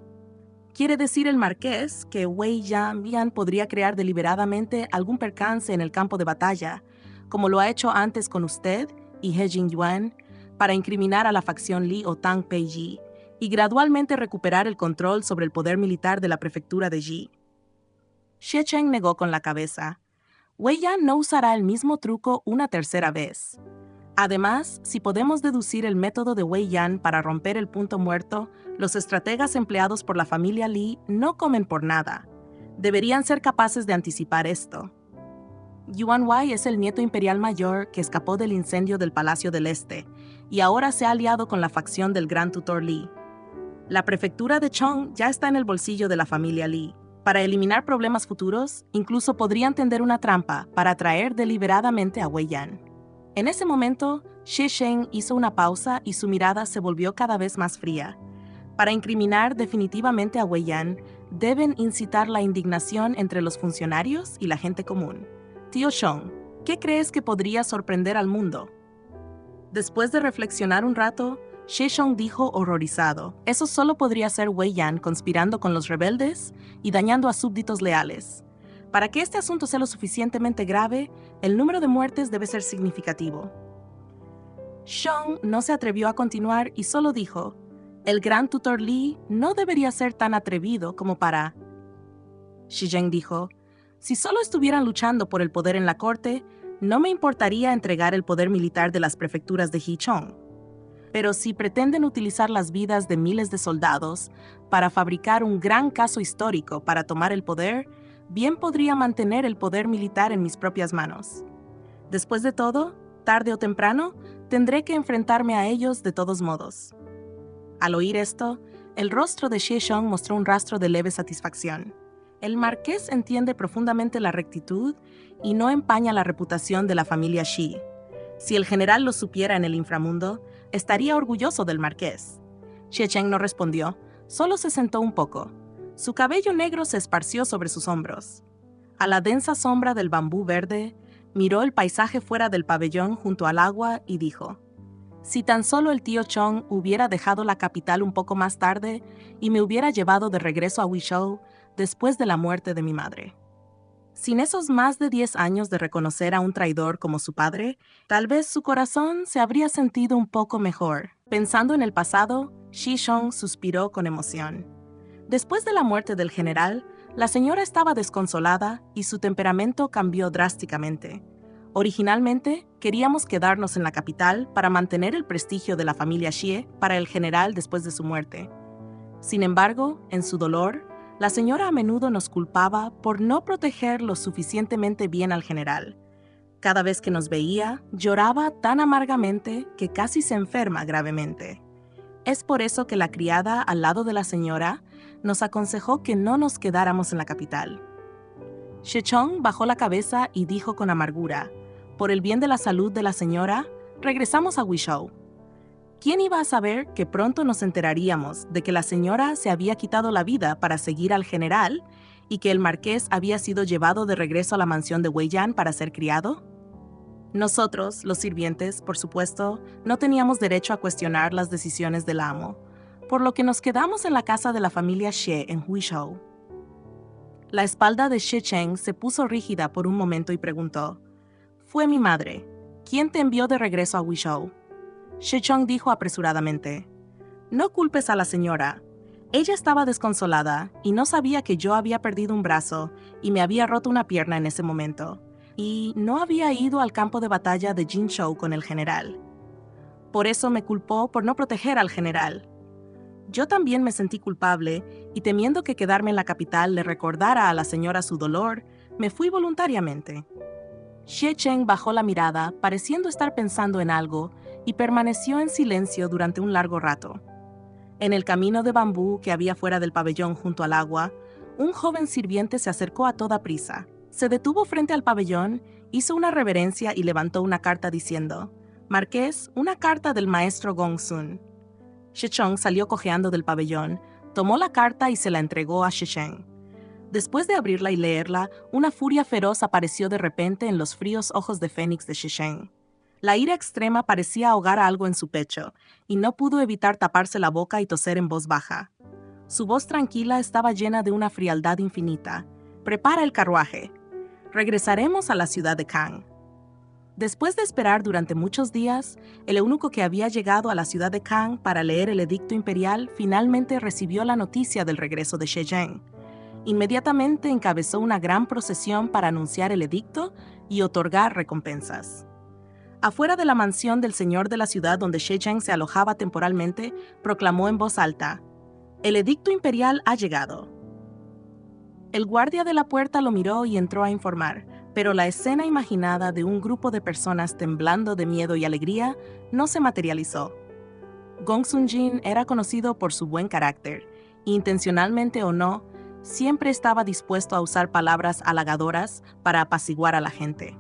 ¿Quiere decir el marqués que Wei Yan podría crear deliberadamente algún percance en el campo de batalla, como lo ha hecho antes con usted y He Jingyuan, para incriminar a la facción Li o Tang Peiyi, y gradualmente recuperar el control sobre el poder militar de la prefectura de Xi? Xie Cheng negó con la cabeza. Wei Yan no usará el mismo truco una tercera vez. Además, si podemos deducir el método de Wei Yan para romper el punto muerto, los estrategas empleados por la familia Li no comen por nada. Deberían ser capaces de anticipar esto. Yuan Wei es el nieto imperial mayor que escapó del incendio del Palacio del Este y ahora se ha aliado con la facción del Gran Tutor Li. La prefectura de Chong ya está en el bolsillo de la familia Li. Para eliminar problemas futuros, incluso podrían tender una trampa para atraer deliberadamente a Wei Yan. En ese momento, Xie Sheng hizo una pausa y su mirada se volvió cada vez más fría. Para incriminar definitivamente a Wei Yan, deben incitar la indignación entre los funcionarios y la gente común. Tío Shong, ¿qué crees que podría sorprender al mundo? Después de reflexionar un rato, Xie Sheng dijo horrorizado, eso solo podría ser Wei Yan conspirando con los rebeldes y dañando a súbditos leales. Para que este asunto sea lo suficientemente grave, el número de muertes debe ser significativo. Sheng no se atrevió a continuar y solo dijo, el gran tutor Li no debería ser tan atrevido como para... Shi Zheng dijo, si solo estuvieran luchando por el poder en la corte, no me importaría entregar el poder militar de las prefecturas de Hichong. Pero si pretenden utilizar las vidas de miles de soldados para fabricar un gran caso histórico para tomar el poder, bien podría mantener el poder militar en mis propias manos. Después de todo, tarde o temprano, tendré que enfrentarme a ellos de todos modos. Al oír esto, el rostro de Xie Sheng mostró un rastro de leve satisfacción. El marqués entiende profundamente la rectitud y no empaña la reputación de la familia Xi. Si el general lo supiera en el inframundo, estaría orgulloso del marqués. Xie Sheng no respondió, solo se sentó un poco. Su cabello negro se esparció sobre sus hombros. A la densa sombra del bambú verde, miró el paisaje fuera del pabellón junto al agua y dijo, si tan solo el tío Chong hubiera dejado la capital un poco más tarde y me hubiera llevado de regreso a Huizhou después de la muerte de mi madre. Sin esos más de 10 años de reconocer a un traidor como su padre, tal vez su corazón se habría sentido un poco mejor. Pensando en el pasado, Xi Sheng suspiró con emoción. Después de la muerte del general, la señora estaba desconsolada y su temperamento cambió drásticamente. Originalmente, queríamos quedarnos en la capital para mantener el prestigio de la familia Xie para el general después de su muerte. Sin embargo, en su dolor, la señora a menudo nos culpaba por no proteger lo suficientemente bien al general. Cada vez que nos veía, lloraba tan amargamente que casi se enferma gravemente. Es por eso que la criada al lado de la señora nos aconsejó que no nos quedáramos en la capital. Xie Chong bajó la cabeza y dijo con amargura, por el bien de la salud de la señora, regresamos a Huizhou. ¿Quién iba a saber que pronto nos enteraríamos de que la señora se había quitado la vida para seguir al general y que el marqués había sido llevado de regreso a la mansión de Wei Yan para ser criado? Nosotros, los sirvientes, por supuesto, no teníamos derecho a cuestionar las decisiones del amo, por lo que nos quedamos en la casa de la familia Xie en Huizhou. La espalda de Xie Cheng se puso rígida por un momento y preguntó, «Fue mi madre. ¿Quién te envió de regreso a Huizhou?» Xie Cheng dijo apresuradamente, «No culpes a la señora. Ella estaba desconsolada y no sabía que yo había perdido un brazo y me había roto una pierna en ese momento, y no había ido al campo de batalla de Jinzhou con el general. Por eso me culpó por no proteger al general. Yo también me sentí culpable y temiendo que quedarme en la capital le recordara a la señora su dolor, me fui voluntariamente». Xie Cheng bajó la mirada, pareciendo estar pensando en algo, y permaneció en silencio durante un largo rato. En el camino de bambú que había fuera del pabellón junto al agua, un joven sirviente se acercó a toda prisa. Se detuvo frente al pabellón, hizo una reverencia y levantó una carta diciendo, «Marqués, una carta del maestro Gong Sun». Xie Chong salió cojeando del pabellón, tomó la carta y se la entregó a Xie Sheng. Después de abrirla y leerla, una furia feroz apareció de repente en los fríos ojos de Fénix de Xie Sheng. La ira extrema parecía ahogar algo en su pecho, y no pudo evitar taparse la boca y toser en voz baja. Su voz tranquila estaba llena de una frialdad infinita. «Prepara el carruaje. Regresaremos a la ciudad de Kang». Después de esperar durante muchos días, el eunuco que había llegado a la ciudad de Kang para leer el edicto imperial finalmente recibió la noticia del regreso de Xie Sheng. Inmediatamente encabezó una gran procesión para anunciar el edicto y otorgar recompensas. Afuera de la mansión del señor de la ciudad donde Xie Sheng se alojaba temporalmente, proclamó en voz alta, «El edicto imperial ha llegado». El guardia de la puerta lo miró y entró a informar, pero la escena imaginada de un grupo de personas temblando de miedo y alegría no se materializó. Gong Sun Jin era conocido por su buen carácter, e intencionalmente o no, siempre estaba dispuesto a usar palabras halagadoras para apaciguar a la gente.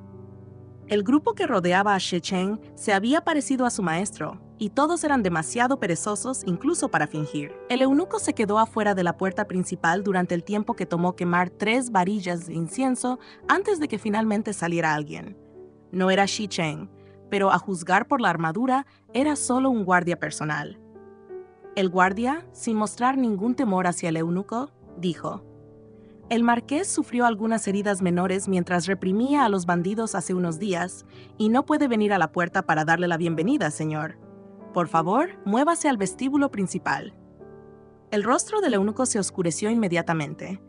El grupo que rodeaba a Shecheng se había parecido a su maestro, y todos eran demasiado perezosos incluso para fingir. El eunuco se quedó afuera de la puerta principal durante el tiempo que tomó quemar 3 varillas de incienso antes de que finalmente saliera alguien. No era Shecheng, pero a juzgar por la armadura, era solo un guardia personal. El guardia, sin mostrar ningún temor hacia el eunuco, dijo: «El marqués sufrió algunas heridas menores mientras reprimía a los bandidos hace unos días y no puede venir a la puerta para darle la bienvenida, señor. Por favor, muévase al vestíbulo principal». El rostro del eunuco se oscureció inmediatamente.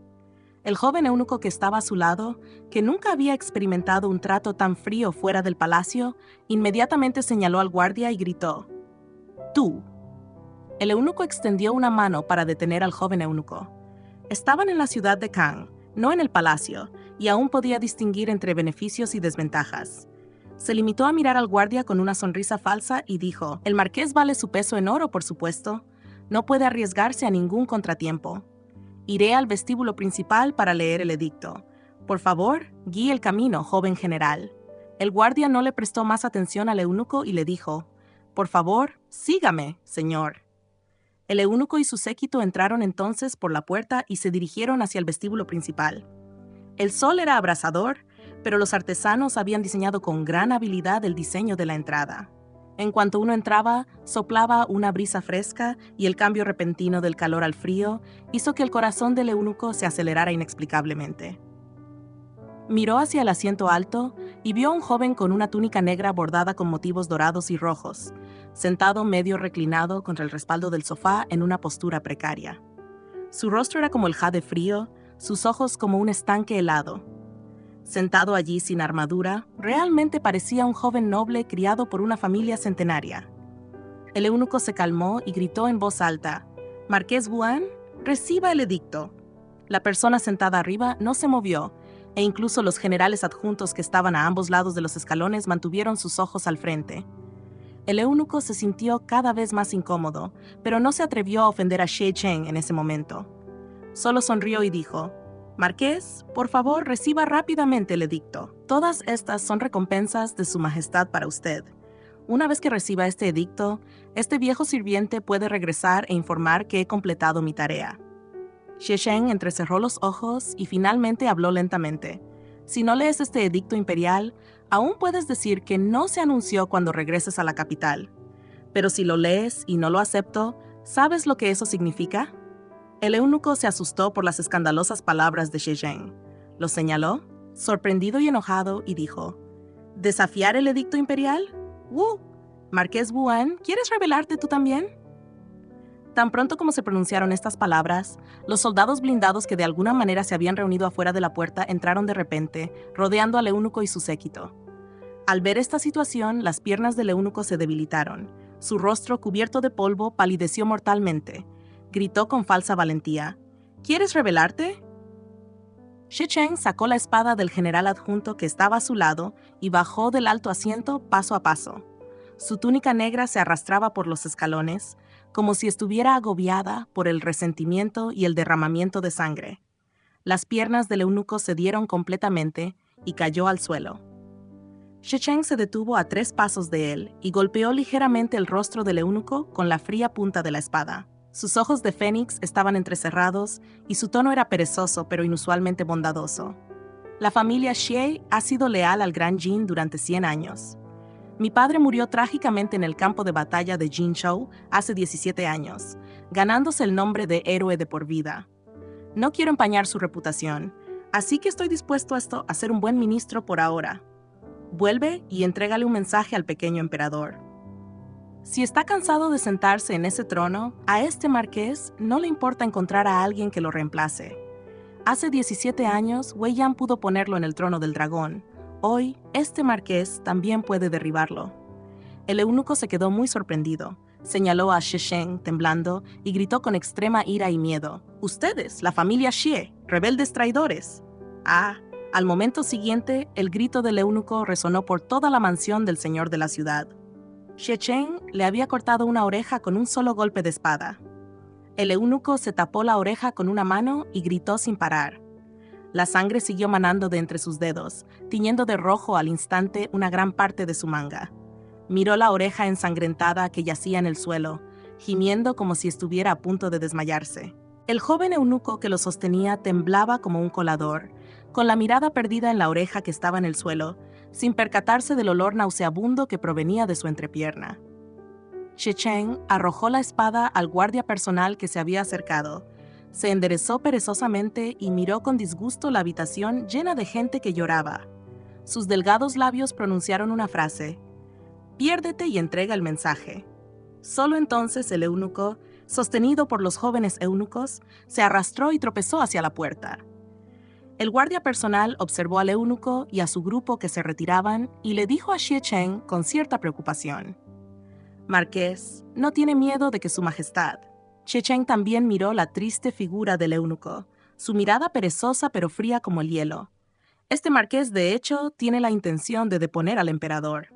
El joven eunuco que estaba a su lado, que nunca había experimentado un trato tan frío fuera del palacio, inmediatamente señaló al guardia y gritó: «Tú». El eunuco extendió una mano para detener al joven eunuco. Estaban en la ciudad de Kang, no en el palacio, y aún podía distinguir entre beneficios y desventajas. Se limitó a mirar al guardia con una sonrisa falsa y dijo: «El marqués vale su peso en oro, por supuesto. No puede arriesgarse a ningún contratiempo. Iré al vestíbulo principal para leer el edicto. Por favor, guíe el camino, joven general». El guardia no le prestó más atención al eunuco y le dijo: «Por favor, sígame, señor». El eunuco y su séquito entraron entonces por la puerta y se dirigieron hacia el vestíbulo principal. El sol era abrasador, pero los artesanos habían diseñado con gran habilidad el diseño de la entrada. En cuanto uno entraba, soplaba una brisa fresca y el cambio repentino del calor al frío hizo que el corazón del eunuco se acelerara inexplicablemente. Miró hacia el asiento alto y vio a un joven con una túnica negra bordada con motivos dorados y rojos, sentado medio reclinado contra el respaldo del sofá en una postura precaria. Su rostro era como el jade frío, sus ojos como un estanque helado. Sentado allí sin armadura, realmente parecía un joven noble criado por una familia centenaria. El eunuco se calmó y gritó en voz alta: «Marqués Wuan, reciba el edicto». La persona sentada arriba no se movió, e incluso los generales adjuntos que estaban a ambos lados de los escalones mantuvieron sus ojos al frente. El eunuco se sintió cada vez más incómodo, pero no se atrevió a ofender a Shecheng en ese momento. Solo sonrió y dijo: «Marqués, por favor, reciba rápidamente el edicto. Todas estas son recompensas de su majestad para usted. Una vez que reciba este edicto, este viejo sirviente puede regresar e informar que he completado mi tarea». Shecheng entrecerró los ojos y finalmente habló lentamente: «Si no lees este edicto imperial, aún puedes decir que no se anunció cuando regreses a la capital. Pero si lo lees y no lo acepto, ¿sabes lo que eso significa?». El eunuco se asustó por las escandalosas palabras de Shecheng. Lo señaló, sorprendido y enojado, y dijo: «¿Desafiar el edicto imperial? ¡Wu! Marqués Wuan, ¿quieres rebelarte tú también?». Tan pronto como se pronunciaron estas palabras, los soldados blindados que de alguna manera se habían reunido afuera de la puerta entraron de repente, rodeando al eunuco y su séquito. Al ver esta situación, las piernas del eunuco se debilitaron. Su rostro, cubierto de polvo, palideció mortalmente. Gritó con falsa valentía: «¿Quieres rebelarte?». Shecheng sacó la espada del general adjunto que estaba a su lado y bajó del alto asiento paso a paso. Su túnica negra se arrastraba por los escalones, como si estuviera agobiada por el resentimiento y el derramamiento de sangre. Las piernas del eunuco cedieron completamente y cayó al suelo. Shecheng se detuvo a 3 pasos de él y golpeó ligeramente el rostro del eunuco con la fría punta de la espada. Sus ojos de fénix estaban entrecerrados y su tono era perezoso pero inusualmente bondadoso. La familia Xie ha sido leal al Gran Jin durante 100 años. Mi padre murió trágicamente en el campo de batalla de Jinzhou hace 17 años, ganándose el nombre de héroe de por vida. No quiero empañar su reputación, así que estoy dispuesto a ser un buen ministro por ahora. Vuelve y entrégale un mensaje al pequeño emperador. Si está cansado de sentarse en ese trono, a este marqués no le importa encontrar a alguien que lo reemplace. Hace 17 años, Wei Yan pudo ponerlo en el trono del dragón. Hoy, este marqués también puede derribarlo». El eunuco se quedó muy sorprendido. Señaló a Shecheng temblando y gritó con extrema ira y miedo: «Ustedes, la familia Xie, rebeldes traidores». Al momento siguiente, el grito del eunuco resonó por toda la mansión del señor de la ciudad. Shecheng le había cortado una oreja con un solo golpe de espada. El eunuco se tapó la oreja con una mano y gritó sin parar: La sangre siguió manando de entre sus dedos, tiñendo de rojo al instante una gran parte de su manga. Miró la oreja ensangrentada que yacía en el suelo, gimiendo como si estuviera a punto de desmayarse. El joven eunuco que lo sostenía temblaba como un colador, con la mirada perdida en la oreja que estaba en el suelo, sin percatarse del olor nauseabundo que provenía de su entrepierna. Xie Cheng arrojó la espada al guardia personal que se había acercado, se enderezó perezosamente y miró con disgusto la habitación llena de gente que lloraba. Sus delgados labios pronunciaron una frase: «Piérdete y entrega el mensaje». Solo entonces el eunuco, sostenido por los jóvenes eunucos, se arrastró y tropezó hacia la puerta. El guardia personal observó al eunuco y a su grupo que se retiraban y le dijo a Xie Cheng con cierta preocupación: «Marqués, no tiene miedo de que su majestad». Xie Cheng también miró la triste figura del eunuco, su mirada perezosa pero fría como el hielo. «Este marqués, de hecho, tiene la intención de deponer al emperador».